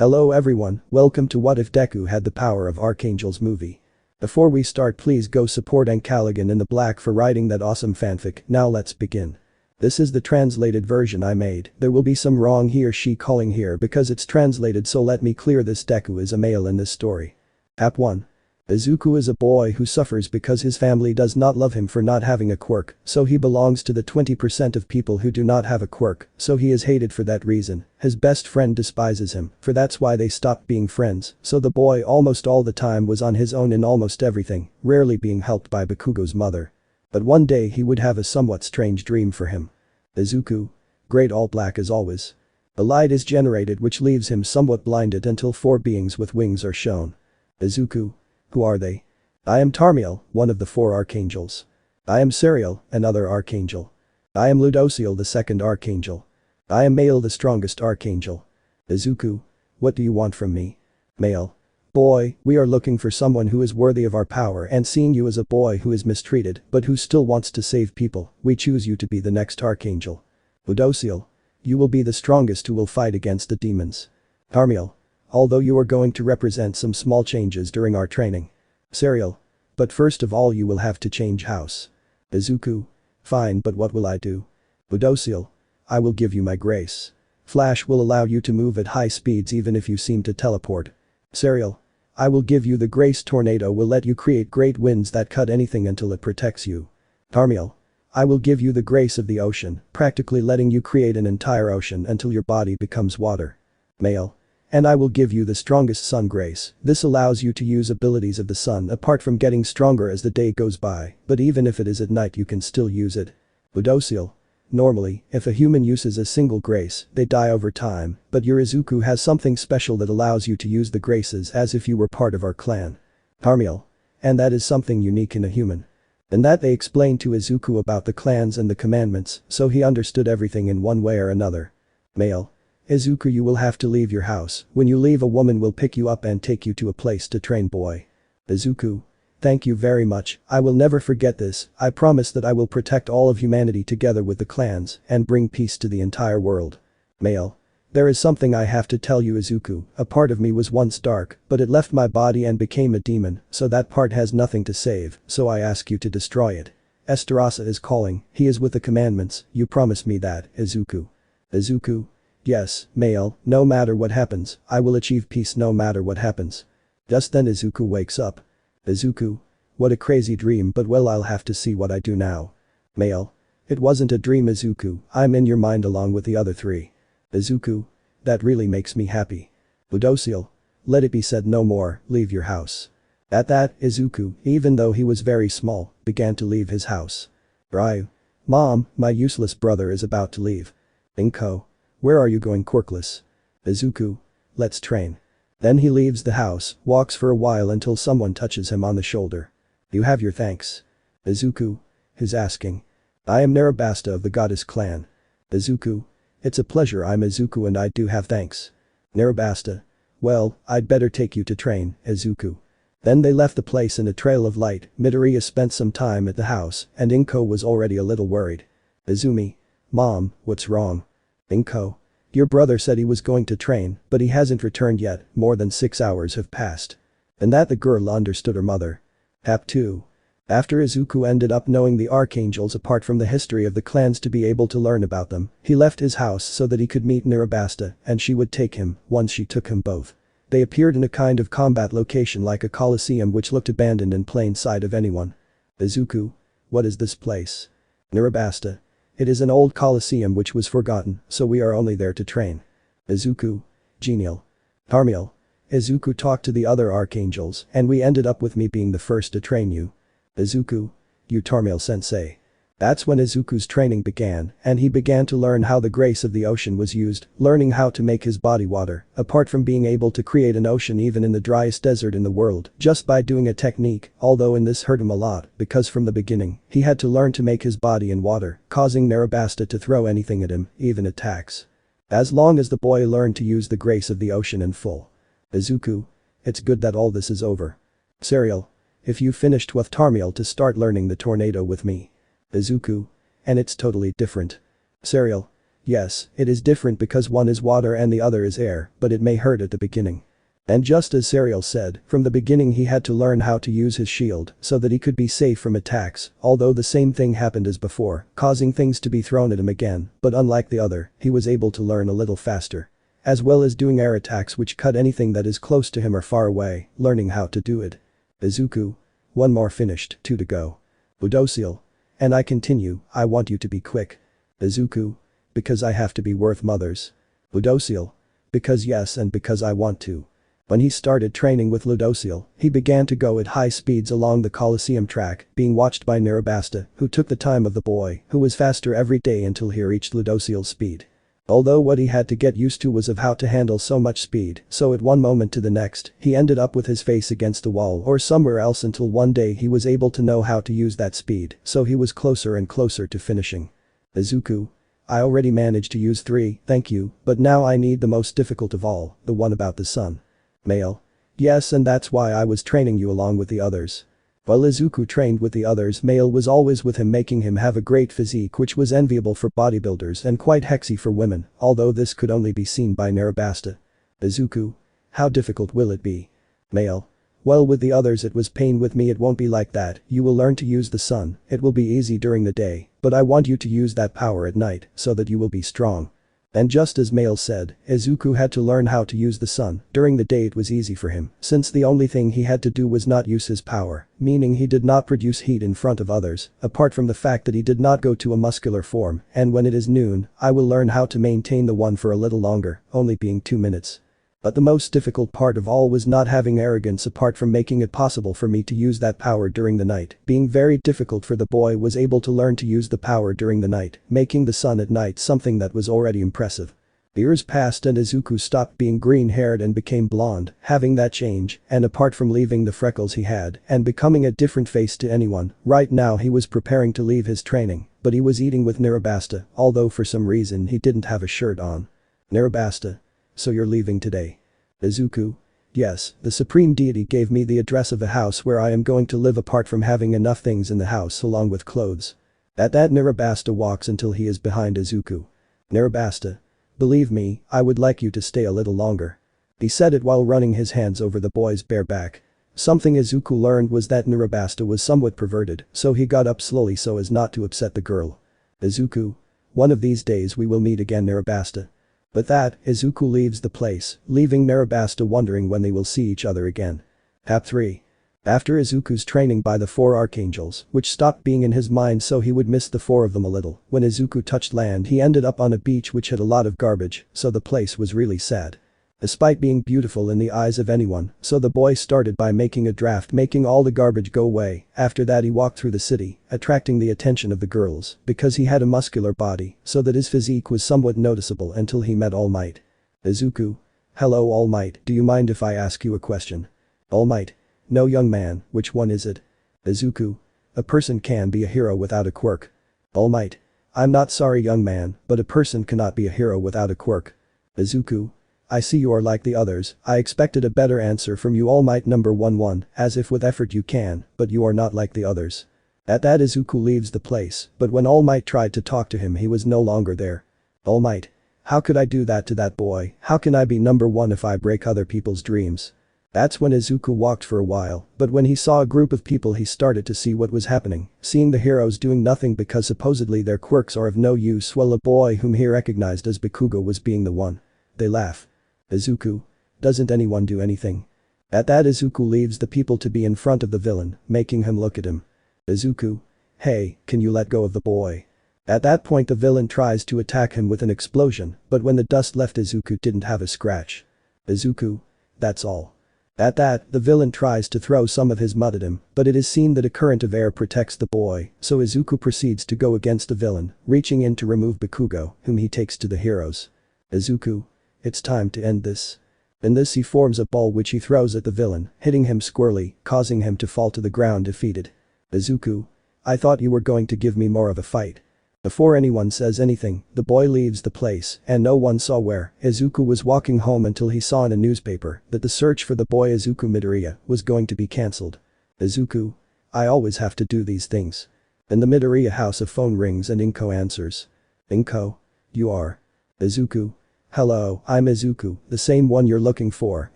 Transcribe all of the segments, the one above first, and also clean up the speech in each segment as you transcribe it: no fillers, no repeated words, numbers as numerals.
Hello everyone, welcome to What If Deku Had the Power of Archangels movie. Before we start, please go support ancalagonintheblack for writing that awesome fanfic. Now let's begin. This is the translated version I made. There will be some wrong he or she calling here because it's translated, so let me clear this. Deku is a male in this story. App 1. Izuku is a boy who suffers because his family does not love him for not having a quirk, so he belongs to the 20% of people who do not have a quirk, so he is hated for that reason. His best friend despises him, for that's why they stopped being friends, so the boy almost all the time was on his own in almost everything, rarely being helped by Bakugo's mother. But one day he would have a somewhat strange dream for him. Izuku. Great all black as always. A light is generated which leaves him somewhat blinded until 4 beings with wings are shown. Izuku. Who are they? I am Tarmiel, one of the 4 archangels. I am Serial, another archangel. I am Ludociel, the 2nd archangel. I am Male, the strongest archangel. Izuku. What do you want from me? Male. Boy, we are looking for someone who is worthy of our power, and seeing you as a boy who is mistreated but who still wants to save people, we choose you to be the next archangel. Ludociel. You will be the strongest who will fight against the demons. Tarmiel. Although you are going to represent some small changes during our training. Serial. But first of all you will have to change house. Izuku. Fine, but what will I do? Ludociel. I will give you my grace. Flash will allow you to move at high speeds even if you seem to teleport. Serial. I will give you the grace. Tornado will let you create great winds that cut anything until it protects you. Tarmiel. I will give you the grace of the ocean, practically letting you create an entire ocean until your body becomes water. Male. And I will give you the strongest sun grace. This allows you to use abilities of the sun apart from getting stronger as the day goes by, but even if it is at night you can still use it. Ludociel. Normally, if a human uses a single grace, they die over time, but your Izuku has something special that allows you to use the graces as if you were part of our clan. Tarmiel. And that is something unique in a human. And that they explained to Izuku about the clans and the commandments, so he understood everything in one way or another. Male. Izuku, you will have to leave your house. When you leave, a woman will pick you up and take you to a place to train. Boy. Izuku. Thank you very much, I will never forget this. I promise that I will protect all of humanity together with the clans and bring peace to the entire world. Male. There is something I have to tell you, Izuku. A part of me was once dark, but it left my body and became a demon, so that part has nothing to save, so I ask you to destroy it. Estarossa is calling, he is with the commandments, you promise me that, Izuku. Izuku. Yes, Male, no matter what happens, I will achieve peace no matter what happens. Just then Izuku wakes up. Izuku. What a crazy dream, but well, I'll have to see what I do now. Male. It wasn't a dream, Izuku, I'm in your mind along with the other 3. Izuku. That really makes me happy. Ludociel. Let it be said no more, leave your house. At that, Izuku, even though he was very small, began to leave his house. Ryu. Mom, my useless brother is about to leave. Inko. Where are you going, quirkless? Izuku. Let's train. Then he leaves the house, walks for a while until someone touches him on the shoulder. You have your thanks. Izuku. Who's asking? I am Narabasta of the goddess clan. Izuku. It's a pleasure, I'm Izuku and I do have thanks. Narabasta. Well, I'd better take you to train, Izuku. Then they left the place in a trail of light. Midoriya spent some time at the house and Inko was already a little worried. Izumi. Mom, what's wrong? Inko. Your brother said he was going to train, but he hasn't returned yet, more than 6 hours have passed. And that the girl understood her mother. App 2. After Izuku ended up knowing the archangels apart from the history of the clans to be able to learn about them, he left his house so that he could meet Narabasta and she would take him, once she took him both. They appeared in a kind of combat location like a coliseum which looked abandoned in plain sight of anyone. Izuku. What is this place? Narabasta. It is an old coliseum which was forgotten, so we are only there to train. Izuku. Genial. Tarmiel. Izuku talked to the other archangels and we ended up with me being the first to train you. Izuku. You Tarmiel sensei. That's when Izuku's training began and he began to learn how the grace of the ocean was used, learning how to make his body water, apart from being able to create an ocean even in the driest desert in the world, just by doing a technique, although in this hurt him a lot, because from the beginning, he had to learn to make his body in water, causing Narabasta to throw anything at him, even attacks. As long as the boy learned to use the grace of the ocean in full. Izuku. It's good that all this is over. Serial. If you finished with Tarmiel to start learning the tornado with me. Izuku. And it's totally different. Serial. Yes, it is different because one is water and the other is air, but it may hurt at the beginning. And just as Serial said, from the beginning he had to learn how to use his shield so that he could be safe from attacks, although the same thing happened as before, causing things to be thrown at him again, but unlike the other, he was able to learn a little faster. As well as doing air attacks which cut anything that is close to him or far away, learning how to do it. Izuku. One more finished, 2 to go. Ludociel. And I continue, I want you to be quick. Izuku. Because I have to be worth mothers. Ludociel. Because yes and because I want to. When he started training with Ludociel, he began to go at high speeds along the Colosseum track, being watched by Nerabasta, who took the time of the boy, who was faster every day until he reached Ludociel's speed. Although what he had to get used to was of how to handle so much speed, so at one moment to the next, he ended up with his face against a wall or somewhere else until one day he was able to know how to use that speed, so he was closer and closer to finishing. Izuku. I already managed to use 3, thank you, but now I need the most difficult of all, the one about the sun. Male. Yes, and that's why I was training you along with the others. While Izuku trained with the others, Male was always with him, making him have a great physique which was enviable for bodybuilders and quite hexy for women, although this could only be seen by Nerabasta. Izuku. How difficult will it be? Male. Well, with the others it was pain, with me it won't be like that, you will learn to use the sun, it will be easy during the day, but I want you to use that power at night so that you will be strong. And just as Male said, Izuku had to learn how to use the sun. During the day it was easy for him, since the only thing he had to do was not use his power, meaning he did not produce heat in front of others, apart from the fact that he did not go to a muscular form, and when it is noon, I will learn how to maintain the one for a little longer, only being 2 minutes. But the most difficult part of all was not having arrogance, apart from making it possible for me to use that power during the night. Being very difficult for the boy was able to learn to use the power during the night, making the sun at night something that was already impressive. Years passed and Izuku stopped being green-haired and became blonde, having that change, and apart from leaving the freckles he had and becoming a different face to anyone, right now he was preparing to leave his training, but he was eating with Nerabasta, although for some reason he didn't have a shirt on. Nerabasta. So you're leaving today? Izuku. Yes, the supreme deity gave me the address of a house where I am going to live, apart from having enough things in the house along with clothes. At that Nerabasta walks until he is behind Izuku. Nerabasta. Believe me, I would like you to stay a little longer. He said it while running his hands over the boy's bare back. Something Izuku learned was that Nerabasta was somewhat perverted, so he got up slowly so as not to upset the girl. Izuku. One of these days we will meet again, Nerabasta. With that, Izuku leaves the place, leaving Nerabasta wondering when they will see each other again. Hap 3. After Izuku's training by the 4 archangels, which stopped being in his mind so he would miss the 4 of them a little, when Izuku touched land he ended up on a beach which had a lot of garbage, so the place was really sad. Despite being beautiful in the eyes of anyone, so the boy started by making a draft making all the garbage go away. After that he walked through the city, attracting the attention of the girls, because he had a muscular body, so that his physique was somewhat noticeable until he met All Might. Izuku. Hello All Might, do you mind if I ask you a question? All Might. No young man, which one is it? Izuku. A person can be a hero without a quirk. All Might. I'm not sorry young man, but a person cannot be a hero without a quirk. Izuku. I see you are like the others, I expected a better answer from you All Might number 11, as if with effort you can, but you are not like the others. At that Izuku leaves the place, but when All Might tried to talk to him he was no longer there. All Might. How could I do that to that boy, how can I be number 1 if I break other people's dreams? That's when Izuku walked for a while, but when he saw a group of people he started to see what was happening, seeing the heroes doing nothing because supposedly their quirks are of no use while a boy whom he recognized as Bakugo was being the one. They laugh. Izuku. Doesn't anyone do anything? At that Izuku leaves the people to be in front of the villain, making him look at him. Izuku. Hey, can you let go of the boy? At that point the villain tries to attack him with an explosion, but when the dust left Izuku didn't have a scratch. Izuku. That's all. At that, the villain tries to throw some of his mud at him, but it is seen that a current of air protects the boy, so Izuku proceeds to go against the villain, reaching in to remove Bakugo, whom he takes to the heroes. Izuku. It's time to end this. In this he forms a ball which he throws at the villain, hitting him squarely, causing him to fall to the ground defeated. Izuku. I thought you were going to give me more of a fight. Before anyone says anything, the boy leaves the place and no one saw where. Izuku was walking home until he saw in a newspaper that the search for the boy Izuku Midoriya was going to be cancelled. Izuku. I always have to do these things. In the Midoriya house a phone rings and Inko answers. Inko. You are. Izuku. Hello, I'm Izuku, the same one you're looking for,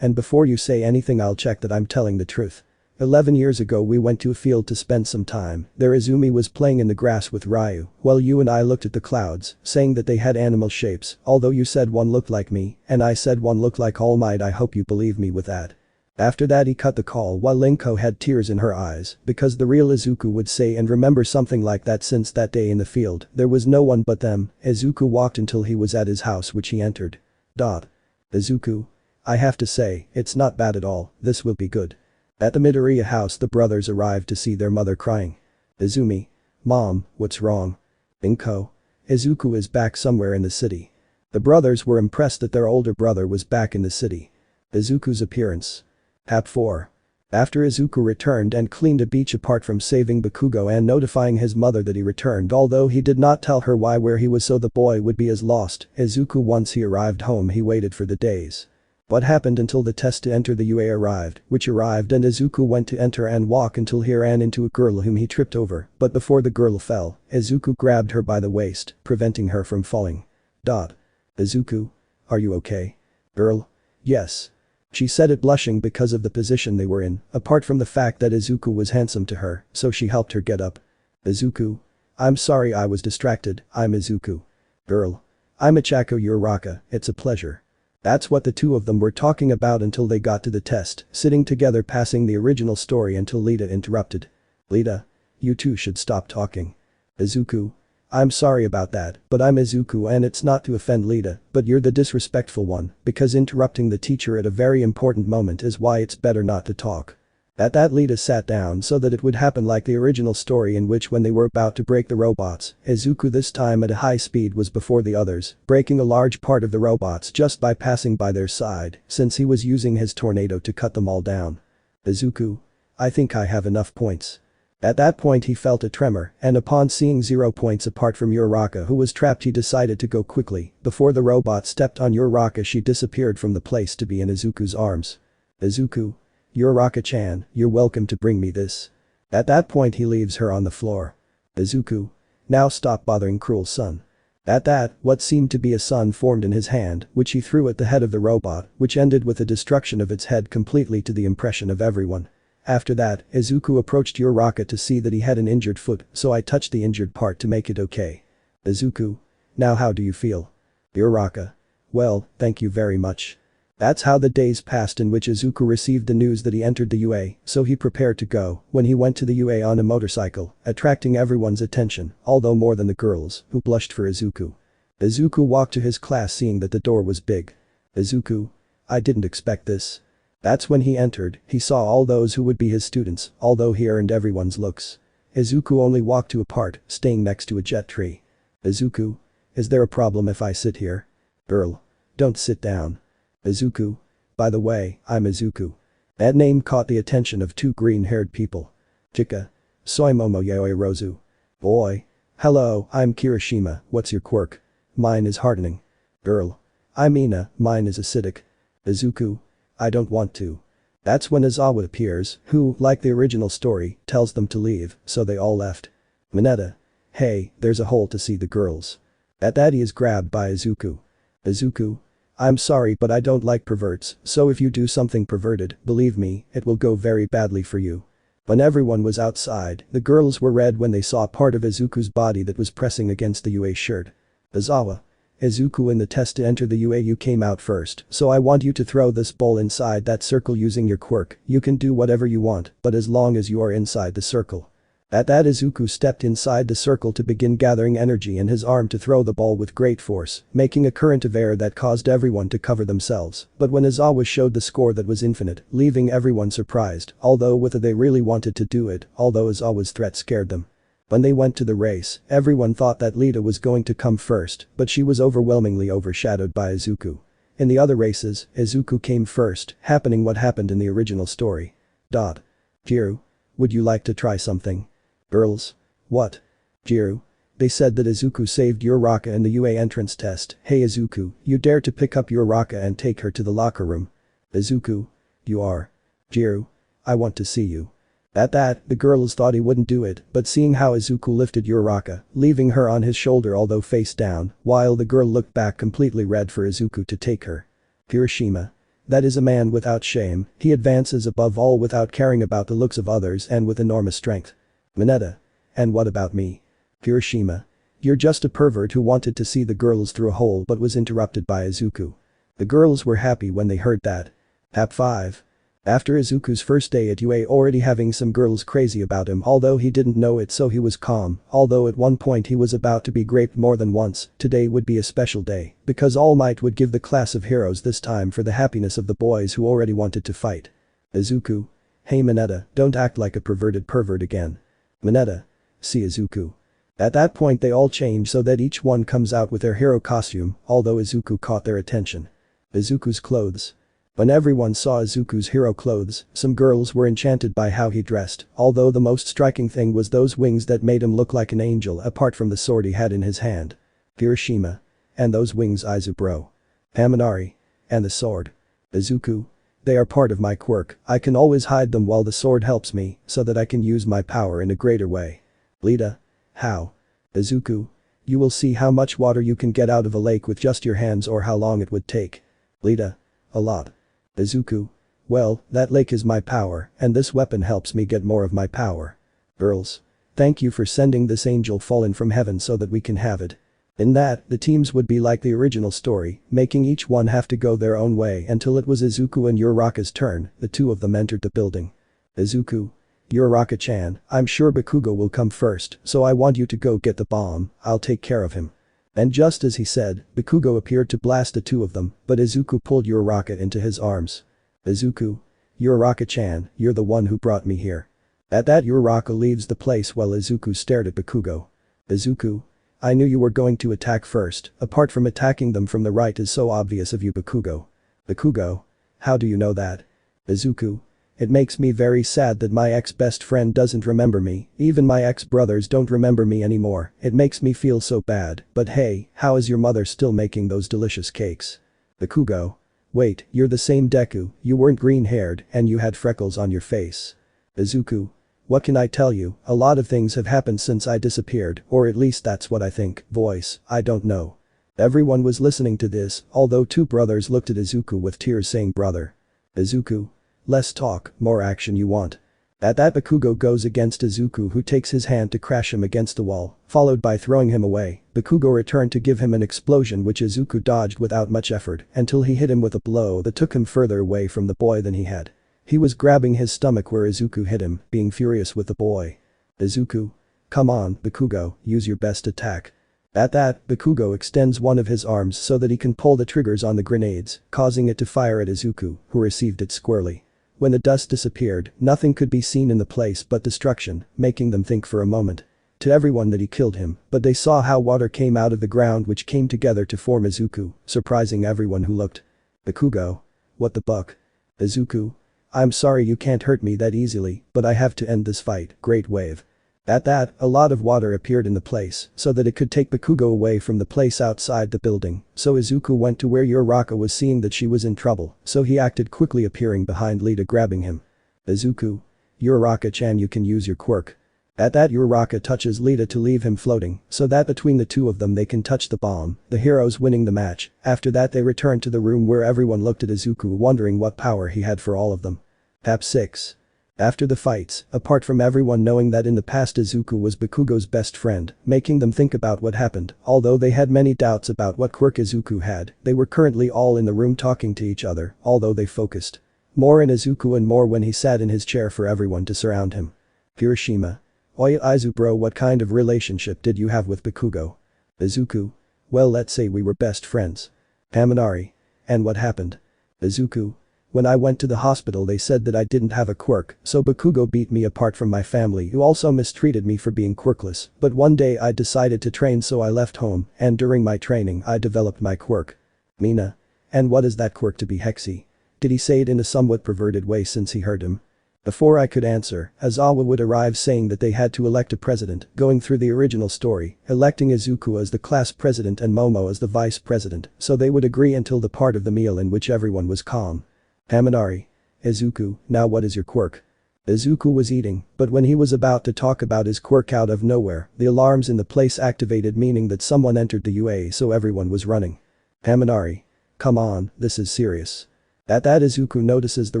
and before you say anything I'll check that I'm telling the truth. 11 years ago we went to a field to spend some time, there Izumi was playing in the grass with Ryu, while you and I looked at the clouds, saying that they had animal shapes, although you said one looked like me, and I said one looked like All Might. I hope you believe me with that. After that he cut the call while Linko had tears in her eyes, because the real Izuku would say and remember something like that. Since that day in the field, there was no one but them. Izuku walked until he was at his house, which he entered. Izuku. I have to say, it's not bad at all, this will be good. At the Midoriya house the brothers arrived to see their mother crying. Izumi. Mom, what's wrong? Linko. Izuku is back somewhere in the city. The brothers were impressed that their older brother was back in the city. Izuku's appearance. Hap 4. After Izuku returned and cleaned a beach apart from saving Bakugo and notifying his mother that he returned, although he did not tell her where he was so the boy would be as lost, Izuku once he arrived home he waited for the days. What happened until the test to enter the UA arrived, which arrived and Izuku went to enter and walk until he ran into a girl whom he tripped over, but before the girl fell, Izuku grabbed her by the waist, preventing her from falling. Izuku. Are you okay? Girl. Yes. She said it blushing because of the position they were in, apart from the fact that Izuku was handsome to her, so she helped her get up. Izuku. I'm sorry I was distracted, I'm Izuku. Girl. I'm Ichako Uraraka, it's a pleasure. That's what the two of them were talking about until they got to the test, sitting together passing the original story until Lita interrupted. Lita. You two should stop talking. Izuku. I'm sorry about that, but I'm Izuku and it's not to offend Lita, but you're the disrespectful one, because interrupting the teacher at a very important moment is why it's better not to talk. At that Lita sat down so that it would happen like the original story, in which when they were about to break the robots, Izuku this time at a high speed was before the others, breaking a large part of the robots just by passing by their side, since he was using his tornado to cut them all down. Izuku. I think I have enough points. At that point he felt a tremor, and upon seeing 0 points apart from Uraraka who was trapped he decided to go quickly. Before the robot stepped on Uraraka she disappeared from the place to be in Izuku's arms. Izuku. Uraraka-chan, you're welcome to bring me this. At that point he leaves her on the floor. Izuku. Now stop bothering cruel son. At that, what seemed to be a sun formed in his hand, which he threw at the head of the robot, which ended with the destruction of its head completely to the impression of everyone. After that, Izuku approached Uraraka to see that he had an injured foot, so I touched the injured part to make it okay. Izuku. Now how do you feel? Uraraka. Well, thank you very much. That's how the days passed in which Izuku received the news that he entered the UA, so he prepared to go. When he went to the UA on a motorcycle, attracting everyone's attention, although more than the girls, who blushed for Izuku. Izuku walked to his class seeing that the door was big. Izuku. I didn't expect this. That's when he entered, he saw all those who would be his students, although he earned everyone's looks. Izuku only walked to a part, staying next to a jet tree. Izuku. Is there a problem if I sit here? Girl. Don't sit down. Izuku. By the way, I'm Izuku. That name caught the attention of two green-haired people. Chika. Soy Momo Yaoi Rozu. Boy. Hello, I'm Kirishima, what's your quirk? Mine is hardening. Girl. I'm Ina, mine is acidic. Izuku. I don't want to. That's when Izawa appears, who, like the original story, tells them to leave, so they all left. Mineta. Hey, there's a hole to see the girls. At that he is grabbed by Izuku. Izuku. I'm sorry but I don't like perverts, so if you do something perverted, believe me, it will go very badly for you. When everyone was outside, the girls were red when they saw part of Izuku's body that was pressing against the UA shirt. Izawa. Izuku, in the test to enter the UA you came out first, so I want you to throw this ball inside that circle using your quirk. You can do whatever you want, but as long as you are inside the circle. At that Izuku stepped inside the circle to begin gathering energy in his arm to throw the ball with great force, making a current of air that caused everyone to cover themselves. But when Izawa showed the score that was infinite, leaving everyone surprised, although whether they really wanted to do it, although Izawa's threat scared them. When they went to the race, everyone thought that Lita was going to come first, but she was overwhelmingly overshadowed by Izuku. In the other races, Izuku came first, happening what happened in the original story. Jiru. Would you like to try something? Girls. What? Jiru. They said that Izuku saved Uraraka in the UA entrance test. Hey Izuku, you dare to pick up Uraraka and take her to the locker room. Izuku. You are. Jiru. I want to see you. At that, the girls thought he wouldn't do it, but seeing how Izuku lifted Uraraka, leaving her on his shoulder although face down, while the girl looked back completely red for Izuku to take her. Hiroshima. That is a man without shame, he advances above all without caring about the looks of others and with enormous strength. Mineta. And what about me? Hiroshima. You're just a pervert who wanted to see the girls through a hole but was interrupted by Izuku. The girls were happy when they heard that. App 5. After Izuku's first day at UA already having some girls crazy about him although he didn't know it so he was calm, although at one point he was about to be raped more than once, today would be a special day, because All Might would give the class of heroes this time for the happiness of the boys who already wanted to fight. Izuku. Hey Mineta, don't act like a perverted pervert again. Mineta. See Izuku. At that point they all change so that each one comes out with their hero costume, although Izuku caught their attention. Izuku's clothes. When everyone saw Izuku's hero clothes, some girls were enchanted by how he dressed, although the most striking thing was those wings that made him look like an angel apart from the sword he had in his hand. Hiroshima. And those wings Izu bro. Haminari. And the sword. Izuku. They are part of my quirk, I can always hide them while the sword helps me, so that I can use my power in a greater way. Lita. How? Izuku. You will see how much water you can get out of a lake with just your hands or how long it would take. Lita. A lot. Izuku. Well, that lake is my power, and this weapon helps me get more of my power. Girls. Thank you for sending this angel fallen from heaven so that we can have it. In that, the teams would be like the original story, making each one have to go their own way until it was Izuku and Uraraka's turn, the two of them entered the building. Izuku. Uraraka-chan, I'm sure Bakugo will come first, so I want you to go get the bomb, I'll take care of him. And just as he said, Bakugo appeared to blast the two of them, but Izuku pulled Uraraka into his arms. Izuku. Uraraka-chan, you're the one who brought me here. At that Uraraka leaves the place while Izuku stared at Bakugo. Izuku. I knew you were going to attack first, apart from attacking them from the right is so obvious of you Bakugo. Bakugo. How do you know that? Izuku. It makes me very sad that my ex-best friend doesn't remember me, even my ex-brothers don't remember me anymore, it makes me feel so bad, but hey, how is your mother still making those delicious cakes? Bakugo. Wait, you're the same Deku, you weren't green-haired and you had freckles on your face. Izuku. What can I tell you, a lot of things have happened since I disappeared, or at least that's what I think, voice, I don't know. Everyone was listening to this, although two brothers looked at Izuku with tears saying brother. Izuku. Less talk, more action you want. At that Bakugo goes against Izuku who takes his hand to crash him against the wall, followed by throwing him away. Bakugo returned to give him an explosion which Izuku dodged without much effort until he hit him with a blow that took him further away from the boy than he had. He was grabbing his stomach where Izuku hit him, being furious with the boy. Izuku. Come on, Bakugo, use your best attack. At that, Bakugo extends one of his arms so that he can pull the triggers on the grenades, causing it to fire at Izuku, who received it squarely. When the dust disappeared, nothing could be seen in the place but destruction, making them think for a moment. To everyone that he killed him, but they saw how water came out of the ground which came together to form Izuku, surprising everyone who looked. Bakugo. What the buck? Izuku. I'm sorry you can't hurt me that easily, but I have to end this fight, Great Wave. At that, a lot of water appeared in the place, so that it could take Bakugo away from the place outside the building, so Izuku went to where Uraraka was seeing that she was in trouble, so he acted quickly appearing behind Lita grabbing him. Izuku. Uraraka-chan you can use your quirk. At that Uraraka touches Lita to leave him floating, so that between the two of them they can touch the bomb, the heroes winning the match. After that they return to the room where everyone looked at Izuku wondering what power he had for all of them. App 6. After the fights, apart from everyone knowing that in the past Izuku was Bakugo's best friend, making them think about what happened, although they had many doubts about what quirk Izuku had, they were currently all in the room talking to each other, although they focused more in Izuku and more when he sat in his chair for everyone to surround him. Hiroshima. Oya Izu bro, what kind of relationship did you have with Bakugo? Izuku. Well, let's say we were best friends. Haminari. And what happened? Izuku. When I went to the hospital they said that I didn't have a quirk, so Bakugo beat me apart from my family who also mistreated me for being quirkless, but one day I decided to train so I left home, and during my training I developed my quirk. Mina. And what is that quirk to be Hexy? Did he say it in a somewhat perverted way since he heard him? Before I could answer, Aizawa would arrive saying that they had to elect a president, going through the original story, electing Izuku as the class president and Momo as the vice president, so they would agree until the part of the meal in which everyone was calm. Haminari. Izuku, now what is your quirk? Izuku was eating, but when he was about to talk about his quirk out of nowhere, the alarms in the place activated, meaning that someone entered the UA, so everyone was running. Haminari. Come on, this is serious. At that, Izuku notices the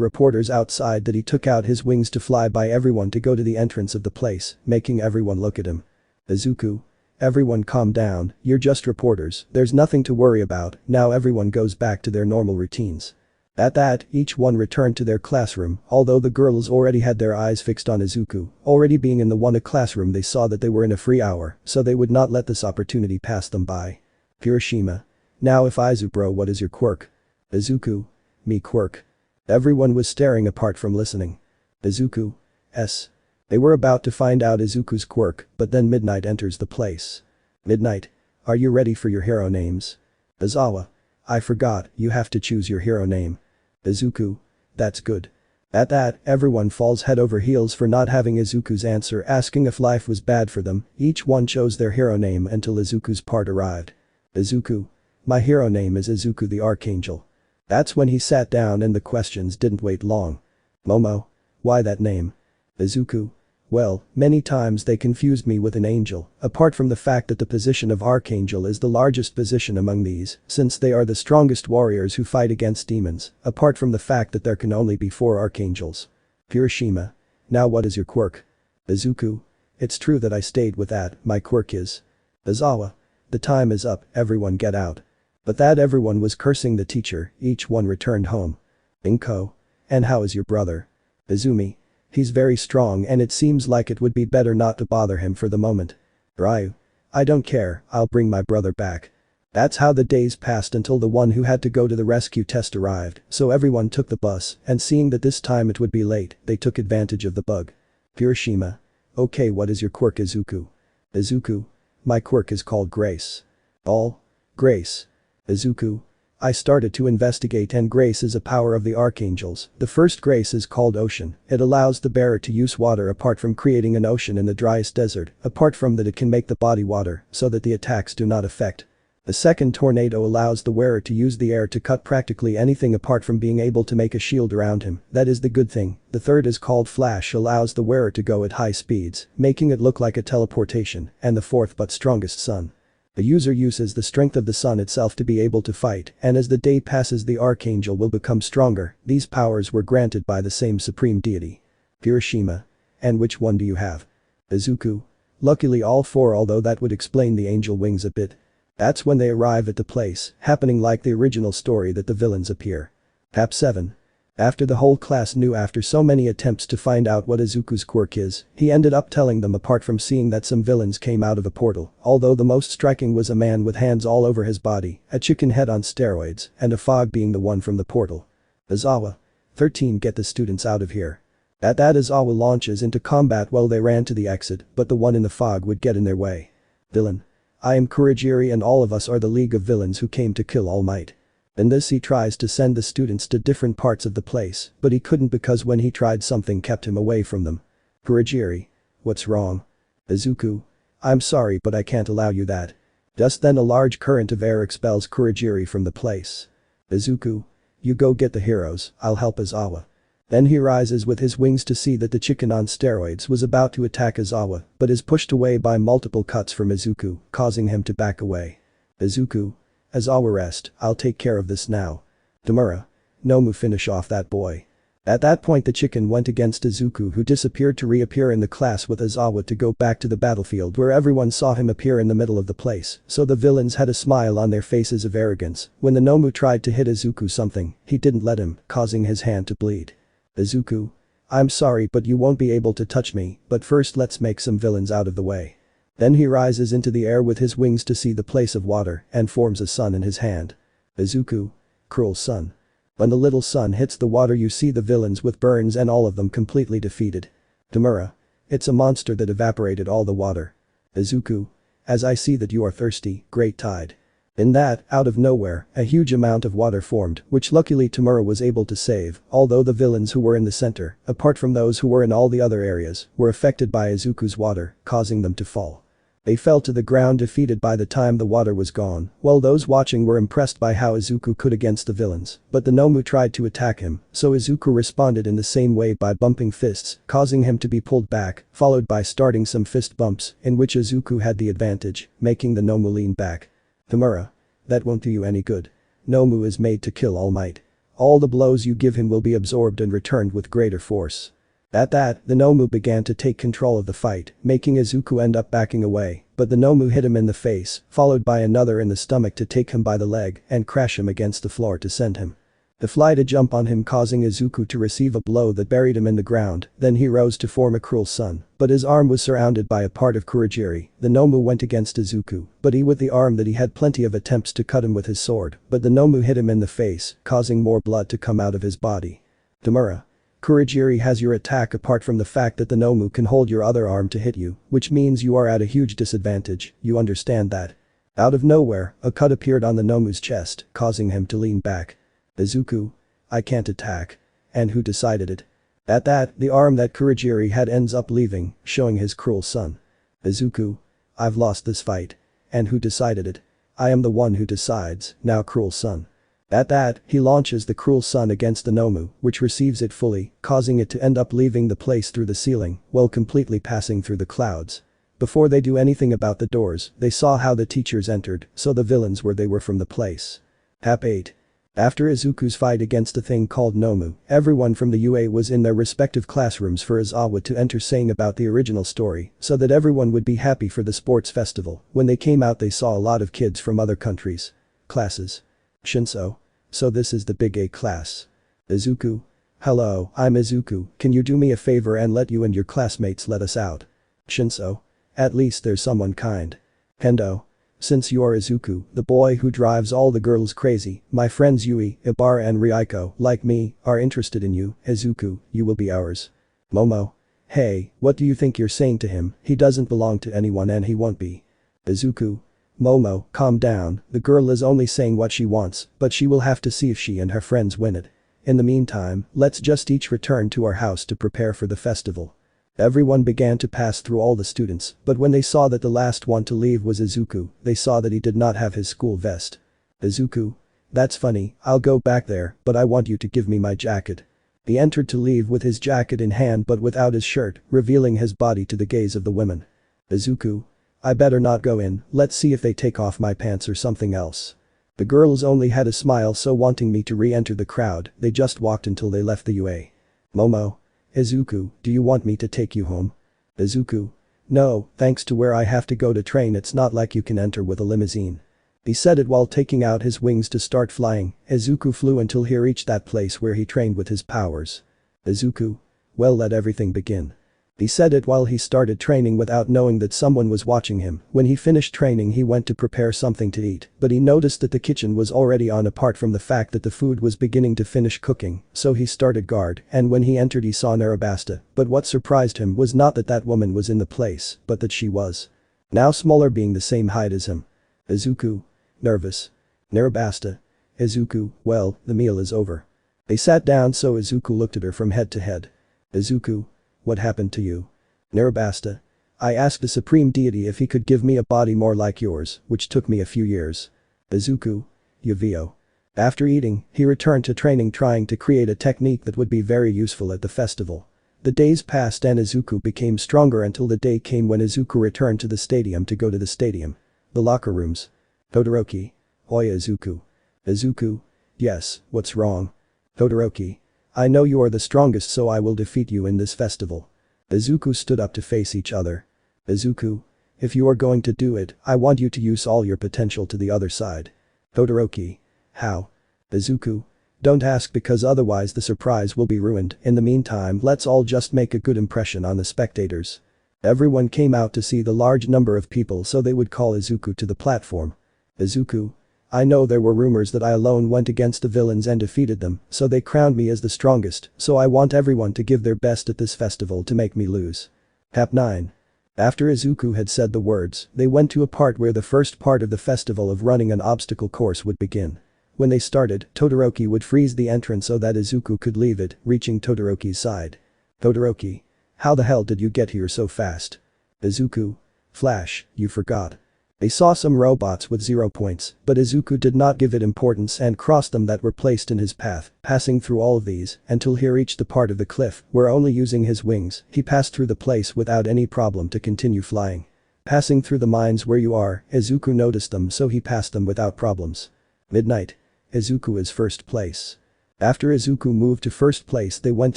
reporters outside that he took out his wings to fly by everyone to go to the entrance of the place, making everyone look at him. Izuku. Everyone calm down, you're just reporters, there's nothing to worry about, now everyone goes back to their normal routines. At that, each one returned to their classroom, although the girls already had their eyes fixed on Izuku, already being in the one classroom they saw that they were in a free hour, so they would not let this opportunity pass them by. Hiroshima. Now if Izu bro, what is your quirk? Izuku. Me quirk. Everyone was staring apart from listening. Izuku. S. They were about to find out Izuku's quirk, but then Midnight enters the place. Midnight. Are you ready for your hero names? Izawa. I forgot, you have to choose your hero name. Izuku. That's good. At that, everyone falls head over heels for not having Izuku's answer, asking if life was bad for them. Each one chose their hero name until Izuku's part arrived. Izuku. My hero name is Izuku the Archangel. That's when he sat down and the questions didn't wait long. Momo. Why that name? Izuku. Well, many times they confused me with an angel, apart from the fact that the position of Archangel is the largest position among these, since they are the strongest warriors who fight against demons, apart from the fact that there can only be 4 archangels. Hiroshima. Now what is your quirk? Izuku. It's true that I stayed with that, my quirk is. Izawa. The time is up, everyone get out. But that everyone was cursing the teacher, each one returned home. Inko. And how is your brother? Izumi. He's very strong and it seems like it would be better not to bother him for the moment. Ryu. I don't care, I'll bring my brother back. That's how the days passed until the one who had to go to the rescue test arrived, so everyone took the bus, and seeing that this time it would be late, they took advantage of the bug. Hiroshima. Okay, what is your quirk, Izuku? Izuku. My quirk is called Grace. All? Grace. Izuku. I started to investigate and Grace is a power of the archangels. The first Grace is called Ocean. It allows the bearer to use water apart from creating an ocean in the driest desert, apart from that it can make the body water so that the attacks do not affect. The second Tornado allows the wearer to use the air to cut practically anything apart from being able to make a shield around him, that is the good thing. The third is called Flash, allows the wearer to go at high speeds, making it look like a teleportation, and the fourth but strongest Sun. The user uses the strength of the sun itself to be able to fight, and as the day passes the Archangel will become stronger. These powers were granted by the same supreme deity. Hiroshima. And which one do you have? Izuku. Luckily all 4, although that would explain the angel wings a bit. That's when they arrive at the place, happening like the original story that the villains appear. Pap 7. After the whole class knew, after so many attempts to find out what Izuku's quirk is, he ended up telling them, apart from seeing that some villains came out of a portal, although the most striking was a man with hands all over his body, a chicken head on steroids, and a fog being the one from the portal. Izawa. 13. Get the students out of here. At that, Izawa launches into combat while they ran to the exit, but the one in the fog would get in their way. Villain. I am Kurogiri and all of us are the League of Villains who came to kill All Might. In this he tries to send the students to different parts of the place, but he couldn't because when he tried something kept him away from them. Kurogiri. What's wrong? Izuku. I'm sorry but I can't allow you that. Just then a large current of air expels Kurogiri from the place. Izuku. You go get the heroes, I'll help Izawa. Then he rises with his wings to see that the chicken on steroids was about to attack Izawa, but is pushed away by multiple cuts from Izuku, causing him to back away. Izuku. Izawa, rest, I'll take care of this now. Tamura. Nomu, finish off that boy. At that point the chicken went against Izuku, who disappeared to reappear in the class with Izawa to go back to the battlefield where everyone saw him appear in the middle of the place, so the villains had a smile on their faces of arrogance. When the Nomu tried to hit Izuku something, he didn't let him, causing his hand to bleed. Izuku. I'm sorry but you won't be able to touch me, but first let's make some villains out of the way. Then he rises into the air with his wings to see the place of water and forms a sun in his hand. Izuku. Cruel sun. When the little sun hits the water you see the villains with burns and all of them completely defeated. Tamura. It's a monster that evaporated all the water. Izuku. As I see that you are thirsty, great tide. In that, out of nowhere, a huge amount of water formed, which luckily Tamura was able to save, although the villains who were in the center, apart from those who were in all the other areas, were affected by Izuku's water, causing them to fall. They fell to the ground defeated by the time the water was gone, while those watching were impressed by how Izuku could against the villains, but the Nomu tried to attack him, so Izuku responded in the same way by bumping fists, causing him to be pulled back, followed by starting some fist bumps, in which Izuku had the advantage, making the Nomu lean back. Tamura. That won't do you any good. Nomu is made to kill All Might. All the blows you give him will be absorbed and returned with greater force. At that, the Nomu began to take control of the fight, making Izuku end up backing away, but the Nomu hit him in the face, followed by another in the stomach to take him by the leg and crash him against the floor to send him. The fly to jump on him causing Izuku to receive a blow that buried him in the ground, then he rose to form a cruel sun, but his arm was surrounded by a part of Kurogiri. The Nomu went against Izuku, but he with the arm that he had plenty of attempts to cut him with his sword, but the Nomu hit him in the face, causing more blood to come out of his body. Tamura. Kurogiri has your attack apart from the fact that the Nomu can hold your other arm to hit you, which means you are at a huge disadvantage, you understand that. Out of nowhere, a cut appeared on the Nomu's chest, causing him to lean back. Izuku. I can't attack. And who decided it? At that, the arm that Kurogiri had ends up leaving, showing his cruel son. Izuku. I've lost this fight. And who decided it? I am the one who decides, now cruel son. At that, he launches the cruel sun against the Nomu, which receives it fully, causing it to end up leaving the place through the ceiling, while completely passing through the clouds. Before they do anything about the doors, they saw how the teachers entered, so the villains were they were from the place. Hap 8. After Izuku's fight against a thing called Nomu, everyone from the UA was in their respective classrooms for Izawa to enter saying about the original story, so that everyone would be happy for the sports festival. When they came out they saw a lot of kids from other countries. Classes. Shinso. So this is the big A class. Izuku. Hello, I'm Izuku, can you do me a favor and let you and your classmates let us out? Shinso. At least there's someone kind. Hendo. Since you're Izuku, the boy who drives all the girls crazy, my friends Yui, Ibara and Ryuko, like me, are interested in you, Izuku, you will be ours. Momo. Hey, what do you think you're saying to him? He doesn't belong to anyone and he won't be. Izuku. Momo, calm down, the girl is only saying what she wants, but she will have to see if she and her friends win it. In the meantime, let's just each return to our house to prepare for the festival. Everyone began to pass through all the students, but when they saw that the last one to leave was Izuku, they saw that he did not have his school vest. Izuku. That's funny, I'll go back there, but I want you to give me my jacket. He entered to leave with his jacket in hand but without his shirt, revealing his body to the gaze of the women. Izuku. I better not go in, let's see if they take off my pants or something else. The girls only had a smile, so wanting me to re-enter the crowd, they just walked until they left the UA. Momo. Izuku, do you want me to take you home? Izuku. No, thanks to where I have to go to train it's not like you can enter with a limousine. He said it while taking out his wings to start flying. Izuku flew until he reached that place where he trained with his powers. Izuku. Well, let everything begin. He said it while he started training without knowing that someone was watching him. When he finished training he went to prepare something to eat, but he noticed that the kitchen was already on apart from the fact that the food was beginning to finish cooking, so he started guard, and when he entered he saw Narabasta, but what surprised him was not that that woman was in the place, but that she was now smaller, being the same height as him. Izuku. Nervous. Narabasta. Izuku, well, the meal is over. They sat down so Izuku looked at her from head to head. Izuku. What happened to you? Narabasta. I asked the supreme deity if he could give me a body more like yours, which took me a few years. Izuku. Yuvio. After eating, he returned to training trying to create a technique that would be very useful at the festival. The days passed and Izuku became stronger until the day came when Izuku returned to the stadium to go to the stadium. The locker rooms. Todoroki. Oya Izuku. Izuku. Yes, what's wrong? Todoroki. I know you are the strongest so I will defeat you in this festival. Izuku stood up to face each other. Izuku. If you are going to do it, I want you to use all your potential to the other side. Todoroki. How? Izuku. Don't ask because otherwise the surprise will be ruined. In the meantime let's all just make a good impression on the spectators. Everyone came out to see the large number of people so they would call Izuku to the platform. Izuku. I know there were rumors that I alone went against the villains and defeated them, so they crowned me as the strongest, so I want everyone to give their best at this festival to make me lose. Hap 9. After Izuku had said the words, they went to a part where the first part of the festival of running an obstacle course would begin. When they started, Todoroki would freeze the entrance so that Izuku could leave it, reaching Todoroki's side. Todoroki. How the hell did you get here so fast? Izuku. Flash, you forgot. They saw some robots with 0 points, but Izuku did not give it importance and crossed them that were placed in his path, passing through all of these until he reached the part of the cliff where only using his wings he passed through the place without any problem to continue flying. Passing through the mines where you are, Izuku noticed them so he passed them without problems. Midnight. Izuku is first place. After Izuku moved to first place they went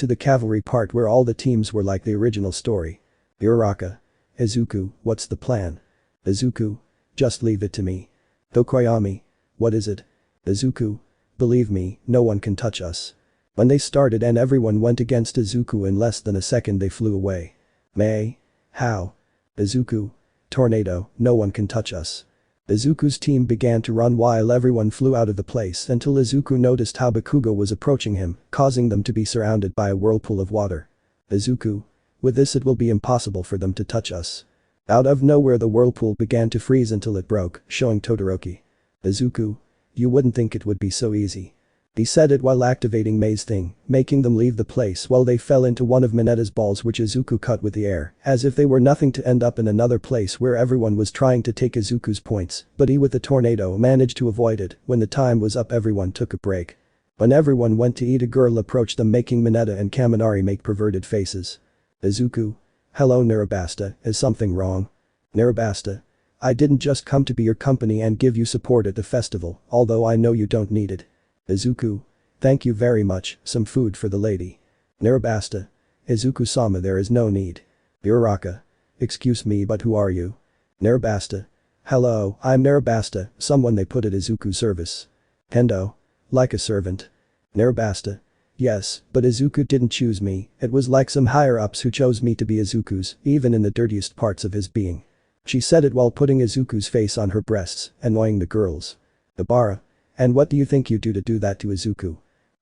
to the cavalry part where all the teams were like the original story. Uraraka. Izuku, what's the plan? Izuku. Just leave it to me. Tokoyami. What is it? Izuku. Believe me, no one can touch us. When they started and everyone went against Izuku in less than a second they flew away. May. How? Izuku. Tornado, no one can touch us. Izuku's team began to run while everyone flew out of the place until Izuku noticed how Bakugo was approaching him, causing them to be surrounded by a whirlpool of water. Izuku. With this it will be impossible for them to touch us. Out of nowhere the whirlpool began to freeze until it broke, showing Todoroki. Izuku. You wouldn't think it would be so easy. He said it while activating May's thing, making them leave the place while they fell into one of Mineta's balls which Izuku cut with the air, as if they were nothing to end up in another place where everyone was trying to take Izuku's points, but he with the tornado managed to avoid it. When the time was up everyone took a break. When everyone went to eat a girl approached them making Mineta and Kaminari make perverted faces. Izuku. Hello Narabasta, is something wrong? Narabasta. I didn't just come to be your company and give you support at the festival, although I know you don't need it. Izuku. Thank you very much, some food for the lady. Narabasta. Izuku-sama there is no need. Uraraka. Excuse me but who are you? Narabasta. Hello, I'm Narabasta, someone they put at Izuku's service. Hendo. Like a servant. Narabasta. Yes, but Izuku didn't choose me, it was like some higher-ups who chose me to be Izuku's, even in the dirtiest parts of his being. She said it while putting Izuku's face on her breasts, annoying the girls. Ibara. And what do you think you do that to Izuku?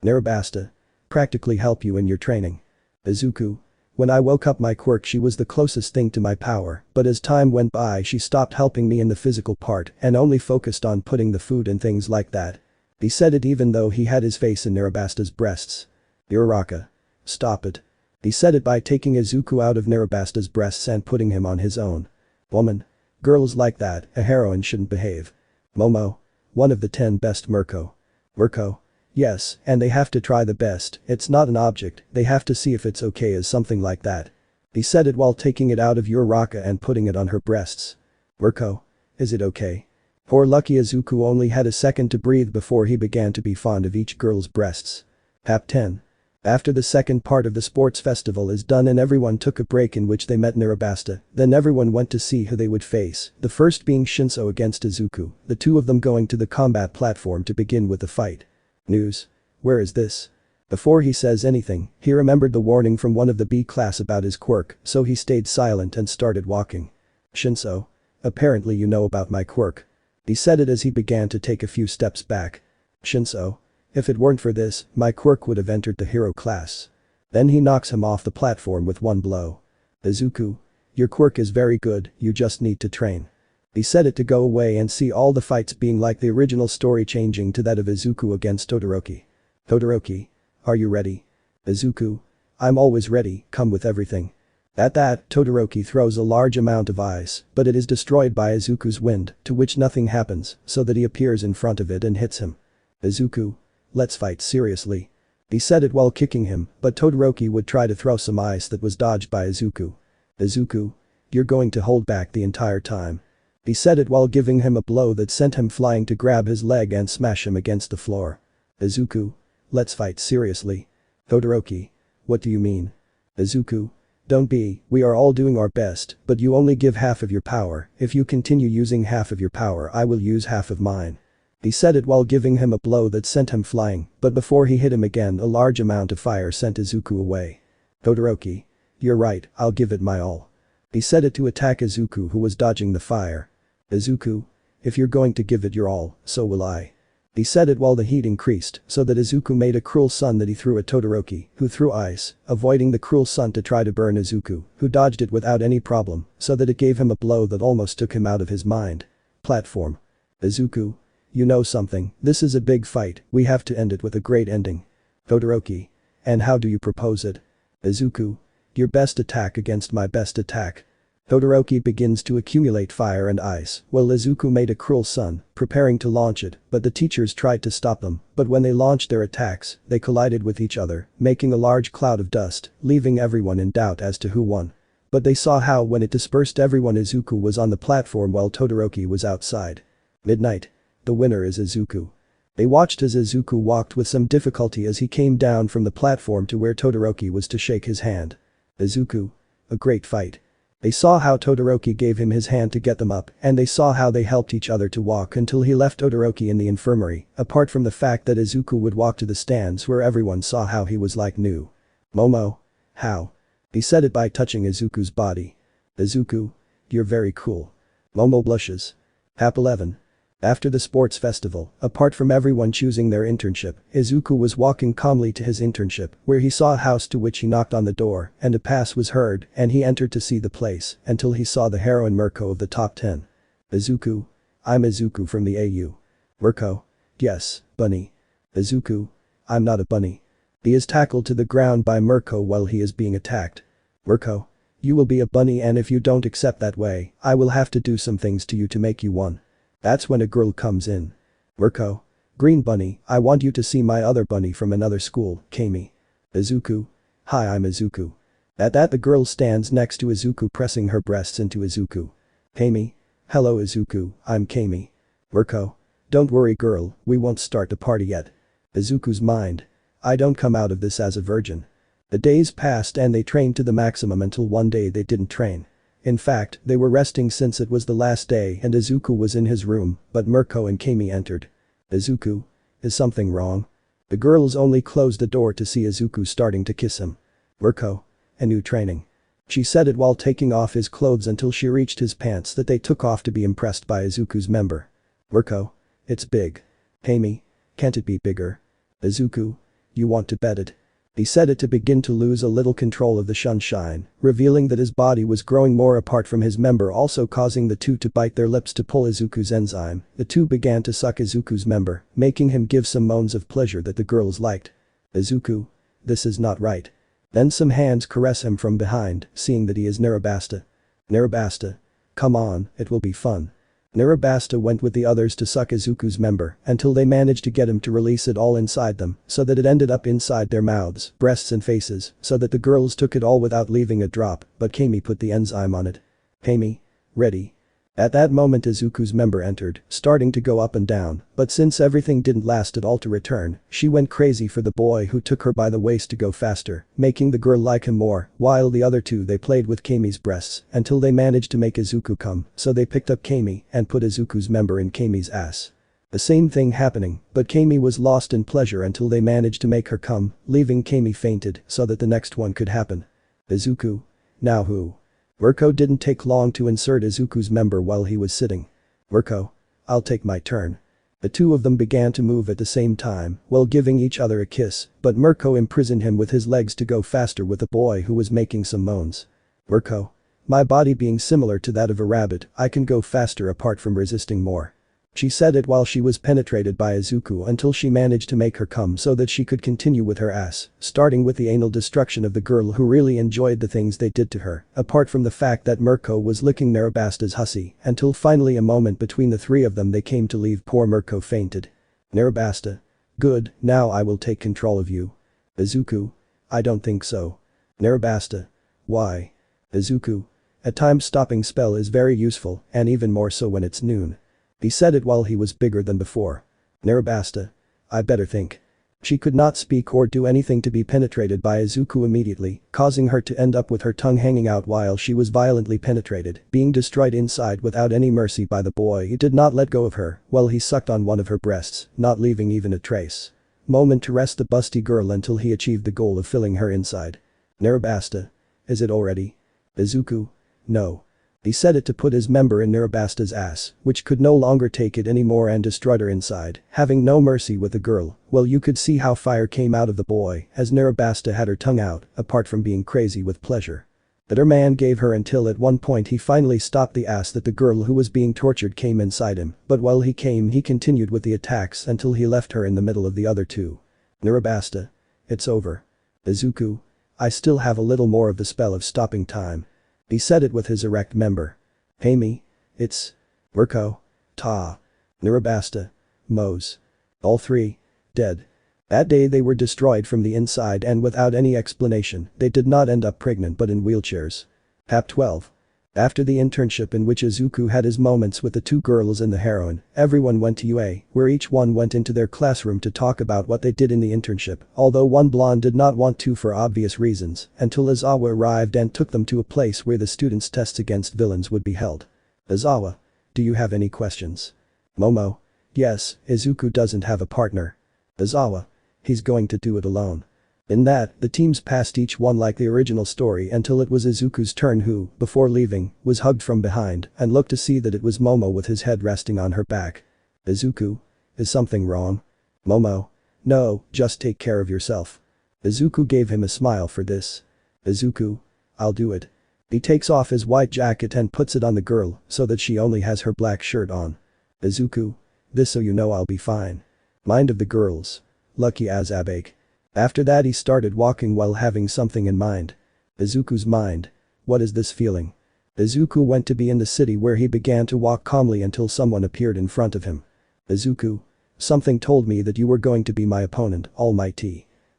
Narabasta. Practically help you in your training. Izuku. When I woke up my quirk she was the closest thing to my power, but as time went by she stopped helping me in the physical part and only focused on putting the food and things like that. He said it even though he had his face in Narabasta's breasts. Uraraka. Stop it. He said it by taking Izuku out of Narabasta's breasts and putting him on his own. Woman. Girls like that, a heroine shouldn't behave. Momo. One of the 10 best Mirko. Mirko. Yes, and they have to try the best, it's not an object, they have to see if it's okay as something like that. He said it while taking it out of Uraraka and putting it on her breasts. Mirko. Is it okay? Poor lucky Izuku only had a second to breathe before he began to be fond of each girl's breasts. Hap 10. After the second part of the sports festival is done and everyone took a break in which they met Narabasta, then everyone went to see who they would face, the first being Shinso against Izuku, the two of them going to the combat platform to begin with the fight. News. Where is this? Before he says anything, he remembered the warning from one of the B class about his quirk, so he stayed silent and started walking. Shinso. Apparently you know about my quirk. He said it as he began to take a few steps back. Shinso. If it weren't for this, my quirk would have entered the hero class. Then he knocks him off the platform with one blow. Izuku. Your quirk is very good, you just need to train. He said it to go away and see all the fights being like the original story changing to that of Izuku against Todoroki. Todoroki. Are you ready? Izuku. I'm always ready, come with everything. At that, Todoroki throws a large amount of ice, but it is destroyed by Izuku's wind, to which nothing happens, so that he appears in front of it and hits him. Izuku. Let's fight seriously. He said it while kicking him, but Todoroki would try to throw some ice that was dodged by Izuku. Izuku. You're going to hold back the entire time. He said it while giving him a blow that sent him flying to grab his leg and smash him against the floor. Izuku. Let's fight seriously. Todoroki. What do you mean? Izuku. Don't be, we are all doing our best, but you only give half of your power, if you continue using half of your power I will use half of mine. He said it while giving him a blow that sent him flying, but before he hit him again a large amount of fire sent Izuku away. Todoroki. You're right, I'll give it my all. He said it to attack Izuku who was dodging the fire. Izuku. If you're going to give it your all, so will I. He said it while the heat increased, so that Izuku made a cruel sun that he threw at Todoroki, who threw ice, avoiding the cruel sun to try to burn Izuku, who dodged it without any problem, so that it gave him a blow that almost took him out of his mind. Platform. Izuku. You know something, this is a big fight, we have to end it with a great ending. Todoroki. And how do you propose it? Izuku. Your best attack against my best attack. Todoroki begins to accumulate fire and ice, while Izuku made a cruel sun, preparing to launch it, but the teachers tried to stop them, but when they launched their attacks, they collided with each other, making a large cloud of dust, leaving everyone in doubt as to who won. But they saw how when it dispersed everyone Izuku was on the platform while Todoroki was outside. Midnight. The winner is Izuku. They watched as Izuku walked with some difficulty as he came down from the platform to where Todoroki was to shake his hand. Izuku. A great fight. They saw how Todoroki gave him his hand to get them up, and they saw how they helped each other to walk until he left Todoroki in the infirmary, apart from the fact that Izuku would walk to the stands where everyone saw how he was like new. Momo. How? He said it by touching Izuku's body. Izuku. You're very cool. Momo blushes. Hap 11. After the sports festival, apart from everyone choosing their internship, Izuku was walking calmly to his internship, where he saw a house to which he knocked on the door, and a pass was heard, and he entered to see the place, until he saw the heroine Mirko of the top 10. Izuku. I'm Izuku from the AU. Mirko. Yes, bunny. Izuku. I'm not a bunny. He is tackled to the ground by Mirko while he is being attacked. Mirko. You will be a bunny, and if you don't accept that way, I will have to do some things to you to make you one. That's when a girl comes in. Mirko. Green bunny, I want you to see my other bunny from another school, Kami. Izuku. Hi, I'm Izuku. At that the girl stands next to Izuku pressing her breasts into Izuku. Kami. Hello Izuku, I'm Kami. Mirko. Don't worry girl, we won't start the party yet. Izuku's mind. I don't come out of this as a virgin. The days passed and they trained to the maximum until one day they didn't train. In fact, they were resting since it was the last day and Izuku was in his room, but Mirko and Kami entered. Izuku. Is something wrong? The girls only closed the door to see Izuku starting to kiss him. Mirko. A new training. She said it while taking off his clothes until she reached his pants that they took off to be impressed by Izuku's member. Mirko. It's big. Kami. Can't it be bigger? Izuku. You want to bet it? He said it to begin to lose a little control of the sunshine, revealing that his body was growing more apart from his member, also causing the two to bite their lips to pull Izuku's enzyme. The two began to suck Izuku's member, making him give some moans of pleasure that the girls liked. Izuku. This is not right. Then some hands caress him from behind, seeing that he is Narabasta. Narabasta. Come on, it will be fun. Narabasta went with the others to suck Izuku's member until they managed to get him to release it all inside them so that it ended up inside their mouths, breasts and faces so that the girls took it all without leaving a drop, but Kami put the enzyme on it. Kami. Ready. At that moment Izuku's member entered, starting to go up and down, but since everything didn't last at all to return, she went crazy for the boy who took her by the waist to go faster, making the girl like him more, while the other two they played with Kami's breasts until they managed to make Izuku come, so they picked up Kami and put Izuku's member in Kami's ass. The same thing happening, but Kami was lost in pleasure until they managed to make her come, leaving Kami fainted so that the next one could happen. Izuku. Now who? Mirko didn't take long to insert Izuku's member while he was sitting. Mirko. I'll take my turn. The two of them began to move at the same time while giving each other a kiss, but Mirko imprisoned him with his legs to go faster with the boy who was making some moans. Mirko. My body being similar to that of a rabbit, I can go faster apart from resisting more. She said it while she was penetrated by Izuku until she managed to make her come so that she could continue with her ass, starting with the anal destruction of the girl who really enjoyed the things they did to her, apart from the fact that Mirko was licking Narabasta's hussy, until finally a moment between the three of them they came to leave poor Mirko fainted. Narabasta. Good, now I will take control of you. Izuku. I don't think so. Narabasta. Why? Izuku. A time-stopping spell is very useful, and even more so when it's noon. He said it while he was bigger than before. Narabasta. I better think. She could not speak or do anything to be penetrated by Izuku immediately, causing her to end up with her tongue hanging out while she was violently penetrated, being destroyed inside without any mercy by the boy who did not let go of her while he sucked on one of her breasts, not leaving even a trace. Moment to rest the busty girl until he achieved the goal of filling her inside. Narabasta. Is it already? Izuku. No. He said it to put his member in Narabasta's ass, which could no longer take it anymore and destroyed her inside, having no mercy with the girl. Well, you could see how fire came out of the boy as Narabasta had her tongue out, apart from being crazy with pleasure. That her man gave her until at one point he finally stopped the ass that the girl who was being tortured came inside him, but while he came he continued with the attacks until he left her in the middle of the other two. Narabasta. It's over. Izuku. I still have a little more of the spell of stopping time. He said it with his erect member. Hey me. It's. Urko. Ta. Nirabasta. Mose. All three. Dead. That day they were destroyed from the inside and without any explanation, they did not end up pregnant but in wheelchairs. Chap 12. After the internship in which Izuku had his moments with the two girls and the heroine, everyone went to UA, where each one went into their classroom to talk about what they did in the internship, although one blonde did not want to for obvious reasons, until Izawa arrived and took them to a place where the students' tests against villains would be held. Izawa. Do you have any questions? Momo. Yes, Izuku doesn't have a partner. Izawa. He's going to do it alone. In that, the teams passed each one like the original story until it was Izuku's turn who, before leaving, was hugged from behind and looked to see that it was Momo with his head resting on her back. Izuku. Is something wrong? Momo. No, just take care of yourself. Izuku gave him a smile for this. Izuku. I'll do it. He takes off his white jacket and puts it on the girl so that she only has her black shirt on. Izuku. This so you know I'll be fine. Mind of the girls. Lucky as Abake. After that he started walking while having something in mind. Izuku's mind. What is this feeling? Izuku went to be in the city where he began to walk calmly until someone appeared in front of him. Izuku. Something told me that you were going to be my opponent, All Might.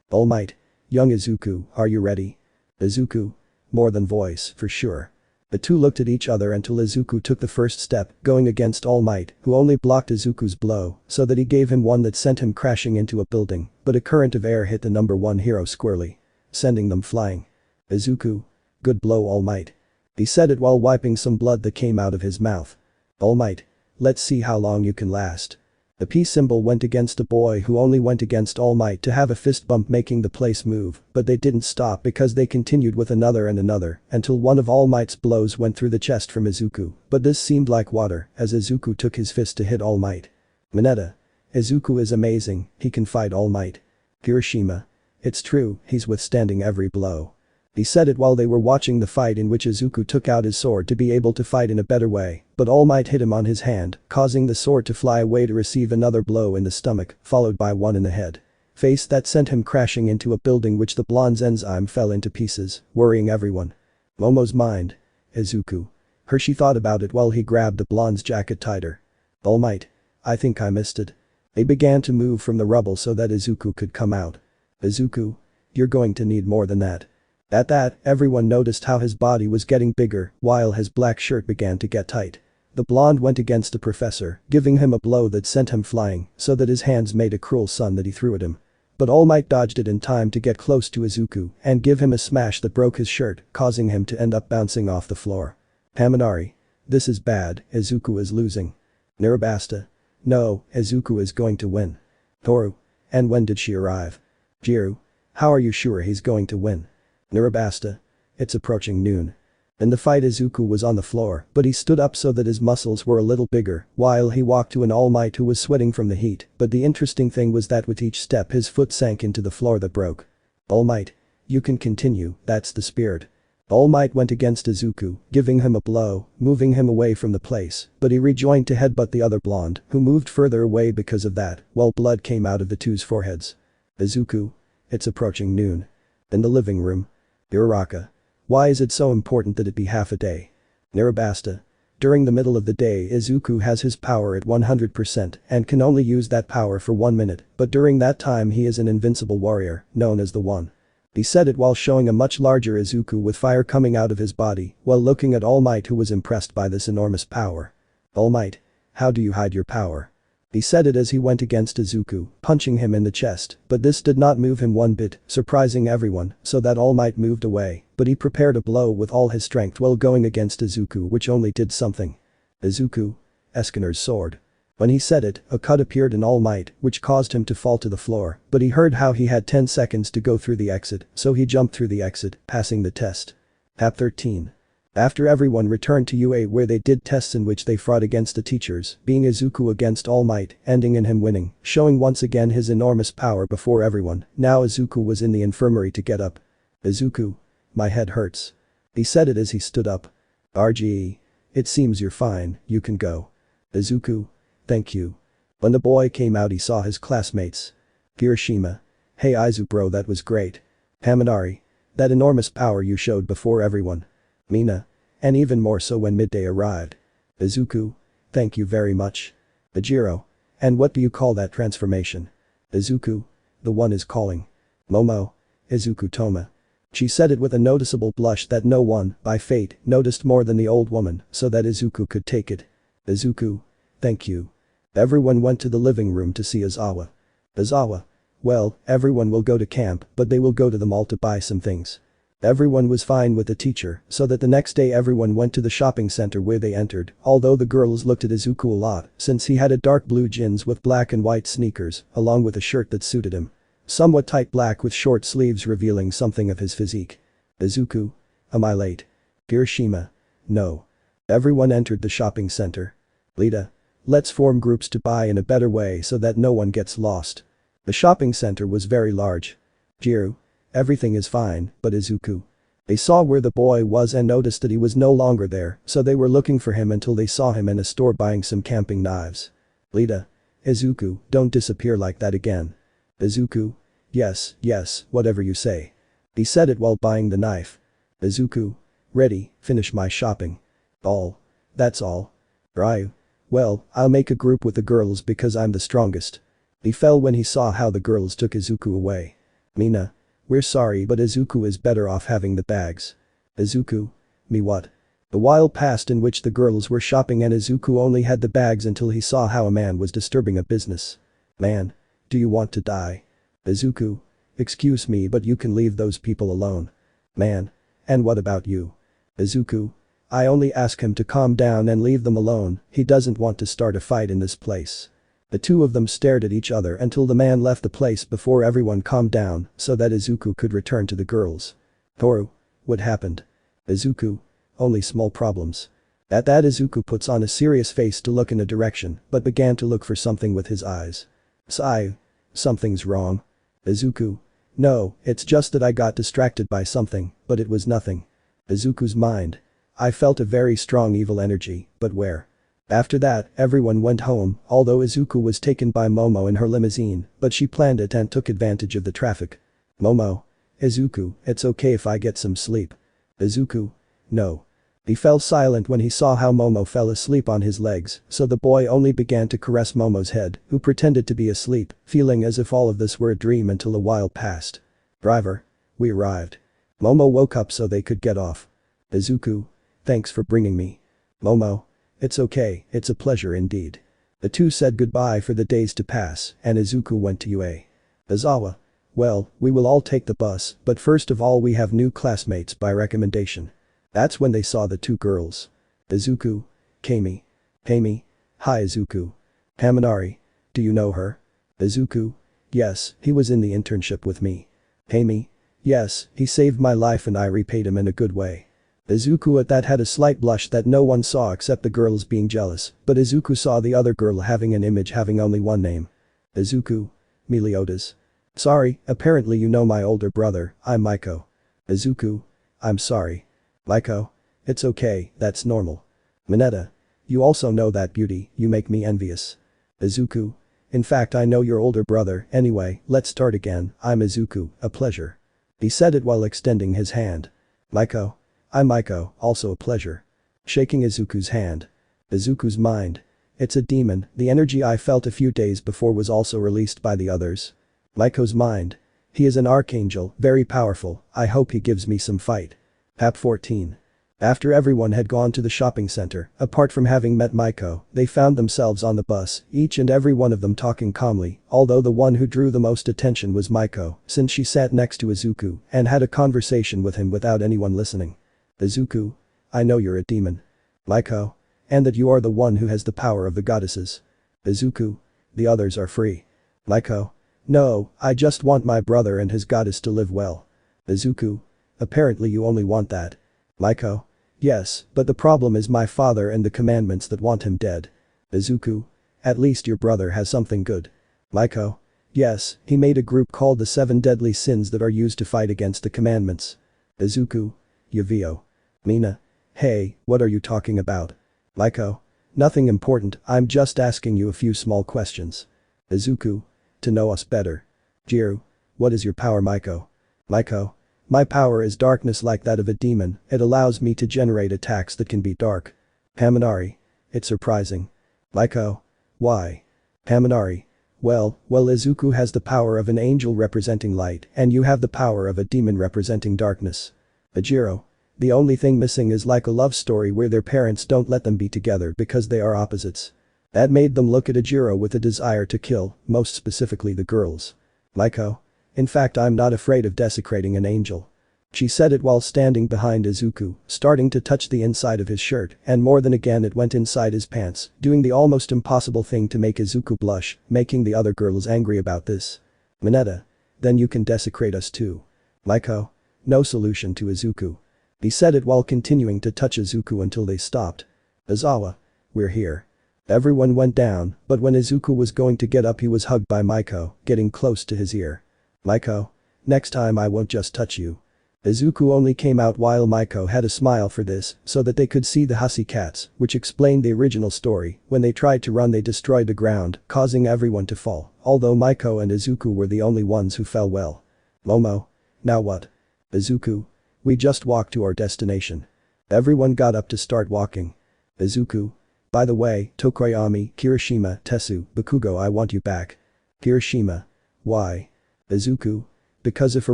All Might. Young Izuku, are you ready? Izuku. More than voice, for sure. The two looked at each other until Izuku took the first step, going against All Might, who only blocked Izuku's blow, so that he gave him one that sent him crashing into a building, but a current of air hit the number one hero squarely, sending them flying. Izuku. Good blow, All Might. He said it while wiping some blood that came out of his mouth. All Might. Let's see how long you can last. The peace symbol went against a boy who only went against All Might to have a fist bump making the place move, but they didn't stop because they continued with another and another, until one of All Might's blows went through the chest from Izuku, but this seemed like water as Izuku took his fist to hit All Might. Mineta. Izuku is amazing, he can fight All Might. Kirishima. It's true, he's withstanding every blow. He said it while they were watching the fight in which Izuku took out his sword to be able to fight in a better way, but All Might hit him on his hand, causing the sword to fly away to receive another blow in the stomach, followed by one in the head. Face that sent him crashing into a building which the blonde's enzyme fell into pieces, worrying everyone. Momo's mind. Izuku. Hershey thought about it while he grabbed the blonde's jacket tighter. All Might. I think I missed it. They began to move from the rubble so that Izuku could come out. Izuku. You're going to need more than that. At that, everyone noticed how his body was getting bigger while his black shirt began to get tight. The blonde went against the professor, giving him a blow that sent him flying so that his hands made a cruel sun that he threw at him. But All Might dodged it in time to get close to Izuku and give him a smash that broke his shirt, causing him to end up bouncing off the floor. Haminari. This is bad, Izuku is losing. Nirabasta. No, Izuku is going to win. Toru. And when did she arrive? Jiru. How are you sure he's going to win? Nirabasta. It's approaching noon. In the fight Izuku was on the floor, but he stood up so that his muscles were a little bigger while he walked to an All Might who was sweating from the heat, but the interesting thing was that with each step his foot sank into the floor that broke. All Might. You can continue, that's the spirit. All Might went against Izuku, giving him a blow, moving him away from the place, but he rejoined to headbutt the other blonde, who moved further away because of that, while blood came out of the two's foreheads. Izuku. It's approaching noon. In the living room. Uraraka. Why is it so important that it be half a day? Nirabasta. During the middle of the day Izuku has his power at 100% and can only use that power for 1 minute, but during that time he is an invincible warrior, known as the One. He said it while showing a much larger Izuku with fire coming out of his body while looking at All Might who was impressed by this enormous power. All Might. How do you hide your power? He said it as he went against Izuku, punching him in the chest, but this did not move him one bit, surprising everyone, so that All Might moved away, but he prepared a blow with all his strength while going against Izuku which only did something. Izuku. Eskinar's sword. When he said it, a cut appeared in All Might which caused him to fall to the floor, but he heard how he had 10 seconds to go through the exit, so he jumped through the exit, passing the test. Tab 13. After everyone returned to UA where they did tests in which they fought against the teachers, being Izuku against All Might, ending in him winning, showing once again his enormous power before everyone. Now Izuku was in the infirmary to get up. Izuku. My head hurts. He said it as he stood up. RGE. It seems you're fine, you can go. Izuku. Thank you. When the boy came out he saw his classmates. Kirishima. Hey Izu bro, that was great. Haminari. That enormous power you showed before everyone. Mina. And even more so when midday arrived. Izuku. Thank you very much. Bajiro. And what do you call that transformation? Izuku. The one is calling. Momo. Izuku Toma. She said it with a noticeable blush that no one, by fate, noticed more than the old woman, so that Izuku could take it. Izuku. Thank you. Everyone went to the living room to see Izawa. Izawa. Well, everyone will go to camp, but they will go to the mall to buy some things. Everyone was fine with the teacher, so that the next day everyone went to the shopping center where they entered, although the girls looked at Izuku a lot, since he had a dark blue jeans with black and white sneakers, along with a shirt that suited him. Somewhat tight black with short sleeves revealing something of his physique. Izuku. Am I late? Hiroshima. No. Everyone entered the shopping center. Lita. Let's form groups to buy in a better way so that no one gets lost. The shopping center was very large. Jiru. Everything is fine, but Izuku. They saw where the boy was and noticed that he was no longer there, so they were looking for him until they saw him in a store buying some camping knives. Lita. Izuku, don't disappear like that again. Izuku. Yes, whatever you say. He said it while buying the knife. Izuku. Ready, finish my shopping. All. That's all. Ryu. Well, I'll make a group with the girls because I'm the strongest. He fell when he saw how the girls took Izuku away. Mina. We're sorry but Izuku is better off having the bags. Izuku. Me what? The while passed in which the girls were shopping and Izuku only had the bags until he saw how a man was disturbing a business. Man. Do you want to die? Izuku. Excuse me but you can leave those people alone. Man. And what about you? Izuku. I only ask him to calm down and leave them alone, he doesn't want to start a fight in this place. The two of them stared at each other until the man left the place before everyone calmed down so that Izuku could return to the girls. Toru. What happened? Izuku. Only small problems. At that Izuku puts on a serious face to look in a direction but began to look for something with his eyes. Sigh. Something's wrong. Izuku. No, it's just that I got distracted by something, but it was nothing. Izuku's mind. I felt a very strong evil energy, but where? After that, everyone went home, although Izuku was taken by Momo in her limousine, but she planned it and took advantage of the traffic. Momo. Izuku, it's okay if I get some sleep. Izuku. No. He fell silent when he saw how Momo fell asleep on his legs, so the boy only began to caress Momo's head, who pretended to be asleep, feeling as if all of this were a dream until a while passed. Driver. We arrived. Momo woke up so they could get off. Izuku. Thanks for bringing me. Momo. It's okay, it's a pleasure indeed. The two said goodbye for the days to pass, and Izuku went to UA. Izawa. Well, we will all take the bus, but first of all we have new classmates by recommendation. That's when they saw the two girls. Izuku. Kami. Kami. Hi Izuku. Haminari. Do you know her? Izuku. Yes, he was in the internship with me. Kami. Yes, he saved my life and I repaid him in a good way. Izuku at that had a slight blush that no one saw except the girls being jealous, but Izuku saw the other girl having an image having only one name. Izuku. Meliodas. Sorry, apparently you know my older brother, I'm Maiko. Izuku. I'm sorry. Maiko. It's okay, that's normal. Mineta. You also know that beauty, you make me envious. Izuku. In fact I know your older brother, anyway, let's start again, I'm Izuku, a pleasure. He said it while extending his hand. Maiko. I'm Maiko, also a pleasure. Shaking Izuku's hand. Izuku's mind. It's a demon, the energy I felt a few days before was also released by the others. Maiko's mind. He is an archangel, very powerful, I hope he gives me some fight. Pap 14. After everyone had gone to the shopping center, apart from having met Maiko, they found themselves on the bus, each and every one of them talking calmly, although the one who drew the most attention was Maiko, since she sat next to Izuku and had a conversation with him without anyone listening. Izuku. I know you're a demon. Maiko. And that you are the one who has the power of the goddesses. Izuku. The others are free. Maiko. No, I just want my brother and his goddess to live well. Izuku. Apparently you only want that. Maiko. Yes, but the problem is my father and the commandments that want him dead. Izuku. At least your brother has something good. Maiko. Yes, he made a group called the 7 Deadly Sins that are used to fight against the commandments. Izuku. Yavio. Mina. Hey, what are you talking about? Maiko. Nothing important, I'm just asking you a few small questions. Izuku. To know us better. Jiru. What is your power Maiko? Maiko. My power is darkness like that of a demon, it allows me to generate attacks that can be dark. Haminari. It's surprising. Maiko. Why? Haminari. Well, Izuku has the power of an angel representing light and you have the power of a demon representing darkness. Ajiro. The only thing missing is like a love story where their parents don't let them be together because they are opposites. That made them look at Ajiro with a desire to kill, most specifically the girls. Maiko. In fact I'm not afraid of desecrating an angel. She said it while standing behind Izuku, starting to touch the inside of his shirt and more than again it went inside his pants, doing the almost impossible thing to make Izuku blush, making the other girls angry about this. Mineta. Then you can desecrate us too. Maiko. No solution to Izuku. He said it while continuing to touch Izuku until they stopped. Izawa. We're here. Everyone went down, but when Izuku was going to get up he was hugged by Maiko, getting close to his ear. Maiko. Next time I won't just touch you. Izuku only came out while Maiko had a smile for this, so that they could see the hussy cats, which explained the original story, when they tried to run they destroyed the ground, causing everyone to fall, although Maiko and Izuku were the only ones who fell well. Momo. Now what? Izuku. We just walked to our destination. Everyone got up to start walking. Izuku. By the way, Tokoyami, Kirishima, Tesu, Bakugo I want you back. Kirishima. Why? Izuku. Because if a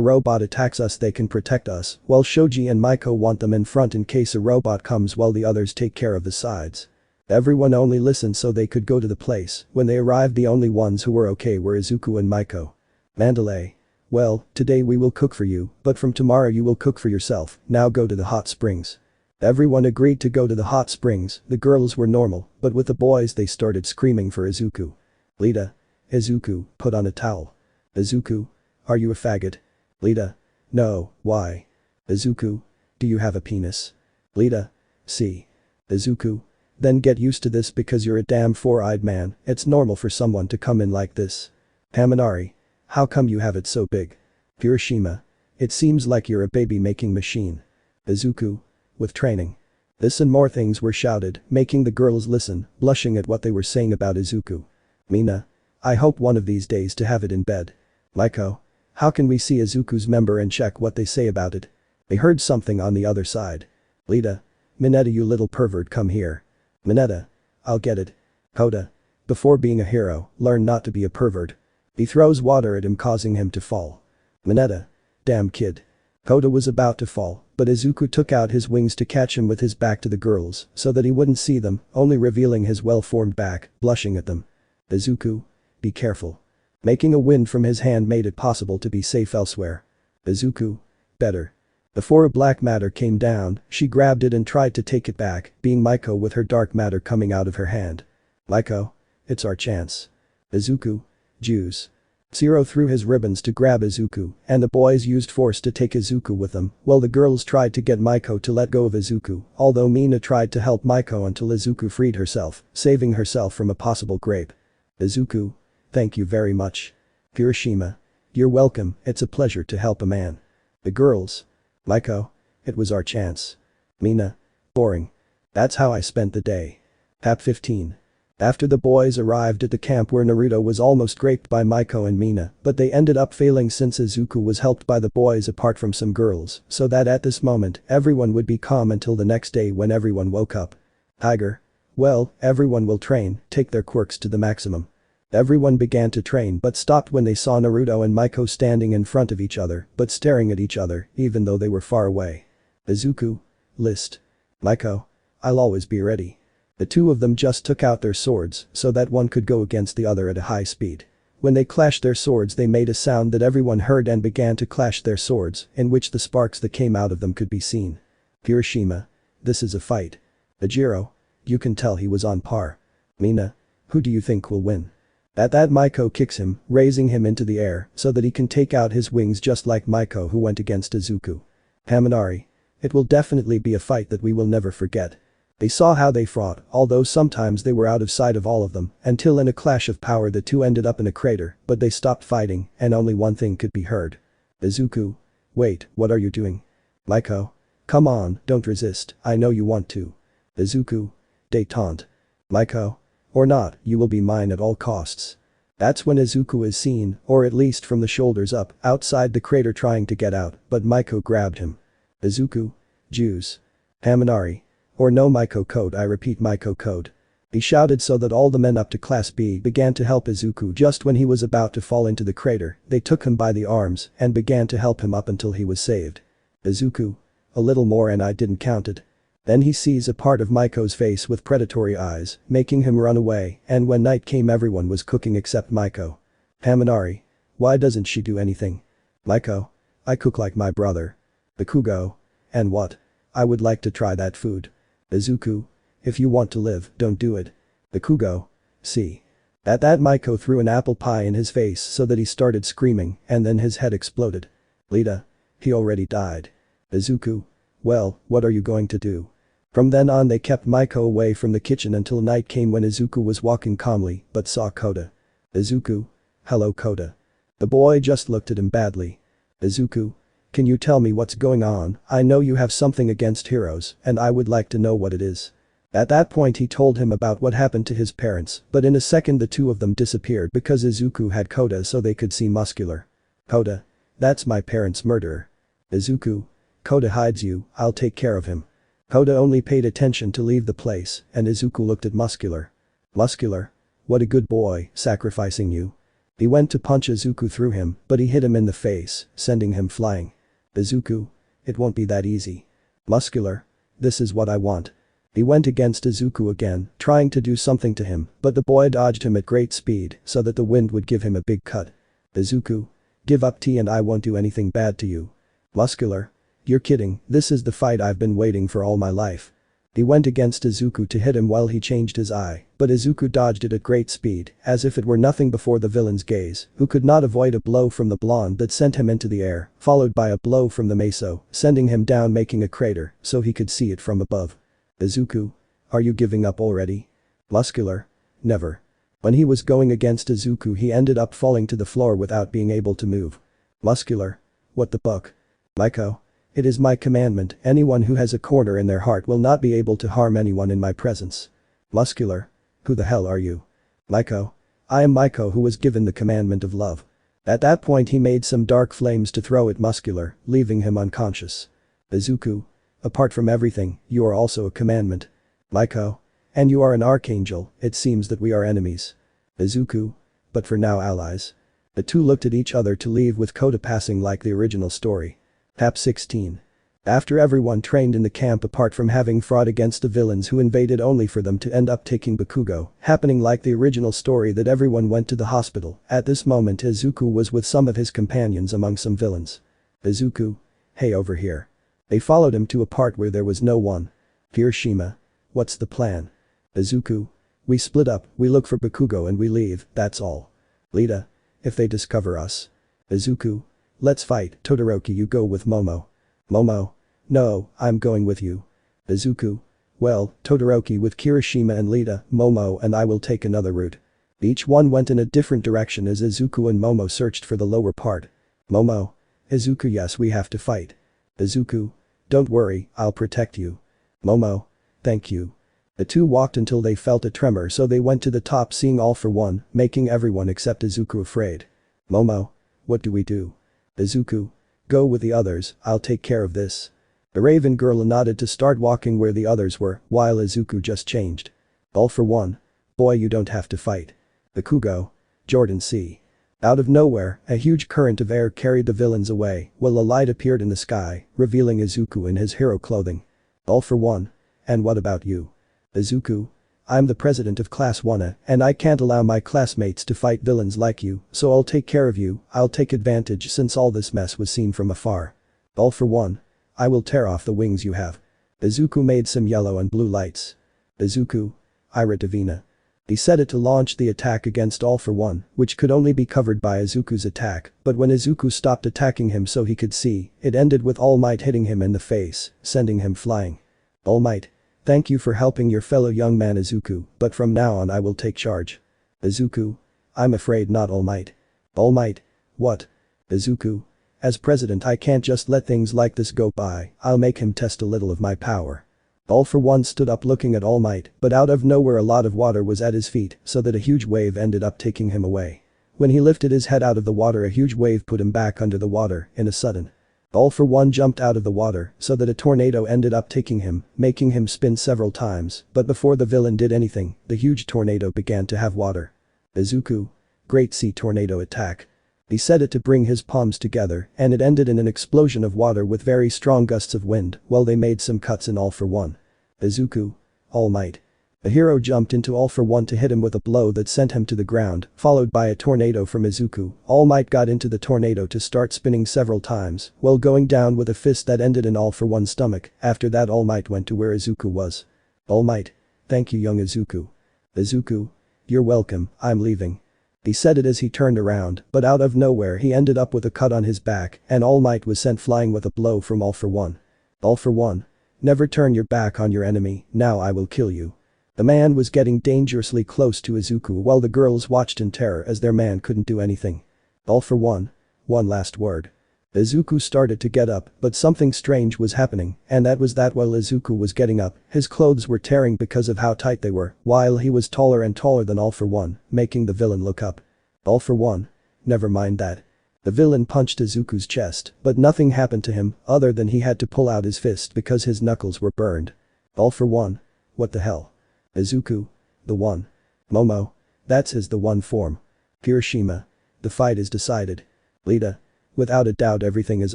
robot attacks us they can protect us, while Shoji and Maiko want them in front in case a robot comes while the others take care of the sides. Everyone only listened so they could go to the place, when they arrived the only ones who were okay were Izuku and Maiko. Mandalay. Well, today we will cook for you, but from tomorrow you will cook for yourself, now go to the hot springs. Everyone agreed to go to the hot springs, the girls were normal, but with the boys they started screaming for Izuku. Lita. Izuku, put on a towel. Izuku. Are you a faggot? Lita. No, why? Izuku. Do you have a penis? Lita. See. Izuku. Then get used to this because you're a damn four-eyed man, it's normal for someone to come in like this. Haminari. How come you have it so big? Kirishima. It seems like you're a baby-making machine. Izuku. With training. This and more things were shouted, making the girls listen, blushing at what they were saying about Izuku. Mina. I hope one of these days to have it in bed. Maiko. How can we see Izuku's member and check what they say about it? They heard something on the other side. Lita. Mineta you little pervert come here. Mineta. I'll get it. Koda. Before being a hero, learn not to be a pervert. He throws water at him causing him to fall. Mineta. Damn kid. Koda was about to fall, but Izuku took out his wings to catch him with his back to the girls so that he wouldn't see them, only revealing his well-formed back, blushing at them. Izuku. Be careful. Making a wind from his hand made it possible to be safe elsewhere. Izuku. Better. Before a black matter came down, she grabbed it and tried to take it back, being Maiko with her dark matter coming out of her hand. Maiko. It's our chance. Izuku. Jews. Zero threw his ribbons to grab Izuku, and the boys used force to take Izuku with them, while the girls tried to get Maiko to let go of Izuku, although Mina tried to help Maiko until Izuku freed herself, saving herself from a possible grape. Izuku. Thank you very much. Kirishima. You're welcome, it's a pleasure to help a man. The girls. Maiko. It was our chance. Mina. Boring. That's how I spent the day. Hap 15. After the boys arrived at the camp where Naruto was almost raped by Maiko and Mina, but they ended up failing since Izuku was helped by the boys apart from some girls, so that at this moment, everyone would be calm until the next day when everyone woke up. Tiger. Well, everyone will train, take their quirks to the maximum. Everyone began to train but stopped when they saw Naruto and Maiko standing in front of each other, but staring at each other, even though they were far away. Izuku. List. Maiko. I'll always be ready. The two of them just took out their swords so that one could go against the other at a high speed. When they clashed their swords they made a sound that everyone heard and began to clash their swords, in which the sparks that came out of them could be seen. Kirishima. This is a fight. Ajiro. You can tell he was on par. Mina. Who do you think will win? At that Maiko kicks him, raising him into the air so that he can take out his wings just like Maiko who went against Izuku. Haminari. It will definitely be a fight that we will never forget. They saw how they fought, although sometimes they were out of sight of all of them, until in a clash of power the two ended up in a crater, but they stopped fighting and only one thing could be heard. Izuku. Wait, what are you doing? Maiko. Come on, don't resist, I know you want to. Izuku. Détente. Maiko. Or not, you will be mine at all costs. That's when Izuku is seen, or at least from the shoulders up, outside the crater trying to get out, but Maiko grabbed him. Izuku. Jews. Haminari. Or no Maiko code, I repeat Maiko code. He shouted so that all the men up to Class B began to help Izuku. Just when he was about to fall into the crater, they took him by the arms and began to help him up until he was saved. Izuku. A little more and I didn't count it. Then he sees a part of Maiko's face with predatory eyes, making him run away, and when night came everyone was cooking except Maiko. Haminari. Why doesn't she do anything? Maiko. I cook like my brother. Bakugo. And what? I would like to try that food. Izuku. If you want to live, don't do it. Bakugo. See. At that Maiko threw an apple pie in his face so that he started screaming, and then his head exploded. Lita. He already died. Izuku. Well, what are you going to do? From then on they kept Maiko away from the kitchen until night came when Izuku was walking calmly but saw Kota. Izuku. Hello Kota. The boy just looked at him badly. Izuku. Can you tell me what's going on? I know you have something against heroes and I would like to know what it is. At that point he told him about what happened to his parents, but in a second the two of them disappeared because Izuku had Kota so they could see Muscular. Kota. That's my parents' murderer. Izuku. Kota hides you, I'll take care of him. Kota only paid attention to leave the place, and Izuku looked at Muscular. Muscular? What a good boy, sacrificing you. He went to punch Izuku through him, but he hit him in the face, sending him flying. Izuku. It won't be that easy. Muscular. This is what I want. He went against Izuku again, trying to do something to him, but the boy dodged him at great speed so that the wind would give him a big cut. Izuku. Give up tea and I won't do anything bad to you. Muscular. You're kidding, this is the fight I've been waiting for all my life. He went against Izuku to hit him while he changed his eye, but Izuku dodged it at great speed, as if it were nothing before the villain's gaze, who could not avoid a blow from the blonde that sent him into the air, followed by a blow from the meso, sending him down making a crater so he could see it from above. Izuku. Are you giving up already? Muscular. Never. When he was going against Izuku he ended up falling to the floor without being able to move. Muscular. What the buck? Maiko. It is my commandment, anyone who has a corner in their heart will not be able to harm anyone in my presence. Muscular. Who the hell are you? Maiko. I am Maiko who was given the commandment of love. At that point he made some dark flames to throw at Muscular, leaving him unconscious. Izuku. Apart from everything, you are also a commandment. Maiko. And you are an archangel, it seems that we are enemies. Izuku. But for now allies. The two looked at each other to leave with Kota passing like the original story. Chap 16. After everyone trained in the camp apart from having fought against the villains who invaded only for them to end up taking Bakugo, happening like the original story that everyone went to the hospital, at this moment Izuku was with some of his companions among some villains. Izuku. Hey over here. They followed him to a part where there was no one. Hiroshima. What's the plan? Izuku. We split up, we look for Bakugo and we leave, that's all. Lita. If they discover us. Izuku. Let's fight, Todoroki you go with Momo. Momo. No, I'm going with you. Izuku. Well, Todoroki with Kirishima and Lita, Momo and I will take another route. Each one went in a different direction as Izuku and Momo searched for the lower part. Momo. Izuku yes we have to fight. Izuku. Don't worry, I'll protect you. Momo. Thank you. The two walked until they felt a tremor so they went to the top seeing all for one, making everyone except Izuku afraid. Momo. What do we do? Izuku. Go with the others, I'll take care of this. The Raven girl nodded to start walking where the others were, while Izuku just changed. All for one. Boy you don't have to fight. Bakugo. Jordan C. Out of nowhere, a huge current of air carried the villains away, while a light appeared in the sky, revealing Izuku in his hero clothing. All for one. And what about you? Izuku. I'm the president of Class 1A, and I can't allow my classmates to fight villains like you, so I'll take care of you, I'll take advantage since all this mess was seen from afar. All for one. I will tear off the wings you have. Izuku made some yellow and blue lights. Izuku. Ira Divina. He set it to launch the attack against All for One, which could only be covered by Izuku's attack, but when Izuku stopped attacking him so he could see, it ended with All Might hitting him in the face, sending him flying. All Might. Thank you for helping your fellow young man Izuku, but from now on I will take charge. Izuku. I'm afraid not All Might. All Might. What? Izuku. As president I can't just let things like this go by, I'll make him test a little of my power. All for One stood up looking at All Might, but out of nowhere a lot of water was at his feet so that a huge wave ended up taking him away. When he lifted his head out of the water, a huge wave put him back under the water in a sudden. All for One jumped out of the water so that a tornado ended up taking him, making him spin several times, but before the villain did anything, the huge tornado began to have water. Izuku. Great Sea Tornado Attack. He said it to bring his palms together, and it ended in an explosion of water with very strong gusts of wind, while they made some cuts in All for One. Izuku. All Might. The hero jumped into All for One to hit him with a blow that sent him to the ground, followed by a tornado from Izuku. All Might got into the tornado to start spinning several times, while going down with a fist that ended in All for One's stomach. After that, All Might went to where Izuku was. All Might. Thank you, young Izuku. Izuku. You're welcome, I'm leaving. He said it as he turned around, but out of nowhere he ended up with a cut on his back, and All Might was sent flying with a blow from All for One. All for One. Never turn your back on your enemy, now I will kill you. The man was getting dangerously close to Izuku while the girls watched in terror as their man couldn't do anything. All for One. One last word. Izuku started to get up, but something strange was happening, and that was that while Izuku was getting up, his clothes were tearing because of how tight they were, while he was taller and taller than All for One, making the villain look up. All for One. Never mind that. The villain punched Izuku's chest, but nothing happened to him other than he had to pull out his fist because his knuckles were burned. All for One. What the hell? Izuku. The One. Momo. That's his the One form. Kirishima. The fight is decided. Lita. Without a doubt everything is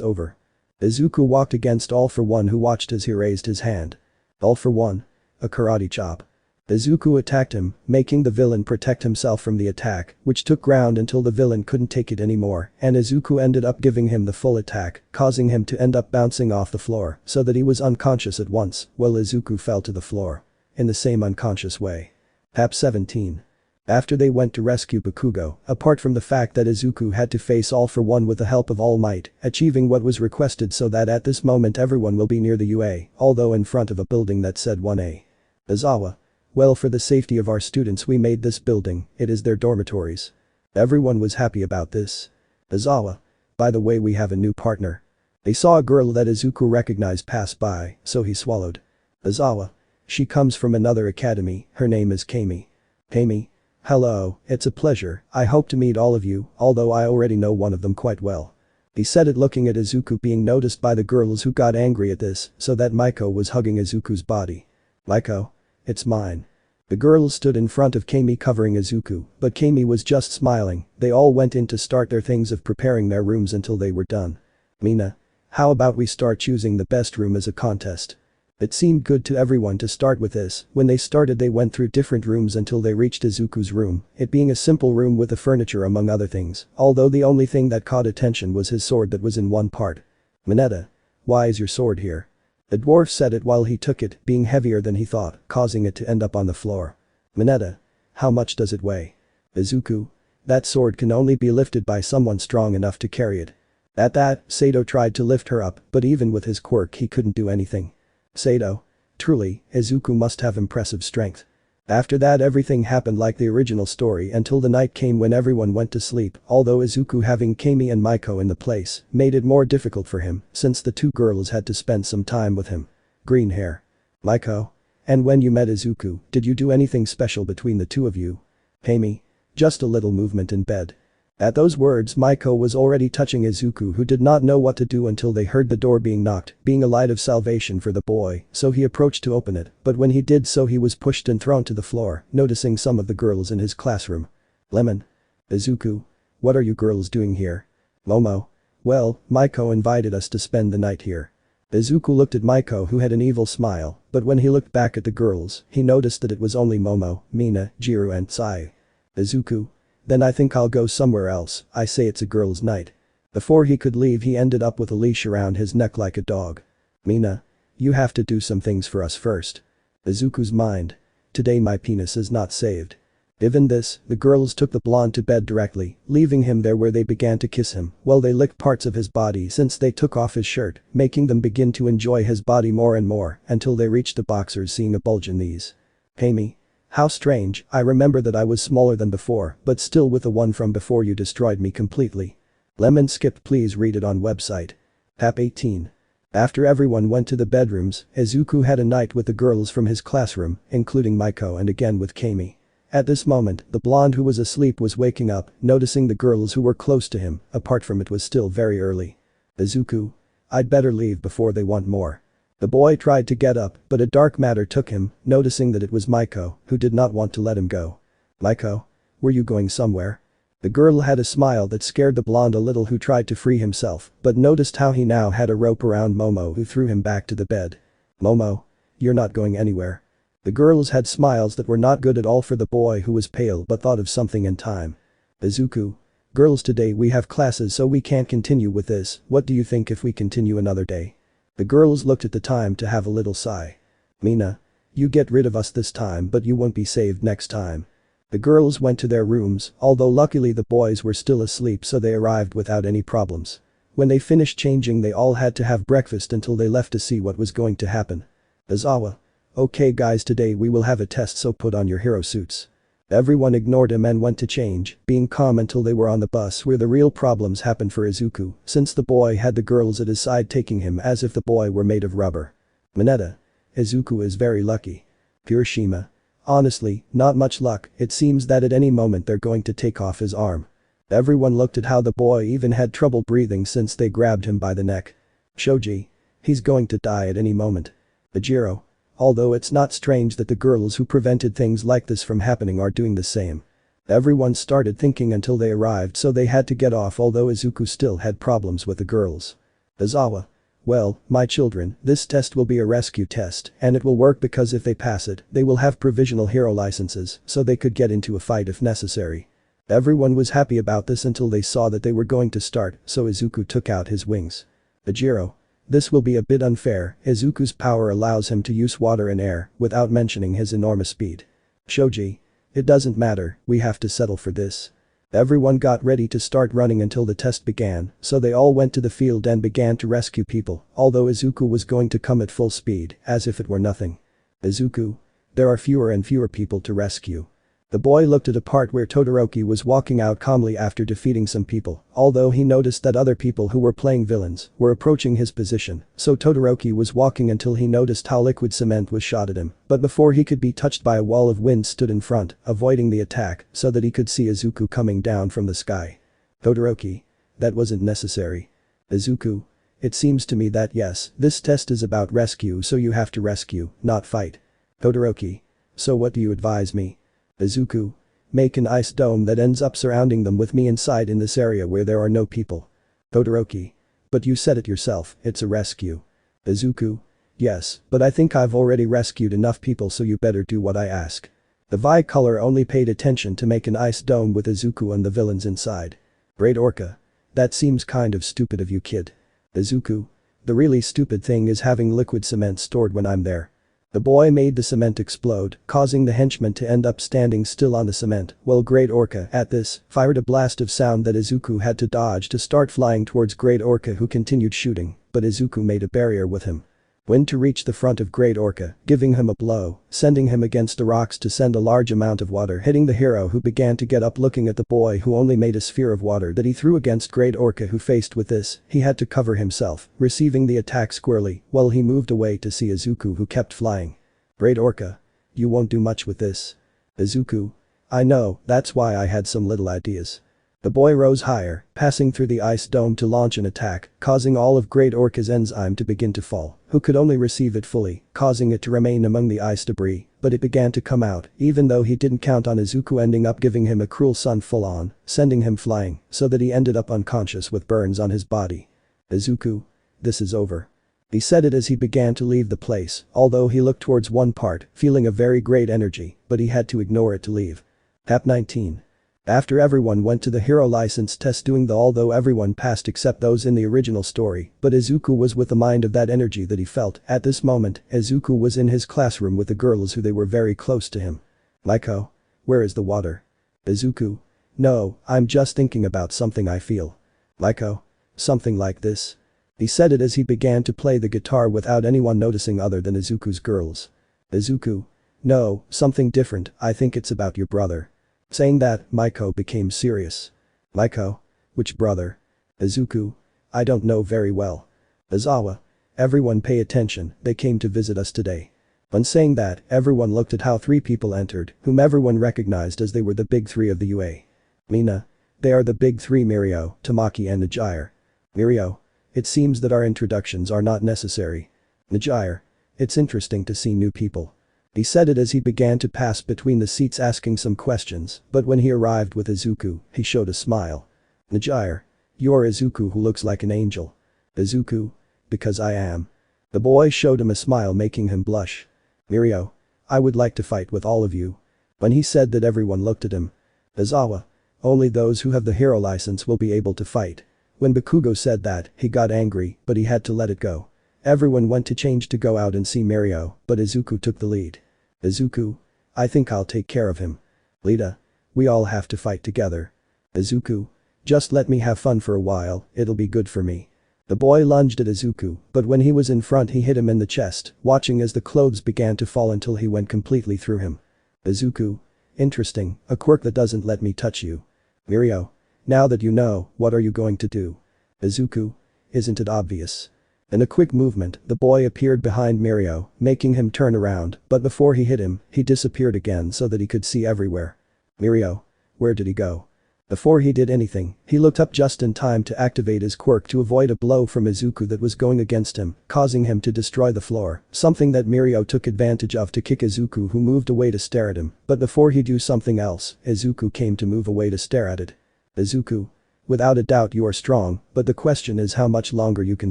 over. Izuku walked against All for One, who watched as he raised his hand. All for One. A karate chop. Izuku attacked him, making the villain protect himself from the attack, which took ground until the villain couldn't take it anymore, and Izuku ended up giving him the full attack, causing him to end up bouncing off the floor so that he was unconscious at once, while Izuku fell to the floor. In the same unconscious way. Pap 17. After they went to rescue Bakugo, apart from the fact that Izuku had to face All for One with the help of All Might, achieving what was requested so that at this moment everyone will be near the UA, although in front of a building that said 1A. Izawa. Well, for the safety of our students we made this building, it is their dormitories. Everyone was happy about this. Izawa. By the way, we have a new partner. They saw a girl that Izuku recognized pass by, so he swallowed. Izawa. She comes from another academy, her name is Kami. Kami. Hello, it's a pleasure, I hope to meet all of you, although I already know one of them quite well. He said it looking at Izuku being noticed by the girls, who got angry at this, so that Maiko was hugging Izuku's body. Maiko. It's mine. The girls stood in front of Kami covering Izuku, but Kami was just smiling. They all went in to start their things of preparing their rooms until they were done. Mina. How about we start choosing the best room as a contest? It seemed good to everyone to start with this. When they started they went through different rooms until they reached Izuku's room, it being a simple room with the furniture among other things, although the only thing that caught attention was his sword that was in one part. Mineta. Why is your sword here? The dwarf said it while he took it, being heavier than he thought, causing it to end up on the floor. Mineta. How much does it weigh? Izuku. That sword can only be lifted by someone strong enough to carry it. At that, Sato tried to lift her up, but even with his quirk he couldn't do anything. Sato. Truly, Izuku must have impressive strength. After that everything happened like the original story until the night came when everyone went to sleep, although Izuku having Kami and Maiko in the place made it more difficult for him since the two girls had to spend some time with him. Green hair. Maiko. And when you met Izuku, did you do anything special between the two of you? Kami. Just a little movement in bed. At those words Maiko was already touching Izuku, who did not know what to do until they heard the door being knocked, being a light of salvation for the boy, so he approached to open it, but when he did so he was pushed and thrown to the floor, noticing some of the girls in his classroom. Lemon. Izuku. What are you girls doing here? Momo. Well, Maiko invited us to spend the night here. Izuku looked at Maiko, who had an evil smile, but when he looked back at the girls, he noticed that it was only Momo, Mina, Jiru and Sai. Izuku. Then I think I'll go somewhere else, I say it's a girls' night. Before he could leave he ended up with a leash around his neck like a dog. Mina. You have to do some things for us first. Izuku's mind. Today my penis is not saved. Given this, the girls took the blonde to bed directly, leaving him there where they began to kiss him, while they licked parts of his body since they took off his shirt, making them begin to enjoy his body more and more until they reached the boxers, seeing a bulge in these. Kami. How strange, I remember that I was smaller than before, but still with the one from before you destroyed me completely. Lemon skipped, please read it on website. Pap 18. After everyone went to the bedrooms, Izuku had a night with the girls from his classroom, including Maiko and again with Kami. At this moment, the blonde who was asleep was waking up, noticing the girls who were close to him, apart from it was still very early. Izuku. I'd better leave before they want more. The boy tried to get up, but a dark matter took him, noticing that it was Maiko, who did not want to let him go. Maiko? Were you going somewhere? The girl had a smile that scared the blonde a little, who tried to free himself, but noticed how he now had a rope around Momo, who threw him back to the bed. Momo? You're not going anywhere. The girls had smiles that were not good at all for the boy, who was pale but thought of something in time. Izuku. Girls, today we have classes, so we can't continue with this. What do you think if we continue another day? The girls looked at the time to have a little sigh. Mina. You get rid of us this time, but you won't be saved next time. The girls went to their rooms, although luckily the boys were still asleep, so they arrived without any problems. When they finished changing, they all had to have breakfast until they left to see what was going to happen. Aizawa. Okay guys, today we will have a test, so put on your hero suits. Everyone ignored him and went to change, being calm until they were on the bus, where the real problems happened for Izuku, since the boy had the girls at his side taking him as if the boy were made of rubber. Mineta. Izuku is very lucky. Kirishima. Honestly, not much luck. It seems that at any moment they're going to take off his arm. Everyone looked at how the boy even had trouble breathing since they grabbed him by the neck. Shoji. He's going to die at any moment. Ajiro. Although it's not strange that the girls who prevented things like this from happening are doing the same. Everyone started thinking until they arrived, so they had to get off, although Izuku still had problems with the girls. Aizawa. Well, my children, this test will be a rescue test, and it will work because if they pass it, they will have provisional hero licenses, so they could get into a fight if necessary. Everyone was happy about this until they saw that they were going to start, so Izuku took out his wings. Ajiro. This will be a bit unfair. Izuku's power allows him to use water and air, without mentioning his enormous speed. Shoji. It doesn't matter, we have to settle for this. Everyone got ready to start running until the test began, so they all went to the field and began to rescue people, although Izuku was going to come at full speed, as if it were nothing. Izuku. There are fewer and fewer people to rescue. The boy looked at a part where Todoroki was walking out calmly after defeating some people, although he noticed that other people who were playing villains were approaching his position, so Todoroki was walking until he noticed how liquid cement was shot at him, but before he could be touched by a wall of wind stood in front, avoiding the attack so that he could see Izuku coming down from the sky. Todoroki. That wasn't necessary. Izuku. It seems to me that yes, this test is about rescue, so you have to rescue, not fight. Todoroki. So what do you advise me? Izuku. Make an ice dome that ends up surrounding them with me inside in this area where there are no people. Todoroki. But you said it yourself, it's a rescue. Izuku. Yes, but I think I've already rescued enough people, so you better do what I ask. The Vi-color only paid attention to make an ice dome with Izuku and the villains inside. Great Orca. That seems kind of stupid of you, kid. Izuku. The really stupid thing is having liquid cement stored when I'm there. The boy made the cement explode, causing the henchman to end up standing still on the cement, while Great Orca, at this, fired a blast of sound that Izuku had to dodge to start flying towards Great Orca, who continued shooting, but Izuku made a barrier with him. Went to reach the front of Great Orca, giving him a blow, sending him against the rocks to send a large amount of water hitting the hero, who began to get up looking at the boy who only made a sphere of water that he threw against Great Orca, who faced with this, he had to cover himself, receiving the attack squarely, while he moved away to see Izuku, who kept flying. Great Orca. You won't do much with this. Izuku. I know, that's why I had some little ideas. The boy rose higher, passing through the ice dome to launch an attack, causing all of Great Orca's enzyme to begin to fall, who could only receive it fully, causing it to remain among the ice debris, but it began to come out, even though he didn't count on Izuku ending up giving him a cruel sun full on, sending him flying, so that he ended up unconscious with burns on his body. Izuku. This is over. He said it as he began to leave the place, although he looked towards one part, feeling a very great energy, but he had to ignore it to leave. Tap 19. After everyone went to the hero license test doing the although everyone passed except those in the original story, but Izuku was with the mind of that energy that he felt. At this moment, Izuku was in his classroom with the girls who they were very close to him. Maiko. Where is the water? Izuku. No, I'm just thinking about something I feel. Maiko. Something like this. He said it as he began to play the guitar without anyone noticing other than Izuku's girls. Izuku. No, something different, I think it's about your brother. Saying that, Maiko became serious. Maiko? Which brother? Izuku. I don't know very well. Aizawa. Everyone pay attention, they came to visit us today. When saying that, everyone looked at how 3 people entered, whom everyone recognized as they were the big 3 of the UA. Mina. They are the big 3 Mirio, Tamaki and Najire. Mirio. It seems that our introductions are not necessary. Najire. It's interesting to see new people. He said it as he began to pass between the seats asking some questions, but when he arrived with Izuku, he showed a smile. Najire. You're Izuku who looks like an angel. Izuku. Because I am. The boy showed him a smile making him blush. Mirio. I would like to fight with all of you. When he said that, everyone looked at him. Izawa. Only those who have the hero license will be able to fight. When Bakugo said that, he got angry, but he had to let it go. Everyone went to change to go out and see Mirio, but Izuku took the lead. Izuku. I think I'll take care of him. Lita. We all have to fight together. Izuku. Just let me have fun for a while, it'll be good for me. The boy lunged at Izuku, but when he was in front he hit him in the chest, watching as the clothes began to fall until he went completely through him. Izuku. Interesting, a quirk that doesn't let me touch you. Mirio. Now that you know, what are you going to do? Izuku. Isn't it obvious? In a quick movement, the boy appeared behind Mirio, making him turn around, but before he hit him, he disappeared again so that he could see everywhere. Mirio. Where did he go? Before he did anything, he looked up just in time to activate his quirk to avoid a blow from Izuku that was going against him, causing him to destroy the floor, something that Mirio took advantage of to kick Izuku, who moved away to stare at him, but before he do something else, Izuku came to move away to stare at it. Izuku. Without a doubt you are strong, but the question is how much longer you can